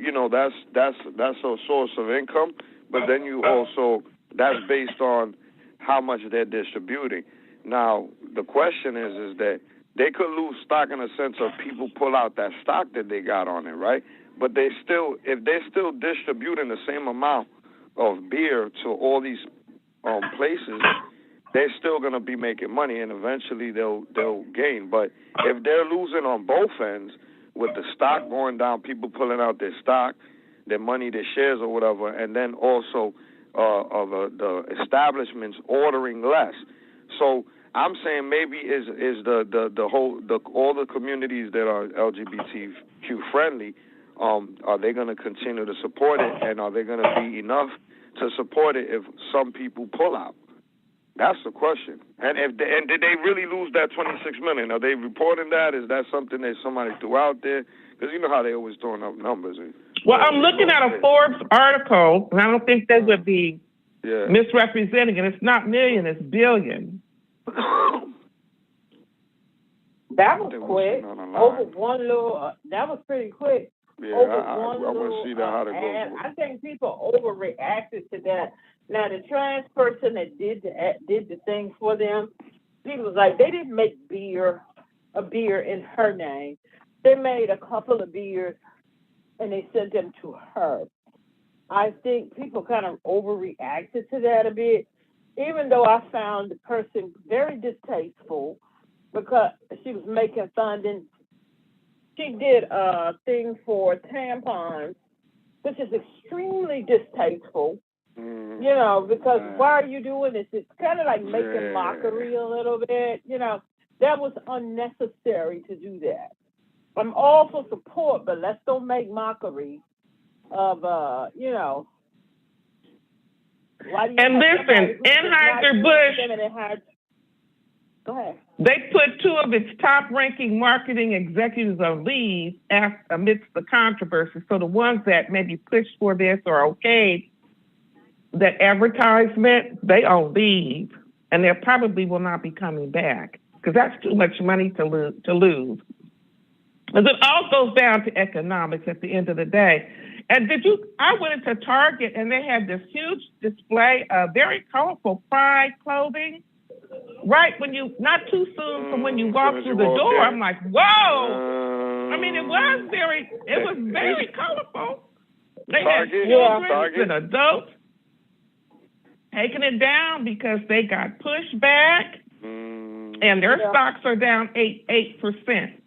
that's a source of income. But then you also, that's based on how much they're distributing. Now the question is that they could lose stock in a sense of people pull out that stock that they got on it, right? But if they're still distributing the same amount of beer to all these places, they're still going to be making money, and eventually they'll gain. But if they're losing on both ends, with the stock going down, people pulling out their stock, their money, their shares or whatever, and then also the establishments ordering less. So I'm saying maybe is the whole all the communities that are LGBTQ friendly, are they going to continue to support it, and are they going to be enough to support it if some people pull out? That's the question. And did they really lose that $26 million? Are they reporting that? Is that something that somebody threw out there? Because you know how they always throwing up numbers. Well, I'm looking at a Forbes article, and I don't think they would be misrepresenting it. It's not million, it's billion. That was quick. Over one little, that was pretty quick. Yeah, I want to see that how to go. I think people overreacted to that. Now, the trans person that did the thing for them, People was like, they didn't make a beer in her name. They made a couple of beers and they sent them to her. I think people kind of overreacted to that a bit, even though I found the person very distasteful because she was making fun. And she did a thing for tampons, which is extremely distasteful. You know, because why are you doing this? It's kind of like making mockery a little bit. You know, that was unnecessary to do that. I'm all for support, but let's don't make mockery of, you know. Why do you and listen, Anheuser-Busch, go ahead. They put two of its top-ranking marketing executives on leave amidst the controversy. So the ones that maybe pushed for this or okayed that advertisement, they on leave, and they probably will not be coming back because that's too much money to lose. Because it all goes down to economics at the end of the day. And I went into Target and they had this huge display of very colorful Pride clothing. Right when not too soon from when you walk through the door, I'm like, whoa! I mean, it was very colorful. They had children and adults taking it down because they got pushed back, and their stocks are down 8%.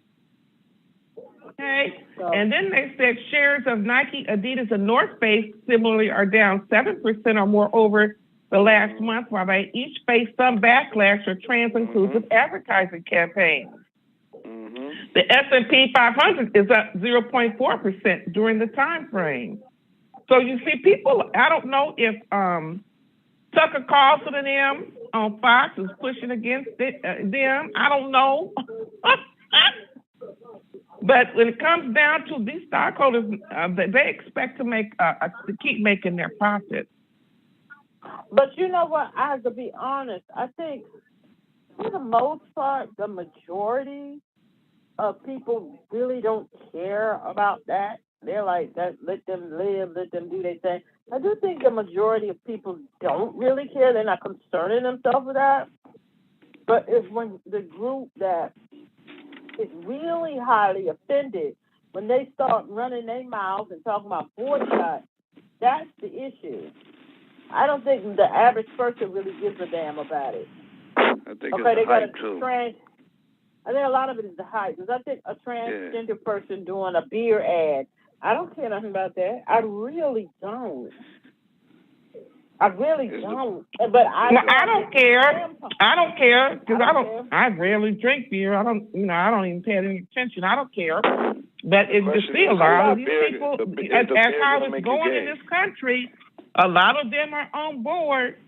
Okay, and then they said shares of Nike, Adidas, and North Face similarly are down 7% or more over the last month, while they each face some backlash for trans-inclusive advertising campaigns. The S&P 500 is up 0.4% during the time frame. So you see, people, I don't know if Tucker Carlson and them on Fox is pushing against them. I don't know. But when it comes down to these stockholders, they expect to keep making their profits. But you know what? I have to be honest. I think for the most part, the majority of people really don't care about that. They're like, that, let them live, let them do their thing. I do think the majority of people don't really care. They're not concerning themselves with that. But it's when the group that is really highly offended, when they start running their mouths and talking about boycott, that's the issue. I don't think the average person really gives a damn about it. I think it's the hype too. I think a lot of it is the hype. Because I think a transgender person doing a beer ad, I don't care nothing about that. I really don't. I really don't. But I don't care. I don't care because I rarely drink beer. I don't even pay any attention. I don't care. But it's just see a lot of these people, as how it's going in this country, a lot of them are on board.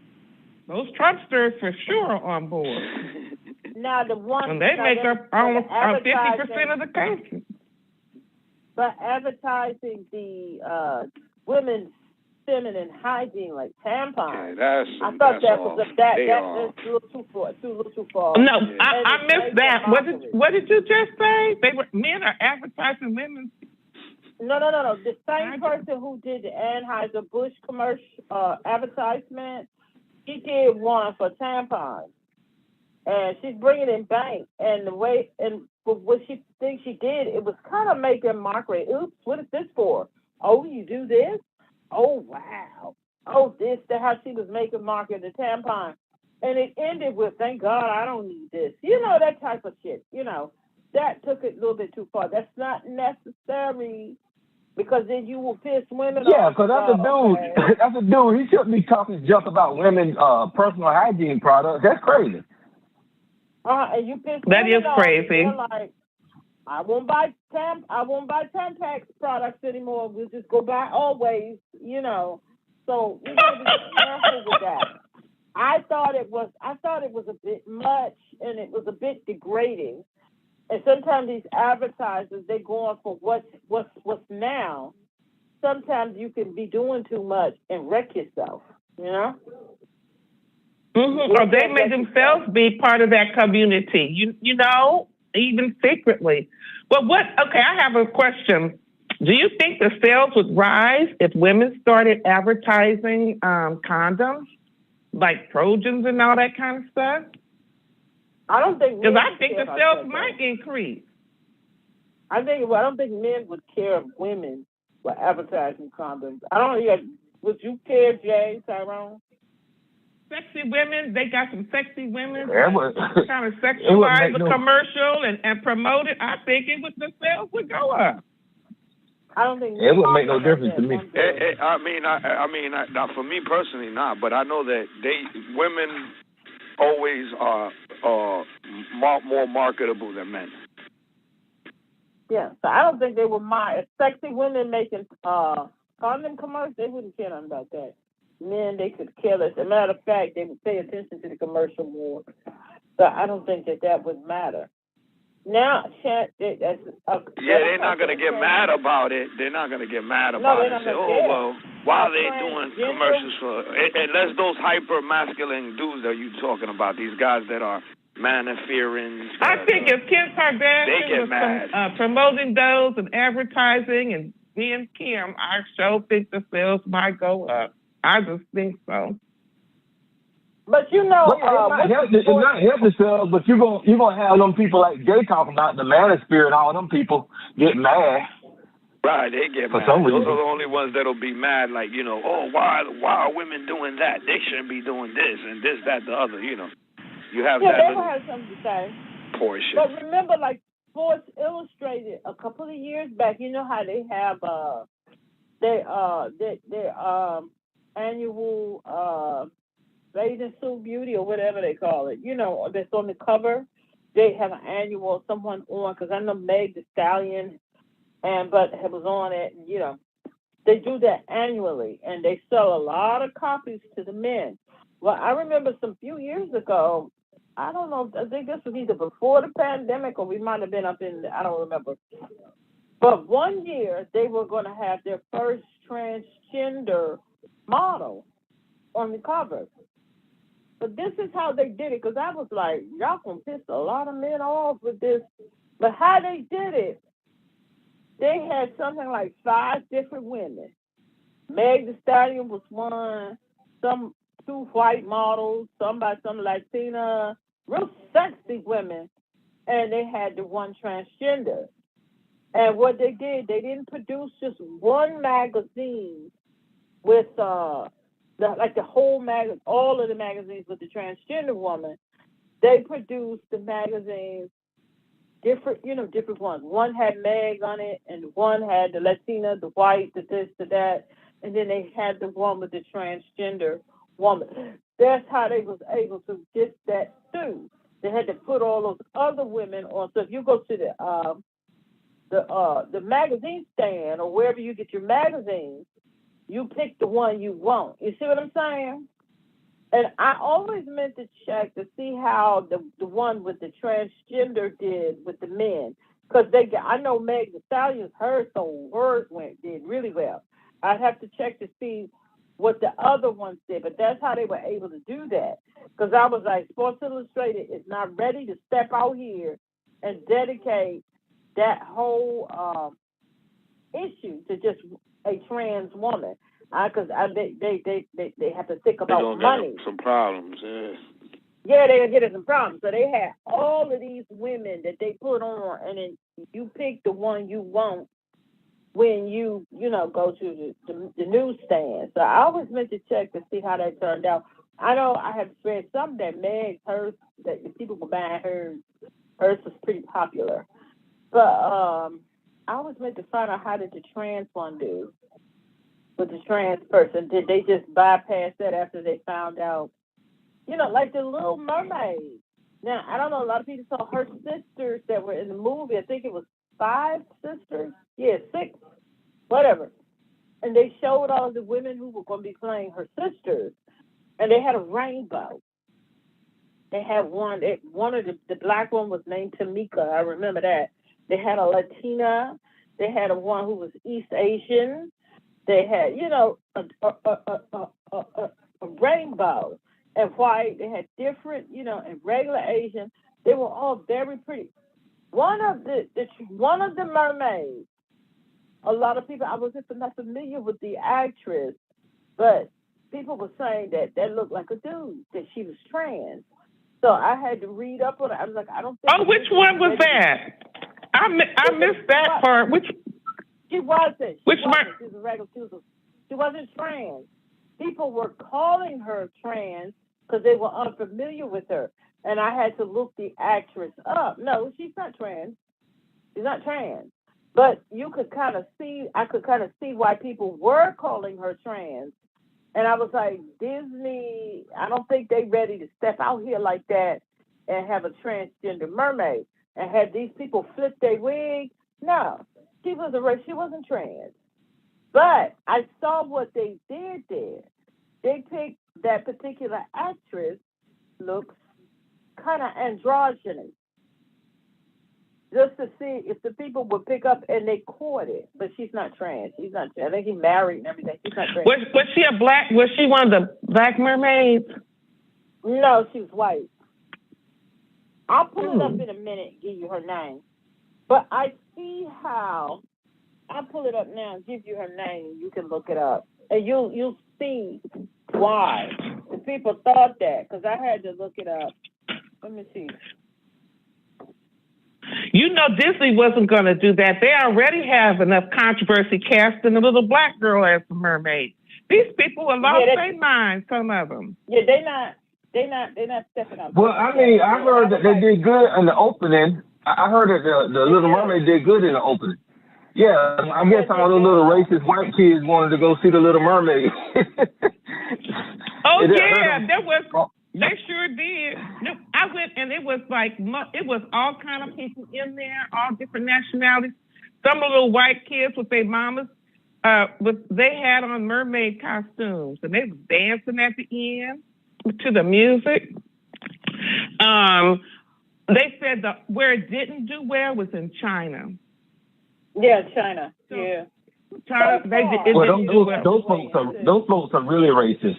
Those Trumpsters for sure are on board. Now the one, and they make up almost 50% of the country. But advertising the women's feminine hygiene, like tampons, I thought that was that's a little too far. No, I missed that. What did you just say? Men are advertising women's. No. The same person who did the Anheuser-Busch commercial advertisement, she did one for tampons, and she's bringing in bank. And the way and what she thinks she did, it was kind of making mockery. Oops, what is this for? Oh, you do this? Oh, wow. Oh, this, that, how she was making mockery of the tampon. And it ended with, thank God I don't need this. You know, that type of shit. You know, that took it a little bit too far. That's not necessary because then you will piss women off. Yeah, because that's a dude. He shouldn't be talking just about women's personal hygiene products. That's crazy. And you piss that women is crazy. off. Like, I won't buy Tampax products anymore. We'll just go buy Always, you know. So we gotta be careful with that. I thought it was a bit much and it was a bit degrading. And sometimes these advertisers, they go on for what's now. Sometimes you can be doing too much and wreck yourself, you know? Mm-hmm. Or they may themselves be part of that community, you know, even secretly. Well, okay, I have a question. Do you think the sales would rise if women started advertising condoms, like Trojans and all that kind of stuff? I don't think Because men I would think care the about sales that, might though. increase. I don't think men would care if women were advertising condoms. I don't know. Would you care, Jay, Tyrone? Sexy women, they got some sexy women It would, kind of it would sexualize make the no. commercial and promote it. I think the sales would go up. I don't think It men wouldn't make no care about difference to that me. one bit. Now for me personally, not. But I know that women always are more marketable than men. Yeah, so I don't think they would mind. If sexy women making condom commercials, they wouldn't care nothing about that. Men, they could care less. As a matter of fact, they would pay attention to the commercial more. So I don't think that would matter. Now, they're not gonna get mad about it. They're not gonna get mad about it. Say, well, why are they doing commercials for? Unless those hyper masculine dudes that you talking about, these guys that are man-fearing. I think if Kim Kardashian was promoting those and advertising and being Kim, I sure think the sales might go up. I just think so. But it's not healthy sales, but you're gonna have them people like Jay talking about the manosphere and all them people get mad. Right, they get mad. Those are the only ones that'll be mad, like, why are women doing that? They shouldn't be doing this and this, that, the other, You have that. Yeah, they will have something to say. Portion. But remember, like Sports Illustrated, a couple of years back, you know how they have their annual bathing suit beauty or whatever they call it. That's on the cover. They have an annual someone on, because I know Meg Thee Stallion but it was on it. They do that annually, and they sell a lot of copies to the men. Well, I remember some few years ago. I don't know. I think this was either before the pandemic or we might have been up in. I don't remember. But one year they were going to have their first transgender model on the cover. But this is how they did it, because I was like, y'all gonna piss a lot of men off with this. But how they did it, they had something like 5 different women. Meg Thee Stallion was one, 2 white models, some Latina, real sexy women, and they had the one transgender. And what they did, they didn't produce just one magazine with the whole magazine, all of the magazines with the transgender woman. They produced the magazines different ones. One had Meg on it, and one had the Latina, the white, the this, the that, and then they had the one with the transgender woman. That's how they was able to get that through. They had to put all those other women on. So if you go to the magazine stand or wherever you get your magazines, you pick the one you want. You see what I'm saying? And I always meant to check to see how the one with the transgender did with the men, because I know Meg Thee Stallion's hers did really well. I'd have to check to see what the other ones did, but that's how they were able to do that. Because I was like, Sports Illustrated is not ready to step out here and dedicate that whole issue to just a trans woman. Because they have to think about money. Some problems, yeah. Yeah, they're getting some problems. So they had all of these women that they put on, and then you pick the one you want when you go to the newsstand. So I always meant to check to see how that turned out. I know I have read some that hers, that the people were buying hers was pretty popular. But I always meant to find out, how did the trans one do with the trans person? Did they just bypass that after they found out? Like the Little Mermaid. Now, I don't know, a lot of people saw her sisters that were in the movie. I think it was 5 sisters. Yeah, 6, whatever. And they showed all the women who were going to be playing her sisters. And they had a rainbow. They had one of the black one was named Tamika. I remember that. They had a Latina. They had one who was East Asian. They had, a rainbow and white. They had different, and regular Asian. They were all very pretty. One of the mermaids. A lot of people, I was just not familiar with the actress, but people were saying that looked like a dude, that she was trans. So I had to read up on it. I was like, I don't think. Oh, which one was that? I missed that part. Which? She wasn't. Which one? She was a regular. She wasn't trans. People were calling her trans because they were unfamiliar with her, and I had to look the actress up. No, she's not trans. She's not trans. But you could kind of see. I could kind of see why people were calling her trans. And I was like, Disney, I don't think they're ready to step out here like that and have a transgender mermaid and have these people flip their wig. No, she wasn't trans. But I saw what they did there. They picked that particular actress, looks kind of androgynous, just to see if the people would pick up, and they caught it. But she's not trans. She's not trans. I think he's married and everything. She's not trans. Was she a black? Was she one of the black mermaids? No, she was white. I'll pull it up in a minute and give you her name. But I see how. I'll pull it up now and give you her name. You can look it up, and you'll see why the people thought that. Because I had to look it up. Let me see. You know, Disney wasn't going to do that. They already have enough controversy casting the little black girl as the mermaid. These people have lost their minds, some of them. Yeah, they're not stepping up. Well, I mean, I heard that they did good in the opening. I heard that the Little Mermaid did good in the opening. Yeah, I guess all the little racist white kids wanted to go see the Little Mermaid. Oh yeah, there was. They sure did. I went, and it was like it was all kind of people in there, all different nationalities. Some little white kids with their mamas, they had on mermaid costumes, and they was dancing at the end to the music. They said where it didn't do well was in China. Yeah, China. Yeah. China. Those folks are really racist.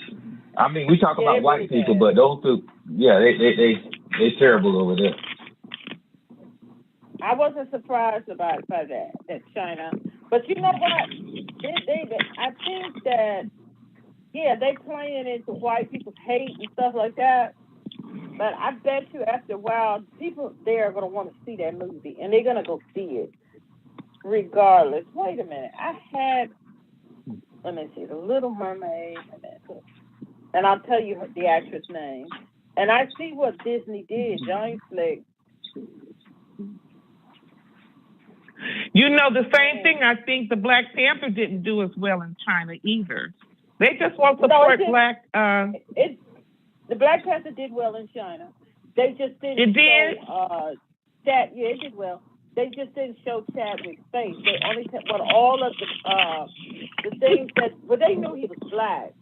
I mean, we talk about white people, but those two, they terrible over there. I wasn't surprised by that China, but you know what? I think that they playing into white people's hate and stuff like that. But I bet you after a while, people there are gonna want to see that movie, and they're gonna go see it regardless. Wait a minute, let me see, The Little Mermaid. And I'll tell you the actress name. And I see what Disney did, Johnny Flick. You know, the same thing I think the Black Panther didn't do as well in China either. They just want to support black. The Black Panther did well in China. They just didn't. It did. It did well. They just didn't show Chadwick's face. They only all of the things that. Well, they knew he was black.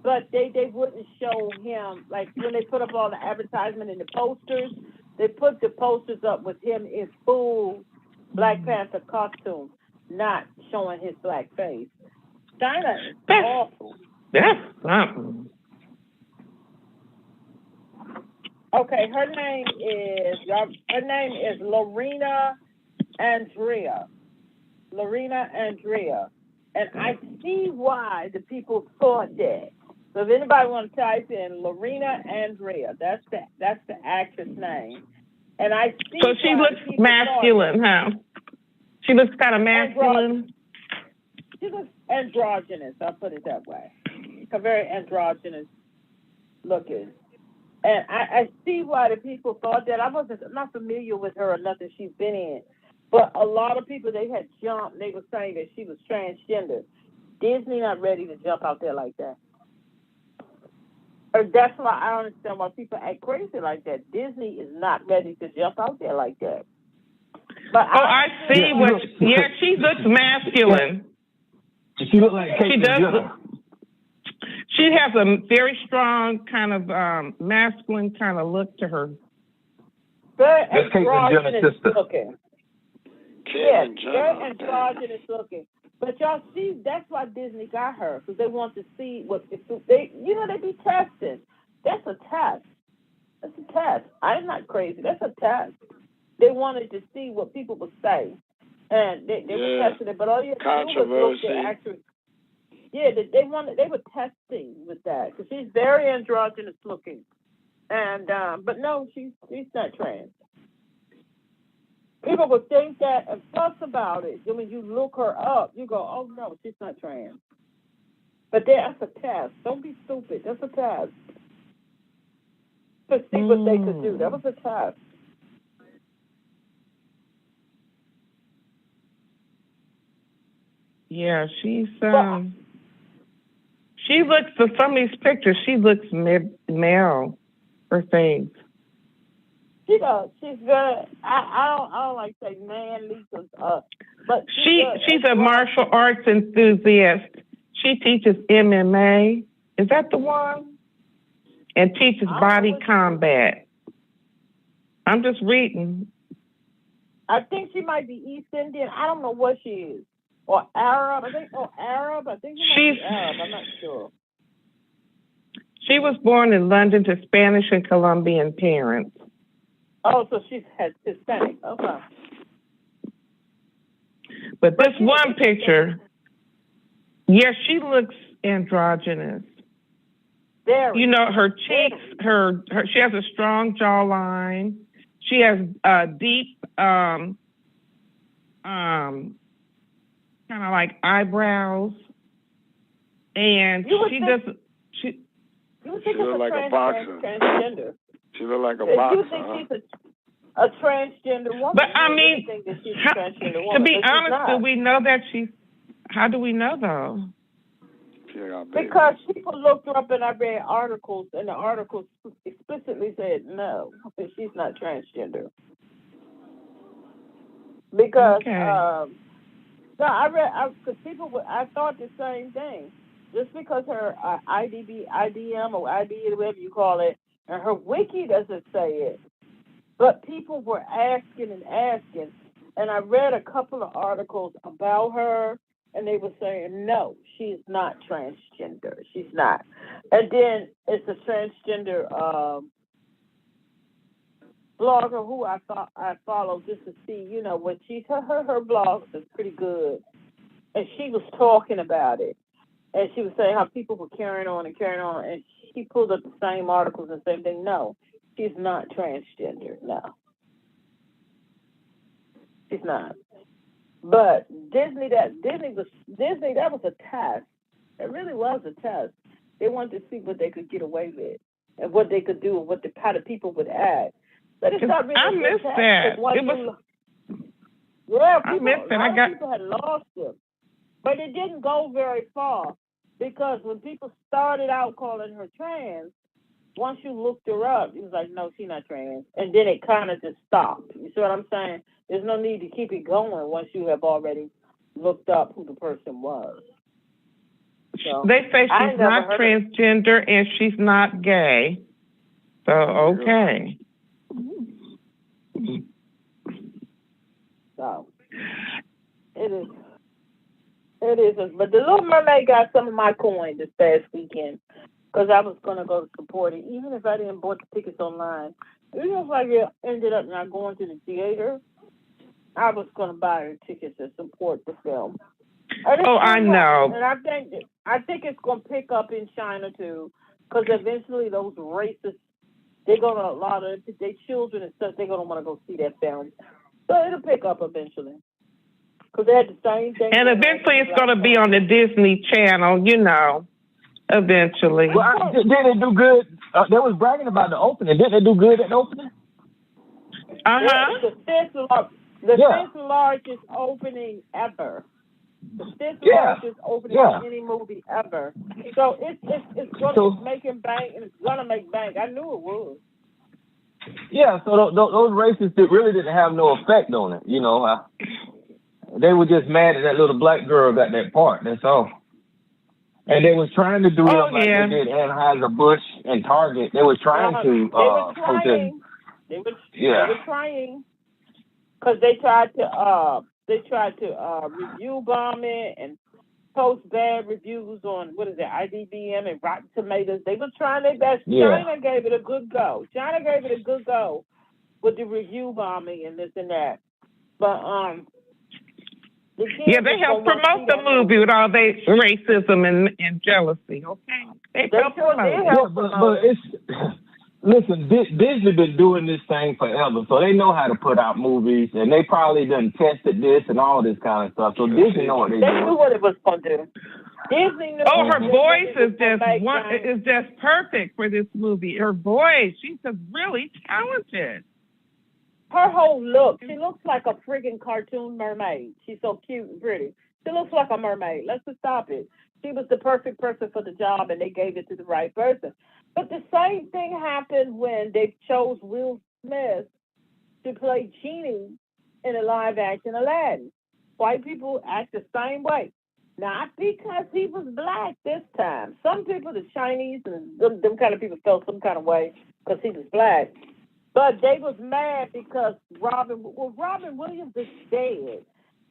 But they wouldn't show him, like when they put up all the advertisement and the posters, they put the posters up with him in full Black Panther costume, not showing his black face. China is awful. That's something. Okay, her name is Lorena Andrea. And I see why the people thought that. So if anybody want to type in Lorena Andrea, that's the actress name. And I see. So she looks masculine, huh? She looks kind of masculine. She looks androgynous. I'll put it that way. A very androgynous looking. And I see why the people thought that. I'm not familiar with her or nothing she's been in. But a lot of people, they had jumped. They were saying that she was transgender. Disney not ready to jump out there like that. Or that's why I don't understand why people act crazy like that. Disney is not ready to jump out there like that. But I see what. Yeah, she looks masculine. She looks like Kate. She does. She has a very strong kind of masculine kind of look to her. That's androgynous looking. Yeah, very androgynous looking. But y'all see, that's why Disney got her, because they want to see what they be testing. That's a test. That's a test. I'm not crazy. That's a test. They wanted to see what people would say, and they were testing it. But all you have to do was look at actually. Yeah, they were testing with that because she's very androgynous looking. And but no, she's not trans. People would think that and fuss about it. Then when you look her up, you go, oh no, she's not trans. But that's a test. Don't be stupid. That's a test. To see what they could do. That was a test. Yeah, she looks, for some of these pictures, she looks male for things. She does. She's good. I don't like to say manly, but she's a martial arts enthusiast. She teaches MMA. Is that the one? And teaches body combat. I'm just reading. I think she might be East Indian. I don't know what she is. Or Arab. I think she might be Arab. I'm not sure. She was born in London to Spanish and Colombian parents. Oh, so she's Hispanic. Okay. But this one picture, yeah, she looks androgynous. Very. You know, her cheeks, her she has a strong jawline. She has deep, kind of like eyebrows, and she doesn't. She look like a boxer. Transgender. She look like a boxer. You think she's a transgender woman? But I mean, think that she's a transgender woman, to be honest, do we know that she's? How do we know though? Because people looked her up and I read articles, and the articles explicitly said no, she's not transgender. Because no, because I thought the same thing. Just because her IDM or ID, whatever you call it, and her wiki doesn't say it, but people were asking, and I read a couple of articles about her, and they were saying, no, she's not transgender. She's not. And then it's a transgender blogger who I follow just to see, you know, what she's, her blog is pretty good. And she was talking about it. And she was saying how people were carrying on, and she pulled up the same articles and same thing. No, she's not transgender. No. She's not. But Disney, that was a test. It really was a test. They wanted to see what they could get away with and what they could do and how the people would act. But it's not really I missed that. I missed it. People had lost them. But it didn't go very far because when people started out calling her trans, once you looked her up, it was like, no, she's not trans. And then it kind of just stopped. You see what I'm saying? There's no need to keep it going once you have already looked up who the person was. So, they say she's not transgender and she's not gay. So, okay. So, it is. But the Little Mermaid got some of my coin this past weekend because I was going to go support it, even if I didn't bought the tickets online. Even if I ended up not going to the theater, I was going to buy the tickets and support the film. I know. And I think it's going to pick up in China too, because eventually those racists, they're going to, a lot of their children and stuff, they're going to want to go see that film. So it'll pick up eventually. Because they had the same thing. And eventually it's going to be on the Disney Channel, you know, eventually. Well, did it do good? They was bragging about the opening. Didn't it do good at the opening? Uh-huh. The fifth largest opening ever. The fifth largest opening of any movie ever. So it's making bank, and it's gonna make bank. I knew it would. Yeah, so those races really didn't have no effect on it. You know, they were just mad that little black girl got that part. That's all. And they was trying to do it like they did Anheuser-Busch and Target. They was trying to protest. They were trying. Because they tried to review bomb it and post bad reviews on IDBM and Rotten Tomatoes. They were trying their best. Yeah. China gave it a good go. With the review bombing and this and that. But they helped promote the movie with all their racism and jealousy. Okay, they helped promote. But Listen, Disney been doing this thing forever, so they know how to put out movies, and they probably done tested this and all this kind of stuff. So Disney know what they They doing. knew what it was going to do. Disney knew. Oh, her what voice it was is gonna just make one things. is just perfect for this movie. Her voice, she's just really talented. Her whole look, she looks like a freaking cartoon mermaid. She's so cute and pretty. She looks like a mermaid. Let's just stop it. She was the perfect person for the job, and they gave it to the right person. But the same thing happened when they chose Will Smith to play Genie in a live action Aladdin. White people act the same way. Not because he was black this time. Some people, the Chinese and them kind of people, felt some kind of way because he was black. But they was mad because Robin Williams is dead.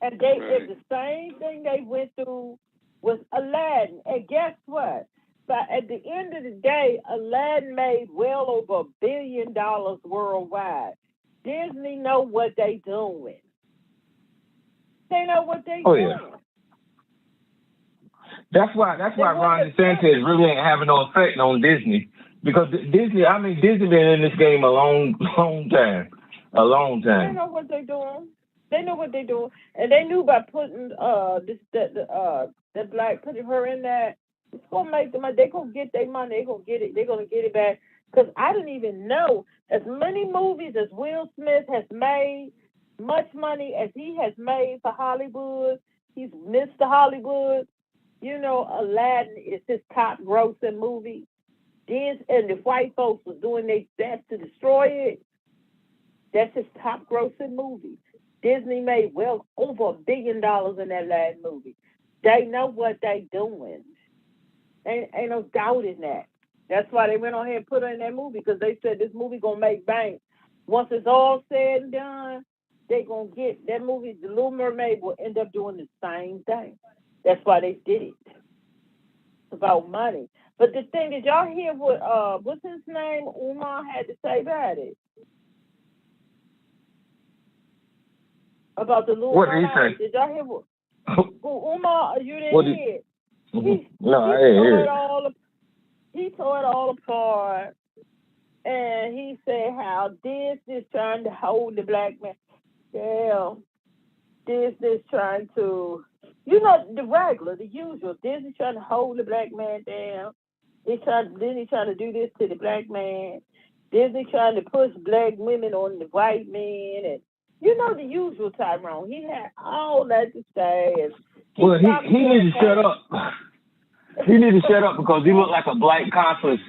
And they did the same thing they went through with Aladdin. And guess what? But at the end of the day, Aladdin made well over $1 billion worldwide. Disney know what they doing. They know what they doing. Yeah. That's why Ron DeSantis really ain't having no effect on Disney. Because Disney been in this game a long time. A long time. They know what they're doing. They know what they're doing. And they knew by putting that black, putting her in that, it's gonna make them money. They're gonna get their money, they're gonna get it back. Because I didn't even know as many movies as Will Smith has made, much money as he has made for Hollywood. He's Mr. Hollywood. You know, Aladdin is his top grossing movie. And the white folks was doing their best to destroy it. That's his top grossing movie. Disney made well over $1 billion in that last movie. They know what they doing. Ain't no doubt in that. That's why they went on ahead and put her in that movie, because they said this movie gonna make bank. Once it's all said and done, they gonna get that movie. The Little Mermaid will end up doing the same thing. That's why they did it. It's about money. But the thing, did y'all hear what what's his name? Umar had to say about it. About the Little Mermaid. Did y'all hear what? Umar, you didn't hear it. No, I didn't hear it. He tore it all apart, and he said how Disney's trying to hold the black man. Yeah, Disney's trying to, the regular, the usual. Disney's trying to hold the black man down. Disney trying to do this to the black man. Disney trying to push black women on the white men, and the usual Tyrone. He had all that to say. Well, he needs to shut up. He needs to shut up because he looked like a black conscious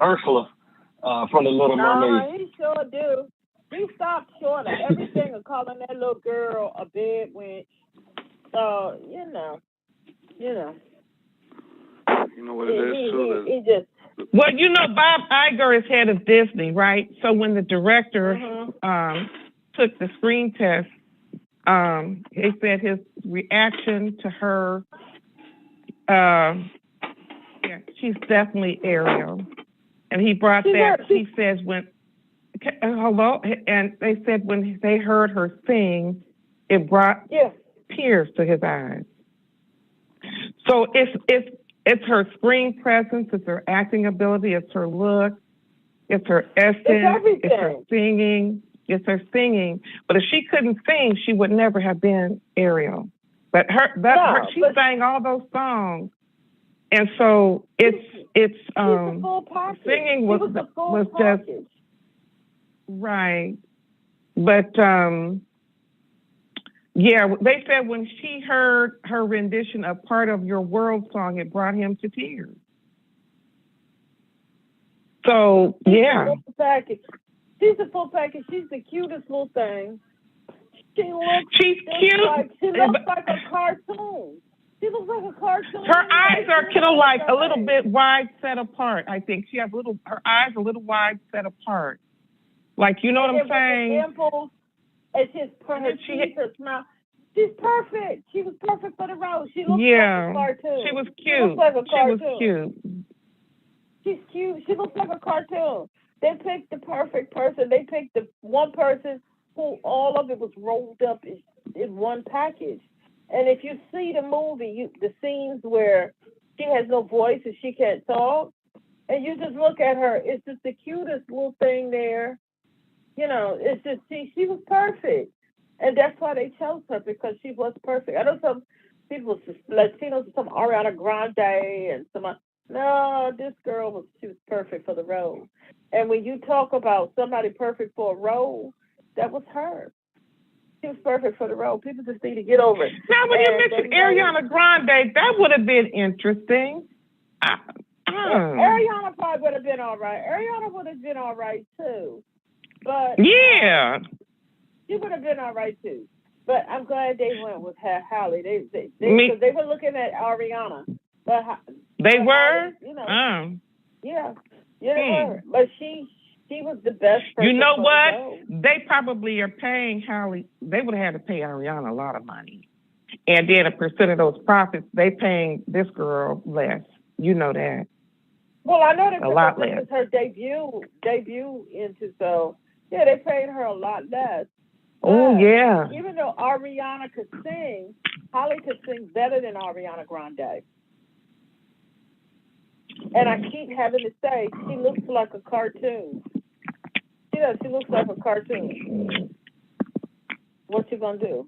Ursula from the Little Mermaid. No, he sure do. He stopped short of everything and calling that little girl a bed wench. So, you know. You know what it is, too? He just... Well, Bob Iger is head of Disney, right? So when the director took the screen test, he said his reaction to her, she's definitely Ariel. And he brought he says hello, and they said when they heard her sing, it brought tears to his eyes. So it's her screen presence, it's her acting ability, it's her look, it's her essence, it's her singing. It's her singing. But if she couldn't sing, she would never have been Ariel. But she sang all those songs, and so it's singing was just right. But they said when she heard her rendition of Part of Your World song, it brought him to tears. So she's a full package. She's the cutest little thing. She's cute. She looks like a cartoon. She looks like a cartoon. Her eyes are kind of like a little bit wide set apart. I think she has her eyes a little wide set apart. Like, you know what I'm saying? Dimples. It's just her teeth, her smile. She's perfect. She was perfect for the role. She looks like a cartoon. She was cute. She looks like a cartoon. She was cute. She's cute. She looks like a cartoon. They picked the perfect person. They picked the one person who all of it was rolled up in one package. And if you see the movie, the scenes where she has no voice and she can't talk, And you just look at her. It's just the cutest little thing there. You know, it's just she was perfect, and that's why they chose her because she was perfect. I know some people, Latinos, some Ariana Grande and some. No, this girl she was perfect for the role. And when you talk about somebody perfect for a role, that was her. She was perfect for the role. People just need to get over it. Now, when you mentioned Ariana Grande, that would have been interesting. Ariana probably would have been all right. Ariana would have been all right too. But yeah, she would have been all right too. But I'm glad they went with Halle. They were looking at Ariana, but they were. Halle, you know, yeah, they were. But she was the best person. You know what? They probably are paying Halle. They would have had to pay Ariana a lot of money, and then a percent of those profits they paying this girl less. You know that. Well, I know that a lot less. This is her debut into so. Yeah, they paid her a lot less. Oh, yeah. Even though Ariana could sing, Halle could sing better than Ariana Grande. And I keep having to say, she looks like a cartoon. She does. She looks like a cartoon. What you gonna do?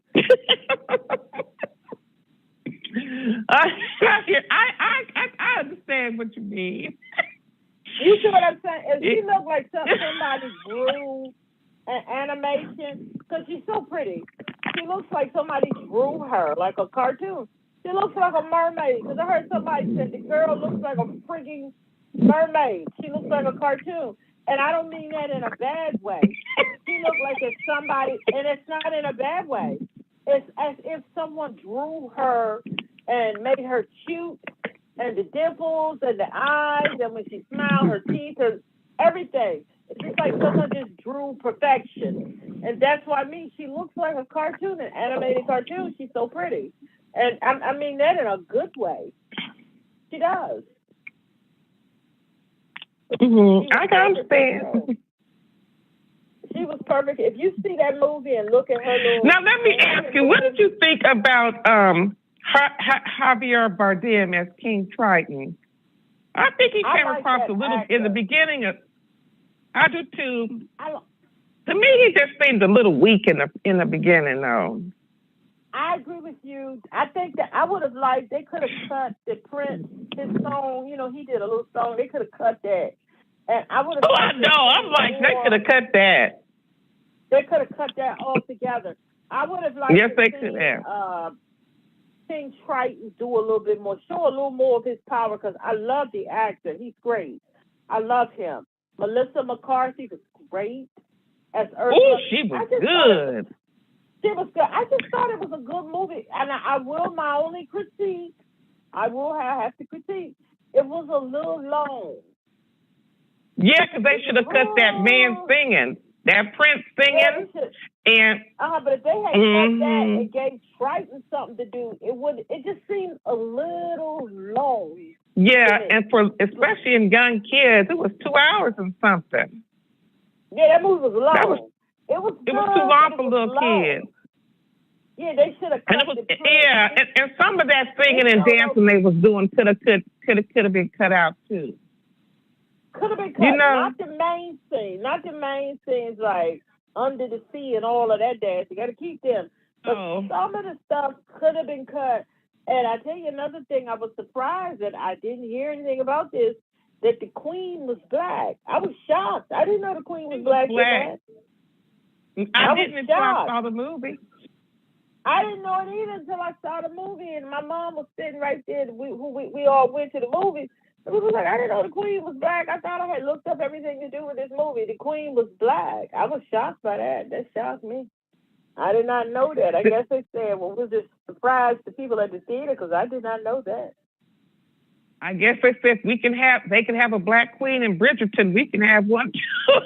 I understand what you mean. You see what I'm saying? She looks like somebody drew an animation because she's so pretty. She looks like somebody drew her like a cartoon. She looks like a mermaid because I heard somebody say the girl looks like a freaking mermaid. She looks like a cartoon. And I don't mean that in a bad way. She looks like it's somebody, and it's not in a bad way. It's as if someone drew her and made her cute, and the dimples and the eyes, and when she smiled, her teeth, everything. It's just like someone just drew perfection. And that's what I mean. She looks like a cartoon, an animated cartoon. She's so pretty. And I mean that in a good way. She does. Mm-hmm. I can understand. She was perfect. If you see that movie and look at her little... Now, let me ask you, what did you think about Javier Bardem as King Triton? I think he came across a little in the beginning. I do too. To me, he just seemed a little weak in the beginning, though. I agree with you. I think that I would have liked, they could have cut the Prince, his song, you know, he did a little song, they could have cut that. And I would have... Oh, I know. I'm like, they could have cut that. They could have cut that all together. I would have liked they could have. King Triton do a little bit more, show a little more of his power, because I love the actor. He's great. I love him. Melissa McCarthy was great as Ursula. Oh, she was good. She was good. I just thought it was a good movie. And I will, my only critique, I will have to critique. It was a little long. Yeah, because they should have cut that man singing, that Prince singing. But if they had cut that and gave Triton something to do, it just seemed a little long. Yeah, and especially in young kids, it was 2 hours and something. Yeah, that movie was long. It was too long for little kids. Yeah, they should have cut it. Yeah, and some of that singing and dancing they was doing could have been cut out too. Could have been cut. Not the main scene. Not the main scenes like Under the Sea and all of that dance. You got to keep them. But some of the stuff could have been cut. And I tell you another thing, I was surprised that I didn't hear anything about this, that the Queen was black. I was shocked. I didn't know the Queen was black. I didn't until I saw the movie. I didn't know it either until I saw the movie, and my mom was sitting right there. We all went to the movie. And we was like, I didn't know the Queen was black. I thought I had looked up everything to do with this movie. The Queen was black. I was shocked by that. That shocked me. I did not know that. I guess they said, well, we're just surprised the people at the theater because I did not know that. I guess they said they can have a black queen in Bridgerton. We can have one too.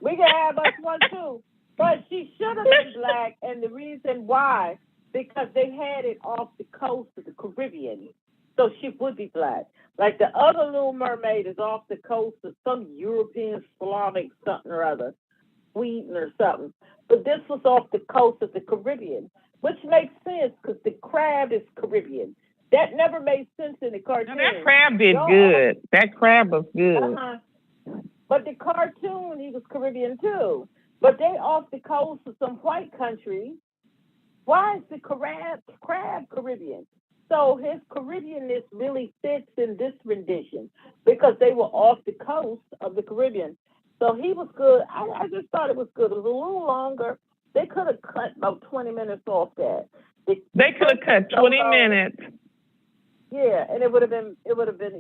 We can have us one too. But she should have been black, and the reason why, because they had it off the coast of the Caribbean, so she would be black. Like the other Little Mermaid is off the coast of some European Slavic something or other, Sweden or something. But this was off the coast of the Caribbean, which makes sense because the crab is Caribbean. That never made sense in the cartoon. Now, that crab did good. That crab was good. Uh-huh. But the cartoon, he was Caribbean too. But they off the coast of some white country. Why is the crab Caribbean? So his Caribbeanness really fits in this rendition because they were off the coast of the Caribbean. So he was good. I just thought it was good. It was a little longer. They could have cut about 20 minutes off that. They could have cut 20 minutes. Yeah, and it would have been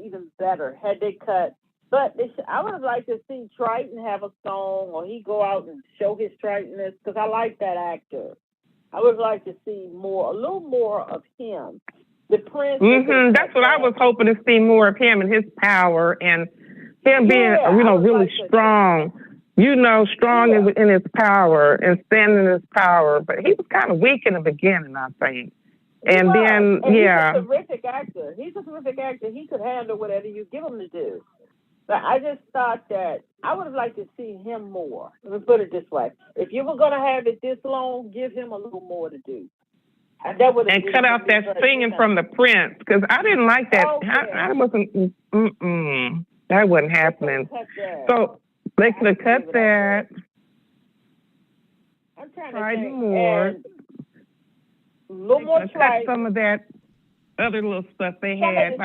even better had they cut. But I would have liked to see Triton have a song, or he go out and show his Tritonness, because I like that actor. I would like to see a little more of him. The Prince. That's what I was hoping to see, more of him and his power, and him being, really strong. Strong in his power and standing in his power. But he was kind of weak in the beginning, I think. And then, He's a terrific actor. He could handle whatever you give him to do. But I just thought that I would have liked to see him more. Let me put it this way. If you were going to have it this long, give him a little more to do. And cut out that singing from the Prince, because I didn't like that. I wasn't, that wasn't happening. So they could have cut that. I'm trying tried to think. more. And a little more cut some of that other little stuff they had,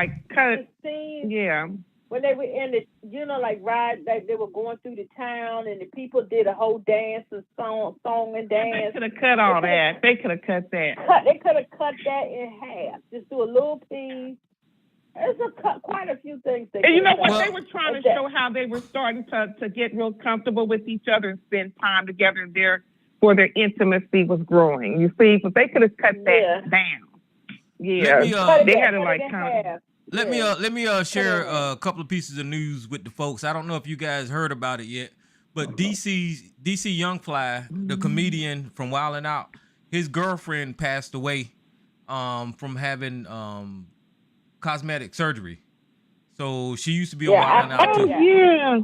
when they were in the, they were going through the town and the people did a whole dance and song and dance. They could have cut all that. They could have cut that. They could have cut that in half. Just do a little piece. There's quite a few things. And you know what? They were trying to show how they were starting to get real comfortable with each other and spend time together there, for their intimacy was growing. You see, but they could have cut that down. Yeah, they had it half. Let me share a couple of pieces of news with the folks. I don't know if you guys heard about it yet, but DC Young Fly, the comedian from Wildin' Out, his girlfriend passed away from having cosmetic surgery. So she used to be on Wildin' Out too. Yeah.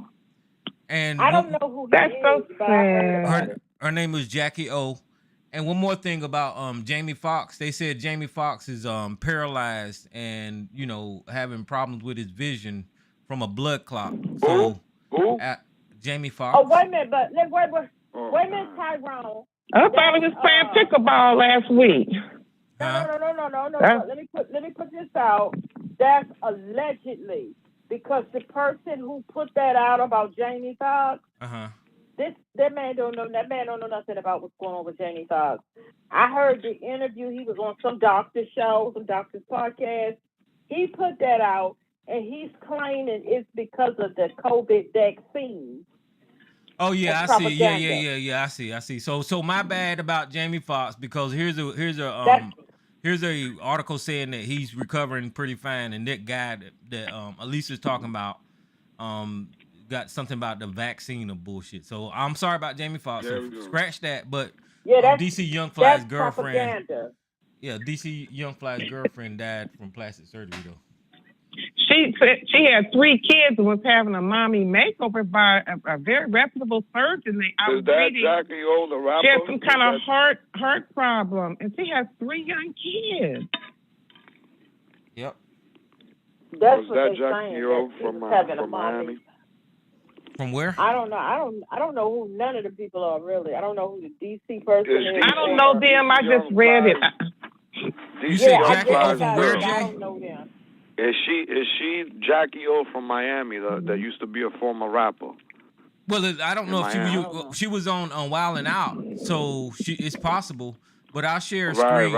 And I don't know who that's so sad. Her name was Jackie O. And one more thing about Jamie Foxx. They said Jamie Foxx is paralyzed and, having problems with his vision from a blood clot. So Jamie Foxx. Oh, wait a minute, wait a minute, Tyrone. I thought he was playing pickleball last week. No. Let me put this out. That's allegedly, because the person who put that out about Jamie Foxx, that man don't know nothing about what's going on with Jamie Foxx. I heard the interview. He was on some doctor show, some doctor's podcast. He put that out, and he's claiming it's because of the COVID vaccine. Oh yeah, I see. Yeah. I see. So my bad about Jamie Foxx, because here's a article saying that he's recovering pretty fine, and that guy that Elisa's talking about got something about the vaccine or bullshit. So I'm sorry about Jamie Foxx. So scratch that. But DC Young Fly's girlfriend. Propaganda. Yeah, DC Young Fly's girlfriend died from plastic surgery though. She had 3 kids and was having a mommy makeover by a very reputable surgeon. Is that Jackie O, the rapper? She had some kind of heart problem, and she has 3 young kids. Yep. That's what that Jackie O from Miami? From where? I don't know. I don't know who none of the people are really. I don't know who the DC person is. I don't know them. I just read it. You said Jackie O from where, Jay? I don't know them. Is she Jackie O from Miami that used to be a former rapper? Well, I don't know if she was on Wildin' Out, so it's possible. But I'll share a screen.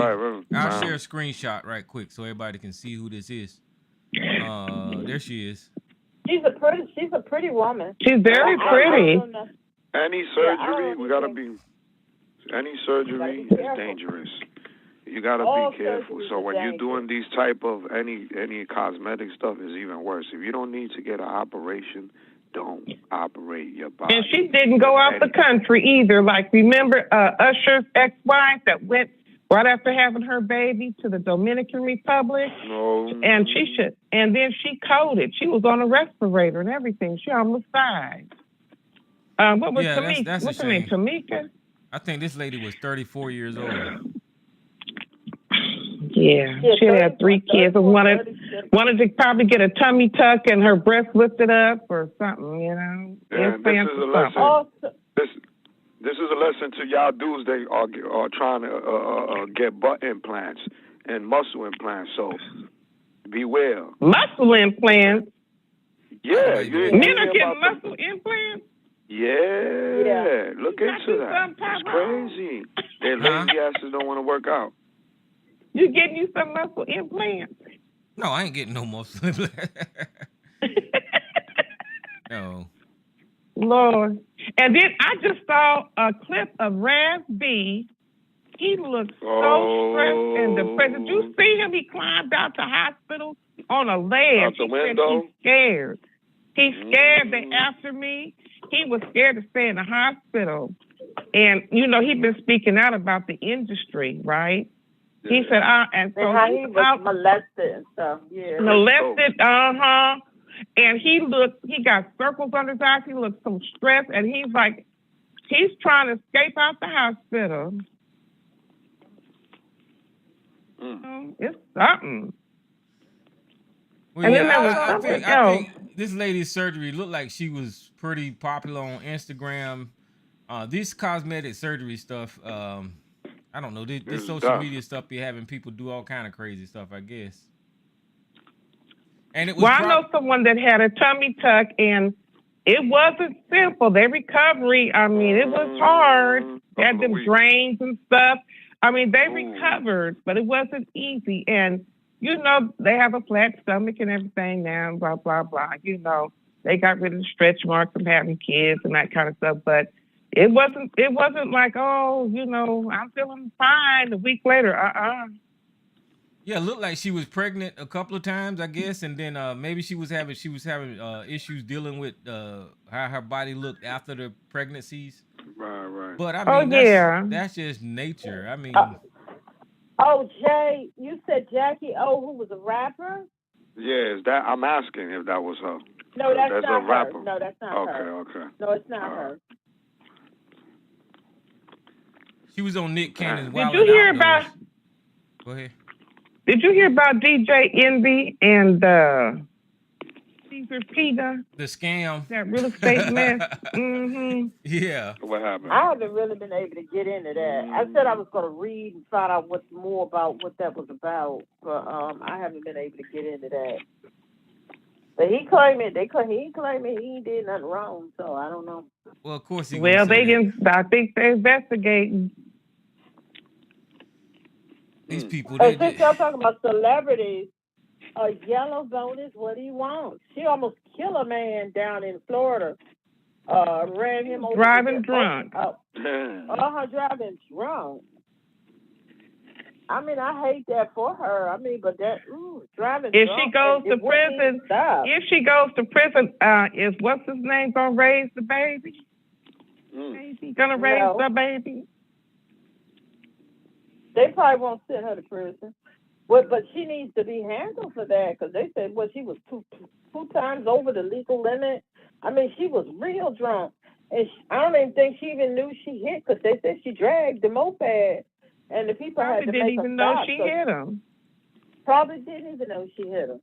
I'll share a screenshot right quick so everybody can see who this is. There she is. She's a pretty woman. She's very pretty. Any surgery, any surgery is dangerous. You gotta be careful. So when you're doing these type of any cosmetic stuff, is even worse. If you don't need to get an operation, don't operate your body. And she didn't go out the country either. Like, remember Usher's ex-wife that went right after having her baby to the Dominican Republic? No. And then she coded. She was on a respirator and everything. She almost died. What was Tamika? That's What's her name? Tamika? I think this lady was 34 years old. Yeah, she had 3 kids. And wanted to probably get a tummy tuck and her breast lifted up or something, you know. And this is a lesson. This is a lesson to y'all dudes that are trying to get butt implants and muscle implants. So beware. Muscle implants? Yeah. Men are getting muscle implants? Yeah. Look into that. It's crazy. Their lazy asses don't want to work out. You getting you some muscle implants? No, I ain't getting no muscle implants. No. Lord. And then I just saw a clip of Raz B. He looked so stressed and depressed. Did you see him? He climbed out the hospital on a ledge. Out the window? He's scared. He's scared. They after me. He was scared to stay in the hospital. And, you know, he'd been speaking out about the industry, right? Yeah. He said, and so how he was molested and stuff. Yeah. Molested, And he got circles under his eyes. He looked so stressed. And he's like, he's trying to escape out the hospital. It's something. Well, I think this lady's surgery looked like she was pretty popular on Instagram. This cosmetic surgery stuff, I don't know. This social media stuff be having people do all kind of crazy stuff, I guess. And it was I know someone that had a tummy tuck, and it wasn't simple. Their recovery, I mean, it was hard. They had them drains and stuff. I mean, they recovered, but it wasn't easy. And, you know, they have a flat stomach and everything now, blah, blah, blah. You know, they got rid of the stretch marks from having kids and that kind of stuff. But it wasn't like, oh, you know, I'm feeling fine a week later. Yeah, it looked like she was pregnant a couple of times, I guess, and then maybe she was having issues dealing with how her body looked after the pregnancies. Right. But I mean, that's just nature. I mean, Jay, you said Jackie O, who was a rapper? Yeah, I'm asking if that was her. No, that's not a rapper. Her. No, that's not her. Okay. No, it's not her. She was on Nick Cannon's Wild Did you hear about? Go ahead. Did you hear about DJ Envy and Caesar Pita? The scam. That real estate mess. Mm-hmm. Yeah. What happened? I haven't really been able to get into that. I said I was going to read and find out what's more about what that was about, but I haven't been able to get into that. But he claimed it. He claimed he did nothing wrong, so I don't know. Well, of course he. Well, they didn't. I think they're investigating. These people. Since y'all talking about celebrities, Yellow vote is what he wants. She almost killed a man down in Florida. Ran him over. Driving drunk. Driving drunk. I mean, I hate that for her. I mean, but that driving. If drunk, she goes to prison, is what's his name gonna raise the baby? Is he gonna raise the baby? They probably won't send her to prison. But she needs to be handled for that because they said, she was two times over the legal limit. I mean, she was real drunk. And I don't even think she even knew she hit because they said she dragged the moped. And the people probably had to didn't make even know she hit him. Probably didn't even know she hit him.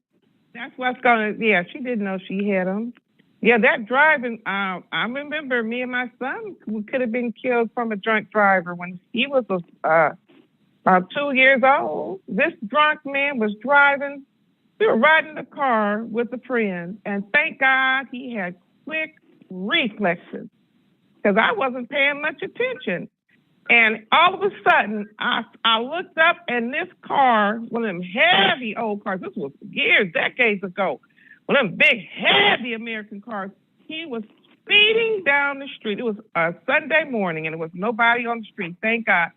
That's what's she didn't know she hit him. Yeah, that driving, I remember me and my son could have been killed from a drunk driver when he was about 2 years old. This drunk man was driving. We were riding the car with a friend, and thank God he had quick reflexes because I wasn't paying much attention. And all of a sudden, I looked up, and this car, one of them heavy old cars, this was decades ago, one of them big, heavy American cars, he was speeding down the street. It was a Sunday morning, and there was nobody on the street, thank God.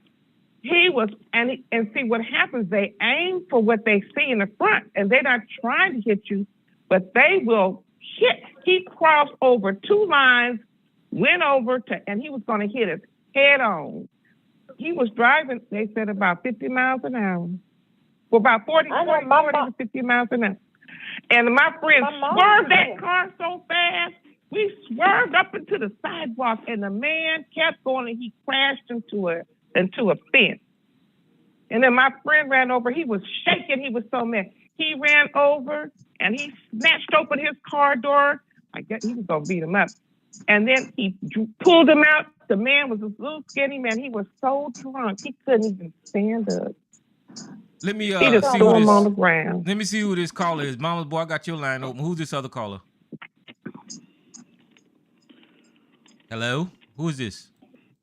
He was, and see what happens, they aim for what they see in the front, and they're not trying to hit you, but they will hit. He crossed over 2 lines, went over and he was going to hit us head on. He was driving, they said, about 50 miles an hour. Well, about 40 to 50 miles an hour. And my friend swerved that car so fast, we swerved up into the sidewalk, and the man kept going, and he crashed into a fence. And then my friend ran over. He was shaking. He was so mad. He ran over and he snatched open his car door. I guess he was gonna beat him up. And then he pulled him out. The man was a little skinny man. He was so drunk he couldn't even stand up. Let me He just see threw who him on the this. ground. Let me see who this caller is. Mama's boy, I got your line open. Who's this other caller? Hello? Who is this?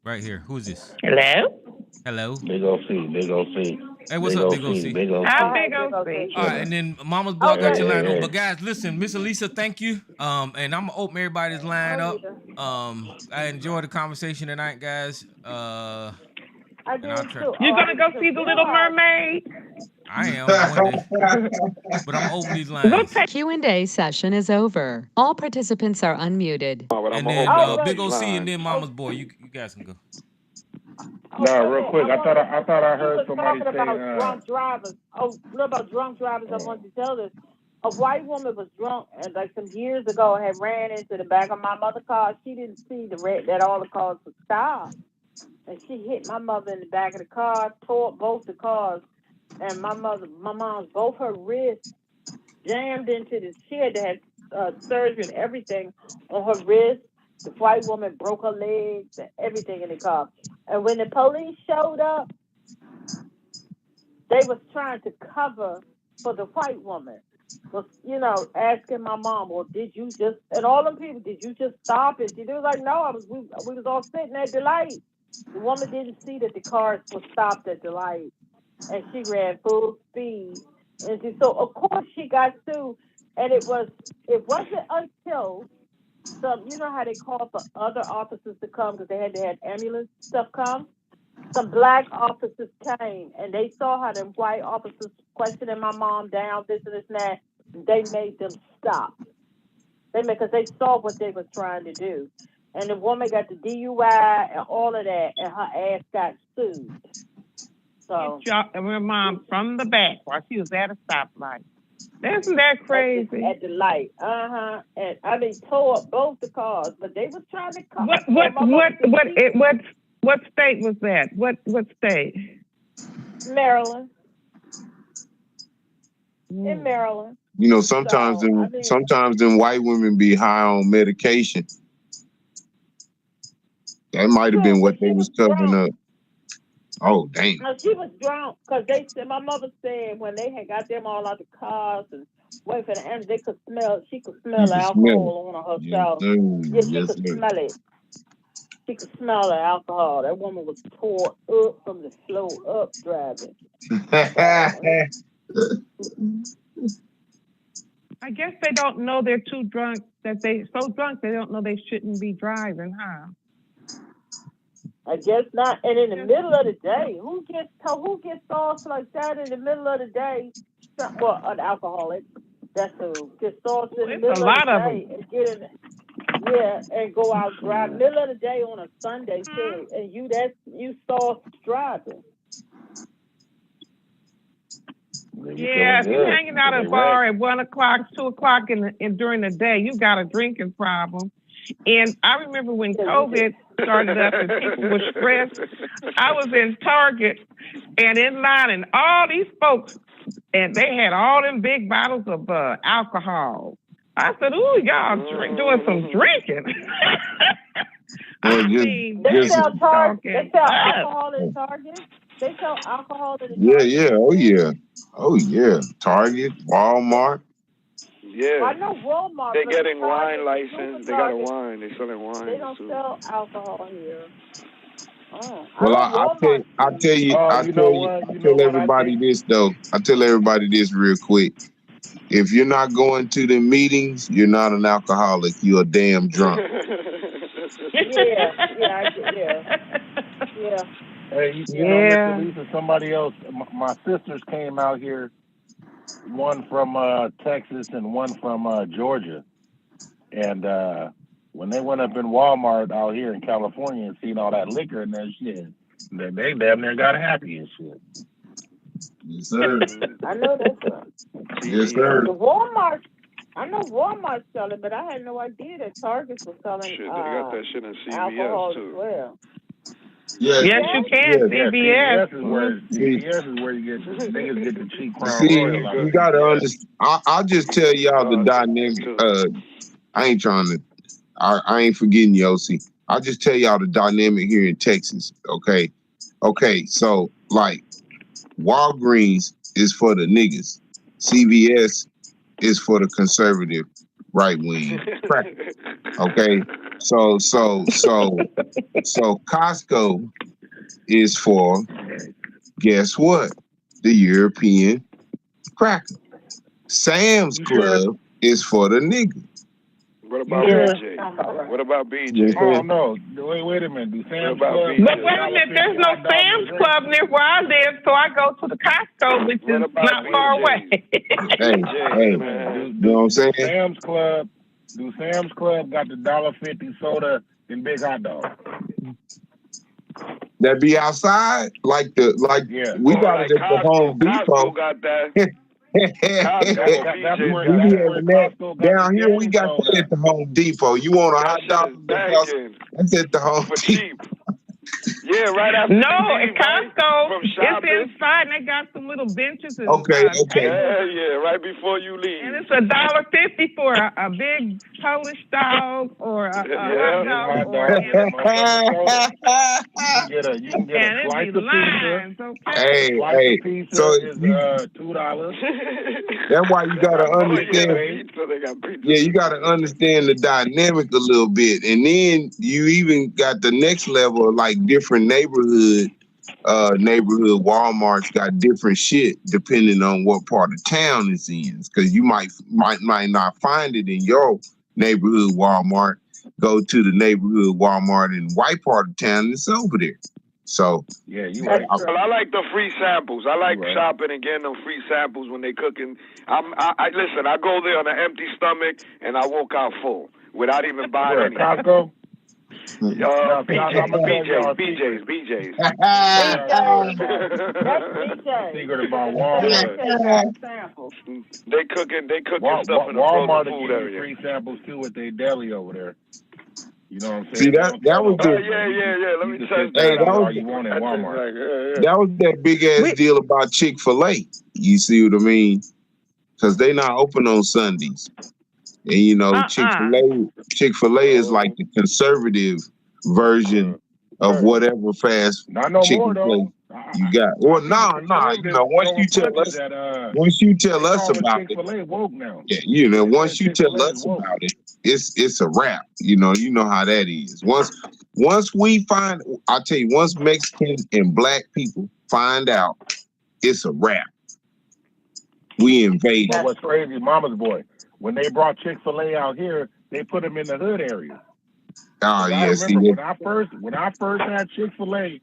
Right here. Who is this? Hello? Hello? Big OC, Big OC. Hey, what's up, Big OC? Big OC. How big OC? All right, and then Mama's boy got your line yeah. open. But guys, listen, Miss Elisa, thank you. And I'm gonna open everybody's line up. I enjoyed the conversation tonight, guys. I And I'll did try. too. You gonna go see the Little Mermaid? I am one day, but I'm gonna open these lines. Q&A session is over. All participants are unmuted. And then Big OC and then Mama's boy. You guys can go. No, real quick. I thought I heard somebody say about drunk drivers. Oh, no, about drunk drivers. I wanted to tell this. A white woman was drunk, and like some years ago, had ran into the back of my mother's car. She didn't see that all the cars were stopped, and she hit my mother in the back of the car, tore up both the cars, and my mom's both her wrists jammed into the. She had to have surgery and everything on her wrist. The white woman broke her legs and everything in the car. And when the police showed up, they was trying to cover for the white woman. Was, asking my mom, well, did you just, and all them people, did you just stop it? She was like, no, we was all sitting at the light. The woman didn't see that the cars were stopped at the light. And she ran full speed. And so, of course, she got sued. And it wasn't until you know how they called for other officers to come because they had to have ambulance stuff come? Some black officers came and they saw how them white officers questioning my mom down, this and this and that. They made them stop. Because they saw what they were trying to do. And the woman got the DUI and all of that, and her ass got sued. So, her mom from the back while she was at a stoplight. Isn't that crazy? At the light, and I mean tore up both the cars, but they was trying to come. What state was that? What state? Maryland. In Maryland. Sometimes them white women be high on medication. That might have been what they was covering up. Oh, dang. No, she was drunk because they said, my mother said when they had got them all out the cars and wait for the ambulance, she could smell the alcohol on herself. She could smell it. She could smell the alcohol. That woman was tore up from the floor up driving. I guess they don't know they're too drunk, they don't know they shouldn't be driving, huh? I guess not. And in the middle of the day, who gets sauce like that in the middle of the day? Well, an alcoholic. That's who gets sauce in the middle of the day and go out drive middle of the day on a Sunday too. And you sauce driving. Yeah, if you're hanging out at a bar at 1 o'clock, 2 o'clock during the day, you got a drinking problem. And I remember when COVID started up and people were stressed, I was in Target and in line and all these folks, and they had all them big bottles of alcohol. I said, ooh, y'all doing some drinking. They sell alcohol in Target. They sell alcohol in the Target. Oh yeah. Target, Walmart. Yeah. I know Walmart. They're getting wine license. They got a wine. They're selling wine. They don't sell alcohol here. Oh, well, I tell everybody this though. I tell everybody this real quick. If you're not going to the meetings, you're not an alcoholic. You're a damn drunk. Yeah. Hey, Mr. Lisa, somebody else. My sisters came out here. One from Texas and one from Georgia. And when they went up in Walmart out here in California and seen all that liquor and that shit, they damn near got happy and shit. Yes, sir. I know that's yes, sir. The Walmart, I know Walmart selling, but I had no idea that Target was selling they got that shit in CVS alcohol too. as well. Yeah. Yes, you can. Yeah. CBS. CBS is where you get niggas get the cheap Crown See, Royal out you of gotta CBS. understand. I'll just tell y'all the dynamic. I ain't trying to. I ain't forgetting you, OC. I'll just tell y'all the dynamic here in Texas. Okay. So like, Walgreens is for the niggas. CVS is for the conservative right wing crackers. Okay. So Costco is for, guess what? The European cracker. Sam's Club is for the niggas. What about BJ? What about BJ? Oh no! Wait a minute. Do Sam's Club? But wait a minute, there's no Sam's Club near where I live, so I go to the Costco, which is not far away. Hey, you know what I'm saying? Do Sam's Club got the $1.50 soda and big hot dog? That be outside, we got it at the Home Depot. Costco got that. Down here we got that at the Home Depot. You want a hot dog? That's at the Home Depot. Yeah, right after. No, at Costco, it's inside, and they got some little benches and okay. Yeah, right before you leave. And it's $1.50 for a big Polish dog or a hot dog. You can get a slice of pizza. Hey, pizza so is $2. That's why you gotta understand. You gotta understand the dynamic a little bit, and then you even got the next level of like different neighborhood Walmart's got different shit depending on what part of town it's in. Because you might not find it in your neighborhood Walmart. Go to the neighborhood Walmart in the white part of town, and it's over there. So yeah, you right. Well, I like the free samples. I like shopping and getting them free samples when they cooking. I listen. I go there on an empty stomach and I walk out full without even buying anything. Costco. BJ's. Secret about Walmart. They cooking stuff in the Walmart food area. Free samples too with their deli over there. You know what I'm saying? See that was the yeah. Let me tell you. Hey, that was you want at Walmart. That was that big ass deal about Chick-fil-A. You see what I mean? Because they not open on Sundays. And you know, Chick-fil-A is like the conservative version of whatever fast chicken place you got. Well, you know, once you tell us about it, yeah, you know, once you tell us about it, it's a wrap. You know how that is. Once we find, I tell you, once Mexicans and black people find out, it's a wrap. We invade. But what's crazy, Mama's boy, when they brought Chick-fil-A out here, they put them in the hood area. Oh yeah, see when I first had Chick-fil-A,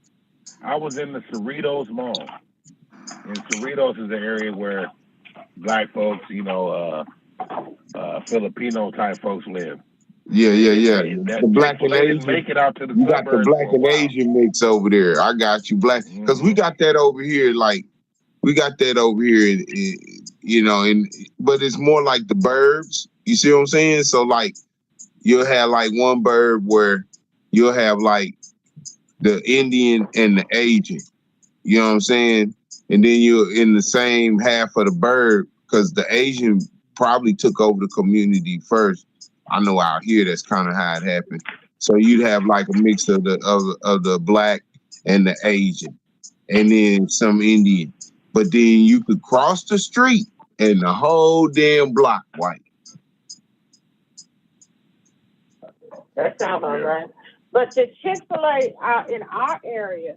I was in the Cerritos Mall. And Cerritos is the area where black folks, Filipino type folks live. Yeah. The black and Asian. Make it out to the you got the black and Asian mix over there. I got you, black, because we got that over here. Like we got that over here, but it's more like the burbs. You see what I'm saying? So like you'll have like one burb where you'll have like the Indian and the Asian. You know what I'm saying? And then you're in the same half of the burb because the Asian probably took over the community first. I know out here that's kind of how it happened. So you'd have like a mix of the black and the Asian, and then some Indian. But then you could cross the street and the whole damn block white. That sounds all right. But the Chick-fil-A in our area,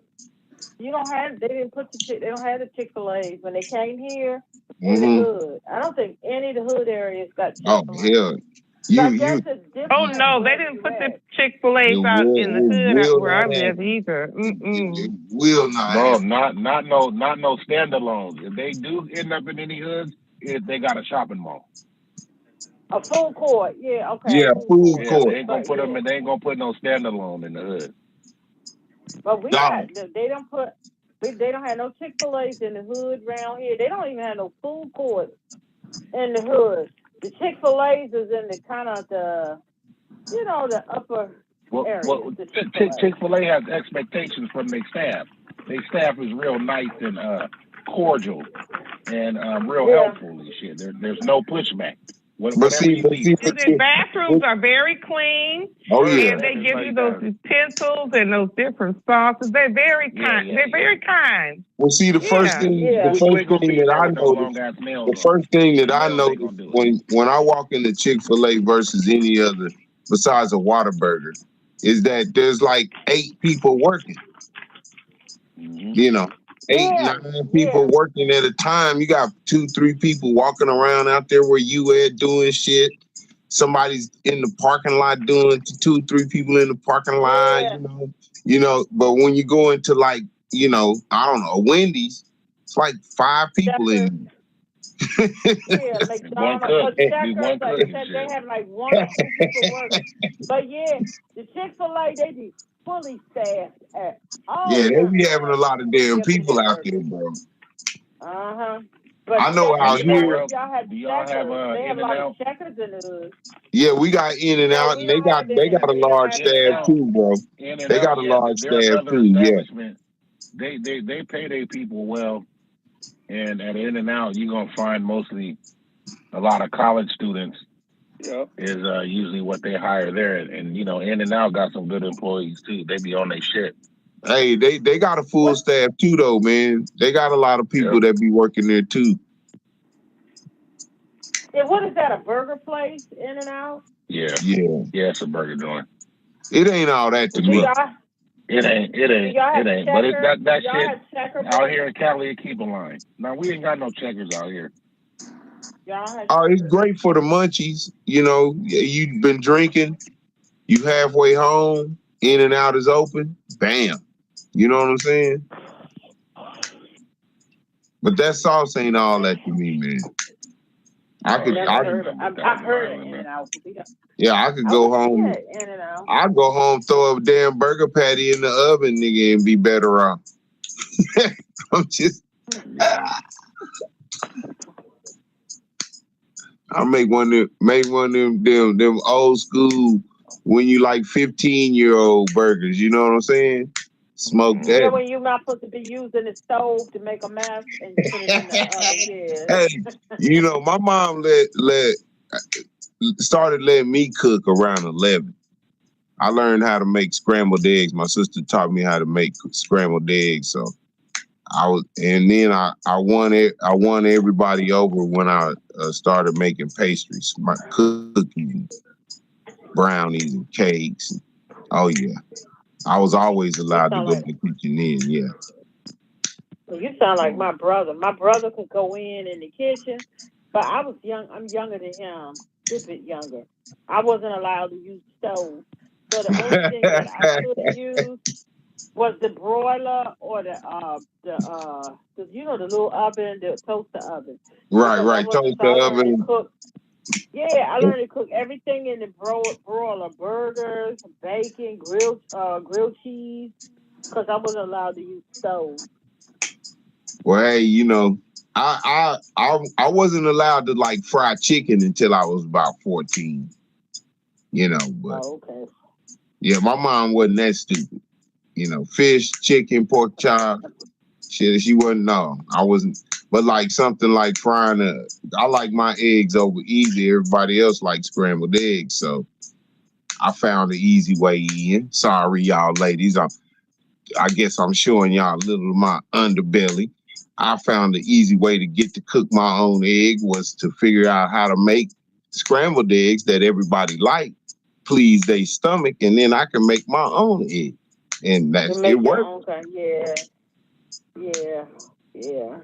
they don't have the Chick-fil-A's when they came here in the hood. I don't think any of the hood areas got Chick-fil-A. Oh hell. No, they didn't put the Chick-fil-A's out in the hood out where I live either. It will not. No, not no standalones. If they do end up in any hoods, they got a shopping mall. A food court, yeah, okay. Yeah, food court. They ain't gonna put them. They ain't gonna put no standalone in the hood. But they don't have no Chick-fil-A's in the hood around here. They don't even have no food courts in the hood. The Chick-fil-A's is in the kind of the upper areas. The Chick-fil-A. Chick-fil-A has expectations from their staff. Their staff is real nice and cordial and real helpful and shit. There's no pushback. Whatever you need. The bathrooms are very clean. Oh yeah. And they give you those utensils and those different sauces. They're very kind. They're very kind. Well, see, the first thing that I noticed when I walk into Chick-fil-A versus any other besides a Whataburger is that there's like 8 people working. You know, 8, 9 people working at a time. You got 2, 3 people walking around out there where you at doing shit. Somebody's in the parking lot doing 2, 3 people in the parking lot. You know. But when you go into like, I don't know, Wendy's, it's like 5 people in. McDonald's, they have like 1 or 2 people working. But the Chick-fil-A, they be fully staffed at all. Yeah, they be having a lot of damn people out there, bro. But I know out here. Do y'all have they have a lot of checkers in the hood. Yeah, we got In-N-Out, and they got a large staff too, bro. They got a large staff too. Yeah. They pay their people well, and at In-N-Out, you're gonna find mostly a lot of college students. Is usually what they hire there, and In-N-Out got some good employees too. They be on their shit. Hey, they got a full staff too, though, man. They got a lot of people that be working there too. And what is that? A burger place? In-N-Out? Yeah, it's a burger joint. It ain't all that to me. It ain't. But it's that shit out here in Cali, it keep a line. Now we ain't got no checkers out here. Oh, it's great for the munchies. You've been drinking, you halfway home, In-N-Out is open, bam. You know what I'm saying? But that sauce ain't all that to me, man. I could go home. I'd go home, throw a damn burger patty in the oven, nigga, and be better off. I'm just. I make one of them old school when you like 15-year-old burgers. You know what I'm saying? Smoke that. Yeah, when you're not supposed to be using the stove to make a mess and you put it in the oven. Hey, my mom started letting me cook around 11. I learned how to make scrambled eggs. My sister taught me how to make scrambled eggs. So I won everybody over when I started making pastries, my cookies, brownies, and cakes. Oh yeah, I was always allowed to go to the kitchen then. Yeah. You sound like my brother. My brother could go in the kitchen, but I was young. I'm younger than him, a bit younger. I wasn't allowed to use stove. So the only thing that I could use was the broiler or the little oven, the toaster oven. Right, toaster oven. I learned to cook everything in the broiler: burgers, bacon, grilled cheese, because I wasn't allowed to use stove. Well, hey, I wasn't allowed to like fry chicken until I was about 14. But yeah, my mom wasn't that stupid. Fish, chicken, pork chop, shit. She wasn't. No, I wasn't. But like something like frying I like my eggs over easy. Everybody else likes scrambled eggs, so I found the easy way in. Sorry, y'all ladies. I guess I'm showing y'all a little of my underbelly. I found the easy way to get to cook my own egg was to figure out how to make scrambled eggs that everybody liked, please their stomach, and then I can make my own egg. And it worked. Yeah.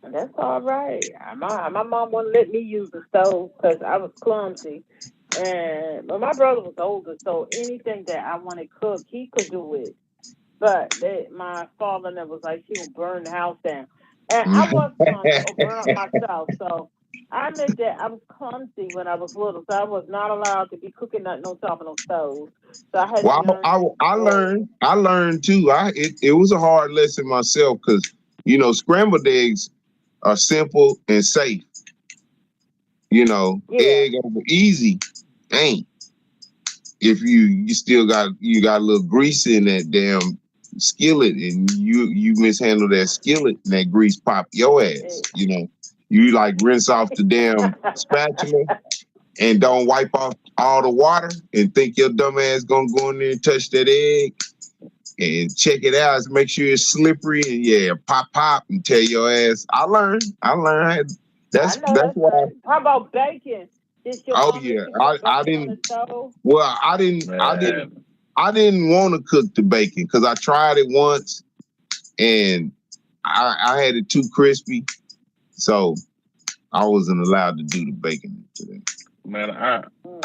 That's all right. My mom wouldn't let me use the stove because I was clumsy. But my brother was older, so anything that I want to cook, he could do it. But my father never was like, she would burn the house down. And I was clumsy or burn up myself. So I admit that I was clumsy when I was little, so I was not allowed to be cooking nothing on top of no stove. So I had to learn. I learned too. It was a hard lesson myself because scrambled eggs are simple and safe. Egg over easy ain't. if you still got a little grease in that damn skillet, and you mishandle that skillet, and that grease pop your ass. You know, you like rinse off the damn spatula and don't wipe off all the water, and think your dumb ass gonna go in there and touch that egg and check it out, make sure it's slippery, and pop and tell your ass. I learned. That's why. Right. How about bacon? Oh yeah, I didn't. Well, I didn't want to cook the bacon because I tried it once and I had it too crispy, so I wasn't allowed to do the bacon today. Man, I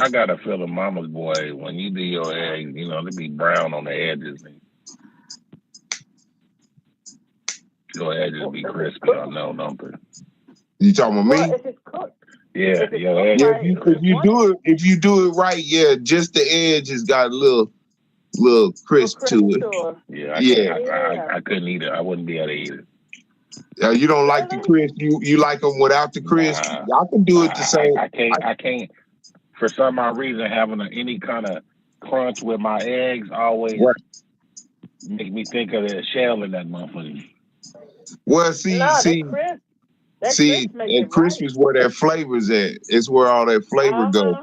got a feeling, mama's boy, when you do your eggs, you know, they be brown on the edges. Your edges be crispy. I know, don't they? You talking about me? If it's cooked. Yeah, your edges. Yeah, if you do it right, yeah, just the edge has got a little crisp to it. Yeah, I couldn't eat it. I wouldn't be able to eat it. You don't like the crisp? You like them without the crisp? I can do it the same. I can't. For some odd reason, having any kind of crunch with my eggs always make me think of the shell in that motherfucker. Well, and crisp is where that flavor's at. It's where all that flavor goes.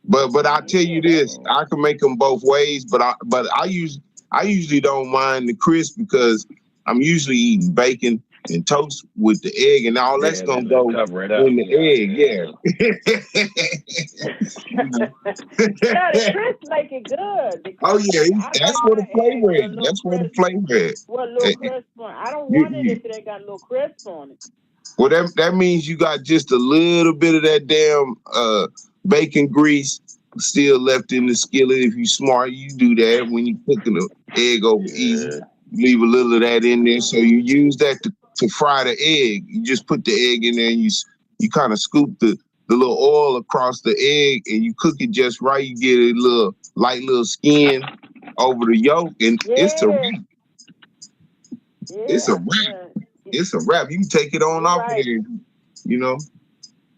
But I tell you this, I can make them both ways. But I usually don't mind the crisp because I'm usually eating bacon and toast with the egg, and all that's gonna go in the egg. The crisp make it good. Oh yeah, that's where the flavor is. That's where the flavor is. What little crisp on? I don't want it if it ain't got a little crisp on it. Well, that means you got just a little bit of that damn bacon grease still left in the skillet. If you smart, you do that when you cooking the egg over easy. Leave a little of that in there, so you use that to fry the egg. You just put the egg in there, and you kind of scoop the little oil across the egg, and you cook it just right. You get a little light little skin over the yolk, and it's a wrap. It's a wrap. It's a wrap. You can take it on off of there, you know.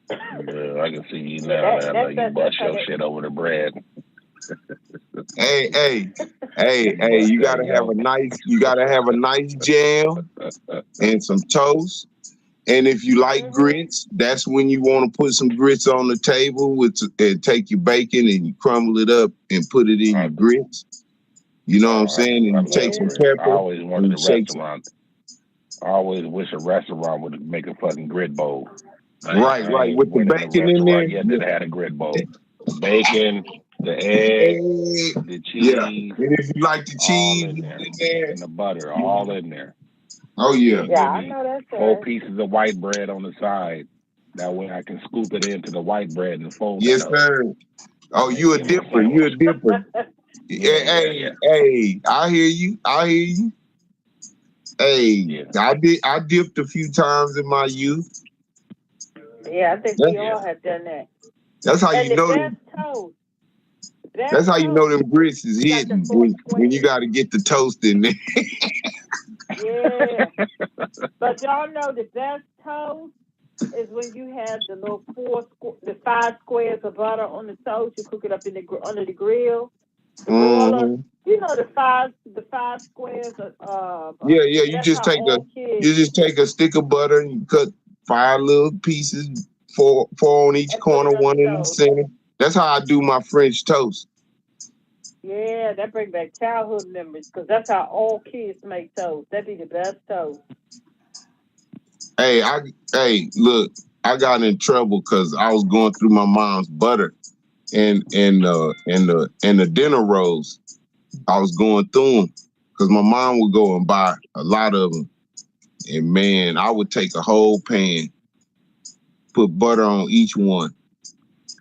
Yeah, I can see you now. You bust your shit over the bread. Hey, you gotta have a nice jam and some toast. And if you like grits, that's when you want to put some grits on the table and take your bacon and you crumble it up and put it in your grits. You know what I'm saying? And you take some pepper. I always wanted a restaurant. I always wish a restaurant would make a fucking grit bowl. Right. With the bacon in there. Yeah, they had a grit bowl. The bacon, the egg, the cheese. Yeah. And if you like the cheese in there. And the butter, all in there. Oh, yeah. Yeah, I know that's 4 pieces of white bread on the side. That way I can scoop it into the white bread and fold it. Yes, sir. Oh, you're a dipper. Hey, I hear you. Hey, I dipped a few times in my youth. Yeah, I think we all have done that. That's how you know. That's how you know them grits is hitting when you got to get the toast in there. Yeah, but y'all know the best toast is when you have the little 5 squares of butter on the toast. You cook it up under the grill. You know the five squares of you just take a stick of butter and you cut 5 little pieces, 4 on each corner, 1 in the center. That's how I do my French toast. Yeah, that brings back childhood memories because that's how all kids make toast. That'd be the best toast. Look, I got in trouble because I was going through my mom's butter and the dinner rolls. I was going through them because my mom would go and buy a lot of them. And man, I would take a whole pan, put butter on each one,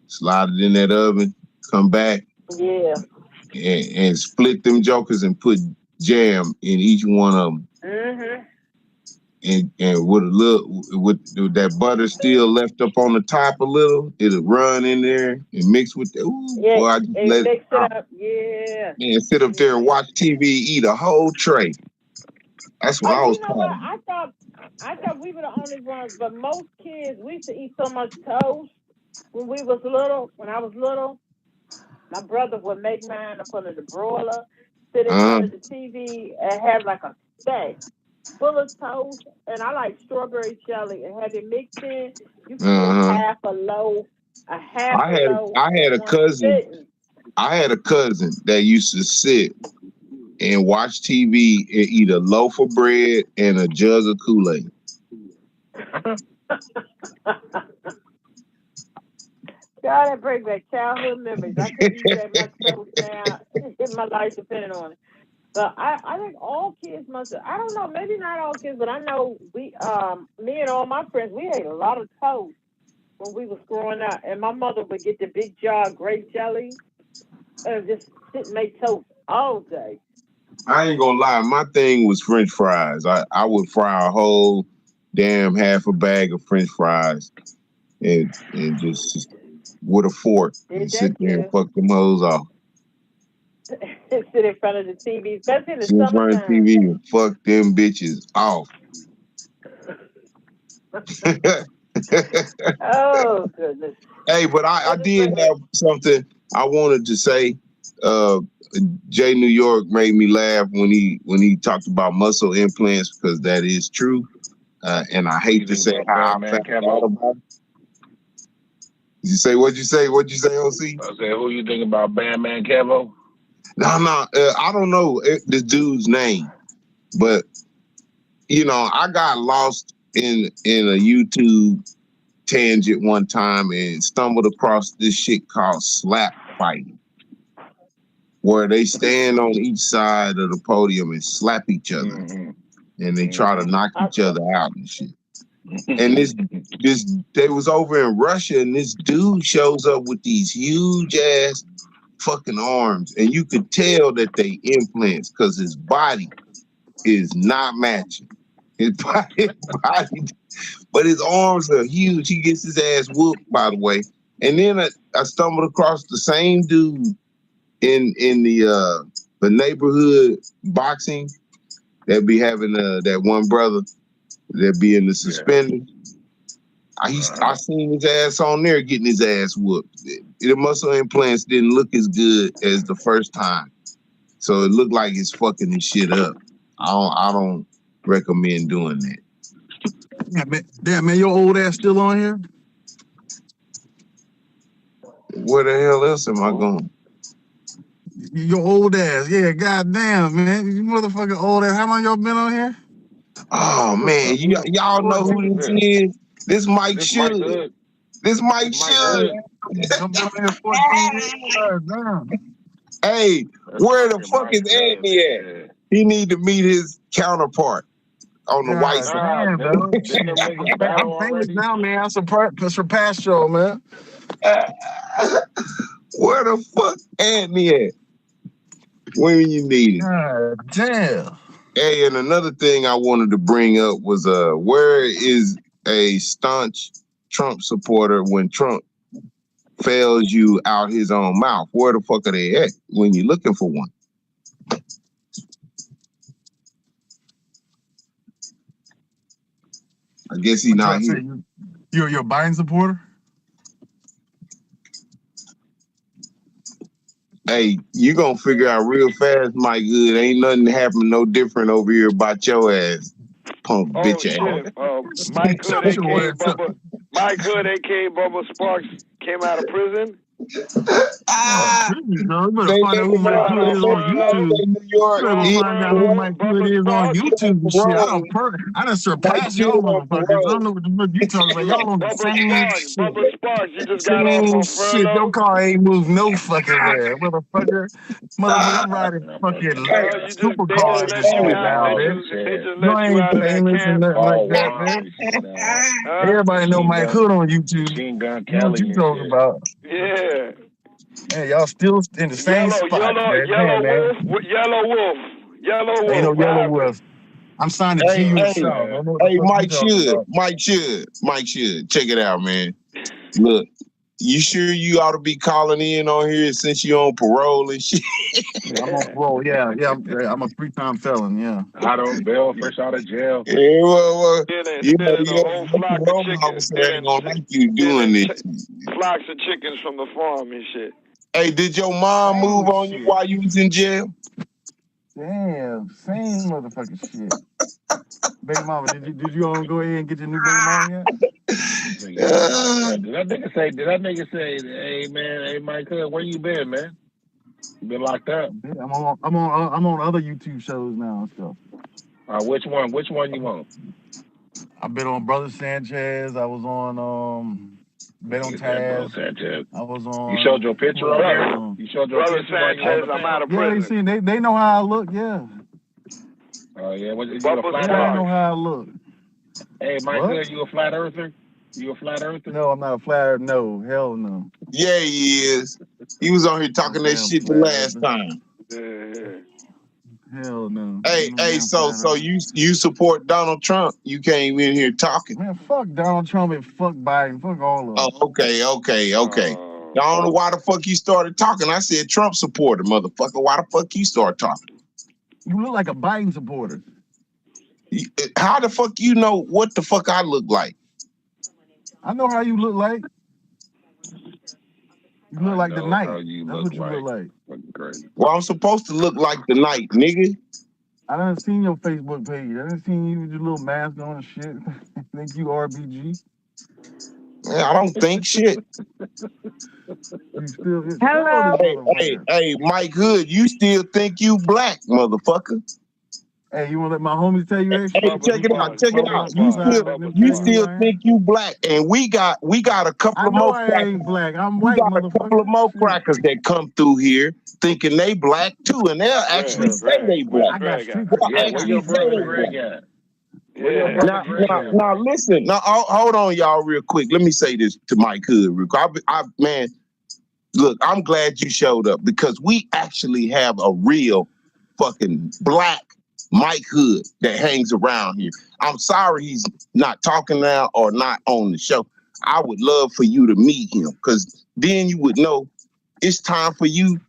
slide it in that oven, come back. Yeah. And split them jokers and put jam in each one of them. Mm-hmm. And with that butter still left up on the top a little, it'll run in there and mix with the mix it up. Yeah. And sit up there and watch TV, eat a whole tray. That's what I was taught. I thought we were the only ones, but most kids, we used to eat so much toast when I was little. My brother would make mine up under the broiler, sit in front of the TV, and have like a stack full of toast. And I like strawberry jelly and have it mixed in. You can eat half a loaf, I had a cousin. I had a cousin that used to sit and watch TV and eat a loaf of bread and a jug of Kool-Aid. God, that brings back childhood memories. I could eat that much toast now in my life depending on it. But I think all kids must have, I don't know, maybe not all kids, but I know me and all my friends, we ate a lot of toast when we was growing up. And my mother would get the big jar of grape jelly and just sit and make toast all day. I ain't gonna lie, my thing was French fries. I would fry a whole damn half a bag of French fries and just with a fork and sit there and fuck them hoes off. Sit in front of the TV, especially in the summertime. Sit in front of the TV and fuck them bitches off. Oh goodness. Hey, but I did have something I wanted to say. Jay New York made me laugh when he talked about muscle implants because that is true. And I hate to say how I found out about it. You say what'd you say, OC? I said, who you think about Bandman Kevo? No, I don't know the dude's name, but you know, I got lost in a YouTube tangent one time and stumbled across this shit called slap fighting, where they stand on each side of the podium and slap each other, and they try to knock each other out and shit. And this they was over in Russia, and this dude shows up with these huge ass fucking arms, and you could tell that they implants because his body is not matching. His body, but his arms are huge. He gets his ass whooped, by the way. And then I stumbled across the same dude in the neighborhood boxing that be having that one brother that be in the suspenders. I seen his ass on there getting his ass whooped. The muscle implants didn't look as good as the first time, so it looked like it's fucking his shit up. I don't recommend doing that. Yeah, man, your old ass still on here? Where the hell else am I going? Your old ass, yeah, goddamn, man, you motherfucking old ass. How long y'all been on here? Oh man, y'all know who this is? This Mike Should. This Mike Should. Hey, where the fuck is Andy at? He need to meet his counterpart on the white side. I'm famous now, man. I surpassed y'all, man. Where the fuck Andy at? When you need it. God damn. Hey, and another thing I wanted to bring up was where is a staunch Trump supporter when Trump fails you out his own mouth? Where the fuck are they at when you're looking for one? I guess he's not here. You're a Biden supporter? Hey, you gonna figure out real fast, Mike Hood. Ain't nothing happening no different over here about your ass, punk bitch ass. Mike Hood, aka Bubba Sparks, came out of prison. You better find out who Mike Hood is on YouTube. You better find out who Mike Hood is on YouTube and shit. I done surpassed y'all motherfuckers. I don't know what the fuck you talking about. Y'all on the same shit. Bubba Sparks, you just got off on shit. Your car ain't moved no fucking where, motherfucker. Motherfucker, I'm riding fucking supercars and shit now, man. You ain't famous and nothing like that, man. Everybody know Mike Hood on YouTube. You know what you talking about? Yeah. Hey, y'all still in the same spot, man. Yellow Wolf. Ain't no Yellow Wolf. I'm signed to GU South. Hey, Mike Should. Check it out, man. Look, you sure you ought to be calling in on here since you're on parole and shit? Yeah, I'm on parole. Yeah. I'm a 3-time felon. Yeah. Out on bail, fresh out of jail. Yeah, well, you know, a whole flock of chickens. Ain't gonna like you doing this. Flocks of chickens from the farm and shit. Hey, did your mom move on you while you was in jail? Damn, same motherfucking shit. Baby mama, did you all go ahead and get your new baby mama yet? Did that nigga say, hey man, hey Mike, where you been, man? You been locked up? Yeah, I'm on other YouTube shows now and stuff. Which one you on? I've been on Brother Sanchez. I was on been on Taz. I was on. You showed your picture on there. You showed your Brother picture. Sanchez, I'm out of prison. Yeah, they know how I look. Yeah. Oh yeah, you a flat earther? They know how I look. Hey, Mike, you a flat earther? You a flat earther? No, I'm not a flat earther. No, hell no. Yeah, he is. He was on here talking that shit the last time. Hell no. Hey, so you support Donald Trump? You came in here talking. Man, fuck Donald Trump and fuck Biden. Fuck all of them. Oh, okay. I don't know why the fuck you started talking. I said Trump supporter, motherfucker. Why the fuck you start talking? You look like a Biden supporter. How the fuck you know what the fuck I look like? I know how you look like. You look like the night. That's what you look like. Well, I'm supposed to look like the night, nigga. I done seen your Facebook page. I done seen you with your little mask on and shit. Think you RBG? Man, I don't think shit. You still hello. Hey, Mike Hood, you still think you black, motherfucker? Hey, you wanna let my homies tell you that shit? Hey, check it out. You still think you black, and we got a couple of more crackers. I ain't black. I'm white, we got a couple of more crackers that come through here thinking they black too, and they'll actually say they black. I got street. Where your brother Greg at? Now listen. Now hold on, y'all, real quick. Let me say this to Mike Hood real quick. Man, look, I'm glad you showed up because we actually have a real fucking black Mike Hood that hangs around here. I'm sorry he's not talking now or not on the show. I would love for you to meet him because then you would know it's time for you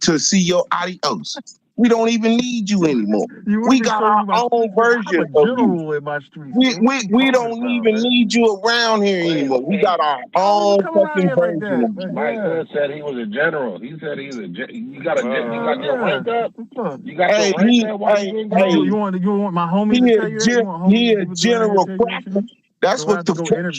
to see your adios. We don't even need you anymore. We got our own version of you. In my street. We don't even need you around here anymore. We got our own fucking version of you. Mike Hood said he was a general. He said he's a you got your rank up. You got your rank up. Why you didn't go? You want my homie to tell you that? He a general cracker. That's what the fuck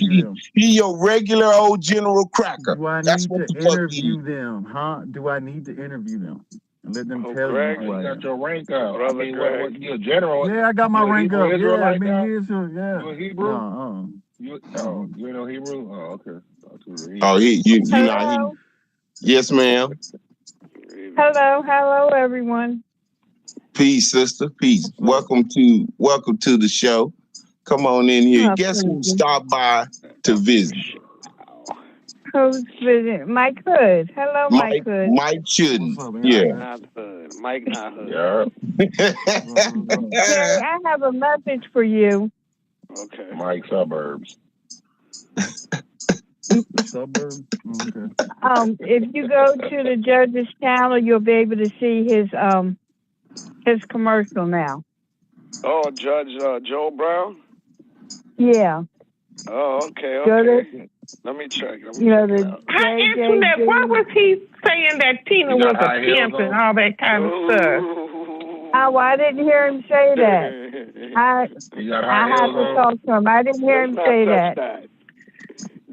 he your regular old general cracker. Do I need to interview them, huh? Do I need to interview them? And let them tell Greg, you. You got your rank up. I mean, you're a general. Yeah, I got my rank up. Yeah, like years. Yeah. You a Hebrew? You know Hebrew? Oh, okay. Oh, you know he. Yes, ma'am. Hello, everyone. Peace, sister. Peace. Welcome to the show. Come on in here. Guess who stopped by to visit? Who's visiting? Mike Hood. Hello, Mike Hood. Mike shouldn't. Yeah. Not Hood. Mike not Hood. Jerry, I have a message for you. Okay. Mike Suburbs. Suburbs? Okay. If you go to the judge's channel, you'll be able to see his commercial now. Oh, Judge Joe Brown? Yeah. Oh, okay. Let me check. Hi, Internet. Why was he saying that Tina was a pimp and all that kind of stuff? Oh, I didn't hear him say that. I have to talk to him. I didn't hear him say that.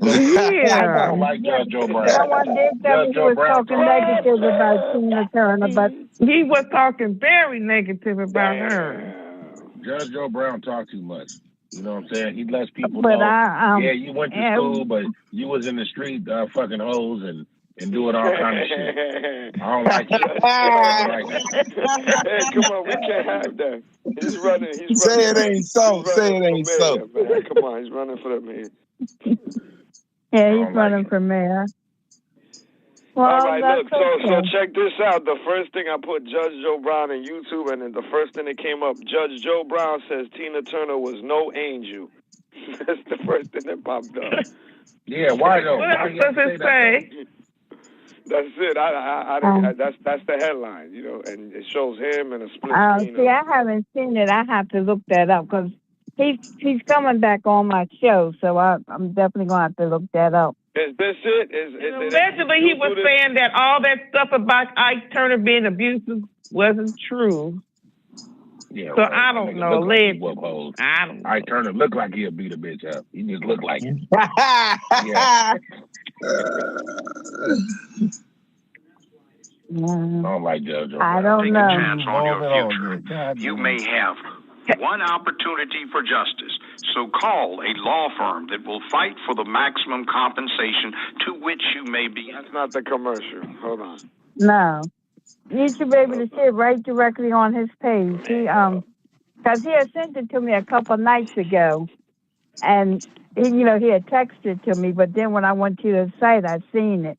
Yeah. I don't like Judge Joe Brown. Someone did tell me he was talking negative about Tina Turner, but he was talking very negative about her. Judge Joe Brown talked too much. You know what I'm saying? He lets people know. You went to school, but you was in the street fucking hoes and doing all kind of shit. I don't like it. Hey, come on, we can't have that. He's running. Say it ain't so. Say it ain't so. Man. Come on, he's running for the mayor. Yeah, he's running for mayor. Well, all right, look, so check this out. The first thing I put Judge Joe Brown in YouTube, and then the first thing that came up, Judge Joe Brown says Tina Turner was no angel. That's the first thing that popped up. Yeah, why though? What does it say? That's it. That's the headline, you know, and it shows him in a split screen. See, I haven't seen it. I have to look that up because he's coming back on my show, so I'm definitely gonna have to look that up. Is this it? Allegedly, he was saying that all that stuff about Ike Turner being abusive wasn't true. Yeah, so right. I don't know. Allegedly. I don't know. Ike Turner looked like he'll beat a bitch up. He just looked like it. Yeah. I don't like Judge O'Brien. I don't Take know. a chance on your future. You may have one opportunity for justice. So call a law firm that will fight for the maximum compensation to which you may be. That's not the commercial. Hold on. No. You should be able to see it right directly on his page. Because he had sent it to me a couple nights ago. And, he had texted it to me. But then when I went to the site, I seen it.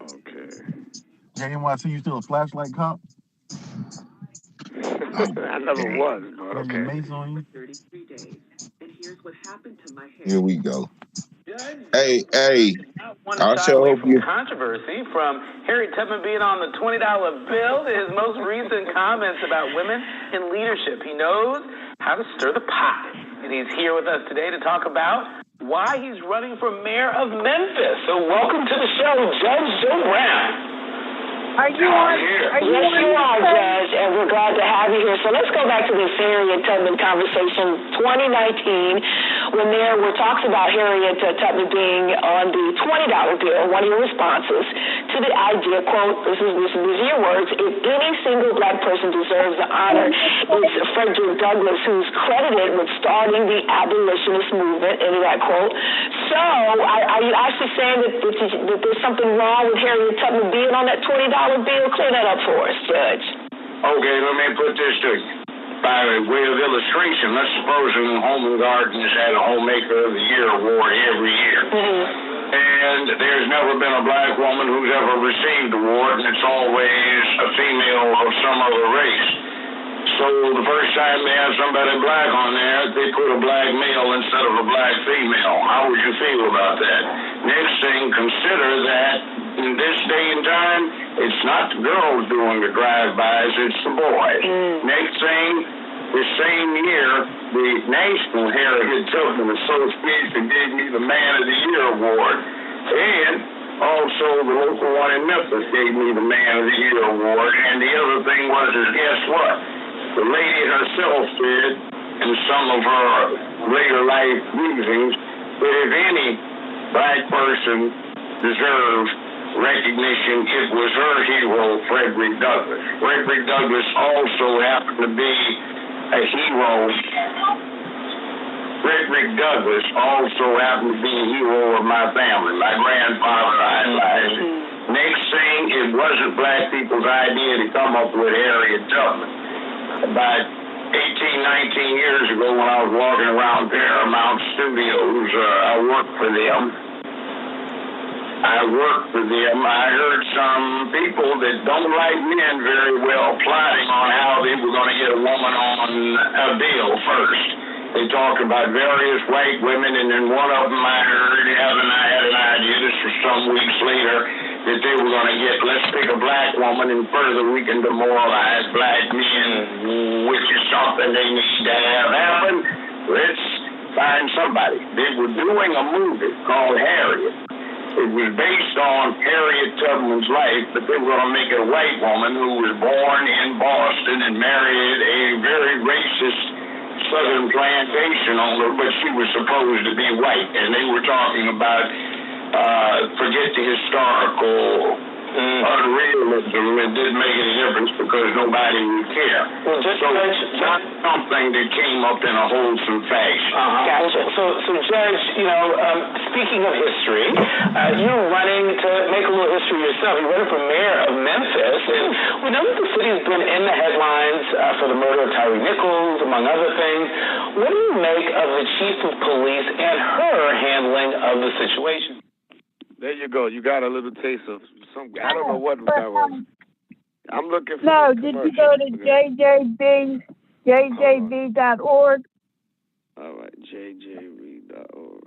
Okay. JNYC, you still a flashlight cop? I never was, but okay. Mace on you? 33 days. And here's what happened to my hair. Here we go. Hey, I'll show away up from you. controversy, from Harriet Tubman being on the $20 bill to his most recent comments about women in leadership. He knows how to stir the pot, and he's here with us today to talk about why he's running for mayor of Memphis. So welcome to the show, Judge Joe Brown. Are you on? Yes, you are, Judge, and we're glad to have you here. So let's go back to this Harriet Tubman conversation, 2019, when there were talks about Harriet Tubman being on the $20 bill. One of your responses to the idea, quote, this is your words, if any single black person deserves the honor, it's Frederick Douglass, who's credited with starting the abolitionist movement, end of that quote. So are you actually saying that there's something wrong with Harriet Tubman being on that $20 bill? Clear that up for us, Judge. Okay, let me put this to you. By way of illustration, let's suppose Home and Gardens had a Homemaker of the Year award every year. And there's never been a black woman who's ever received the award, and it's always a female of some other race. So the first time they have somebody black on there, they put a black male instead of a black female. How would you feel about that? Next thing, consider that in this day and time, it's not the girls doing the drive-bys, it's the boys. Next thing, the same year, the National Harriet Tubman Association gave me the Man of the Year award. And also the local one in Memphis gave me the Man of the Year award. And the other thing was, guess what? The lady herself said in some of her later life musings that if any black person deserves recognition, it was her hero, Frederick Douglass. Frederick Douglass also happened to be a hero. Frederick Douglass also happened to be a hero of my family. My grandfather idolized it. Next thing, it wasn't black people's idea to come up with Harriet Tubman. About 18, 19 years ago, when I was walking around Paramount Studios, I worked for them. I heard some people that don't like men very well plotting on how they were going to get a woman on a bill first. They talked about various white women, and then one of them I heard, and I had an idea, this was some weeks later, that they were going to get, let's pick a black woman, and further we can demoralize black men, which is something they need to have happen. Let's find somebody. They were doing a movie called Harriet. It was based on Harriet Tubman's life, but they were going to make it a white woman who was born in Boston and married a very racist Southern plantation owner, but she was supposed to be white. And they were talking about, forget the historical unrealism. It didn't make any difference because nobody would care. Well, just so it's not something that came up in a wholesome fashion. Gotcha. So Judge, speaking of history, you're running to make a little history yourself. You're running for mayor of Memphis, and we know that the city's been in the headlines for the murder of Tyree Nichols, among other things. What do you make of the chief of police and her handling of the situation? There you go. You got a little taste of some. I don't know what that was. I'm looking for. No, did you go to jjb.org? All right, jjb.org.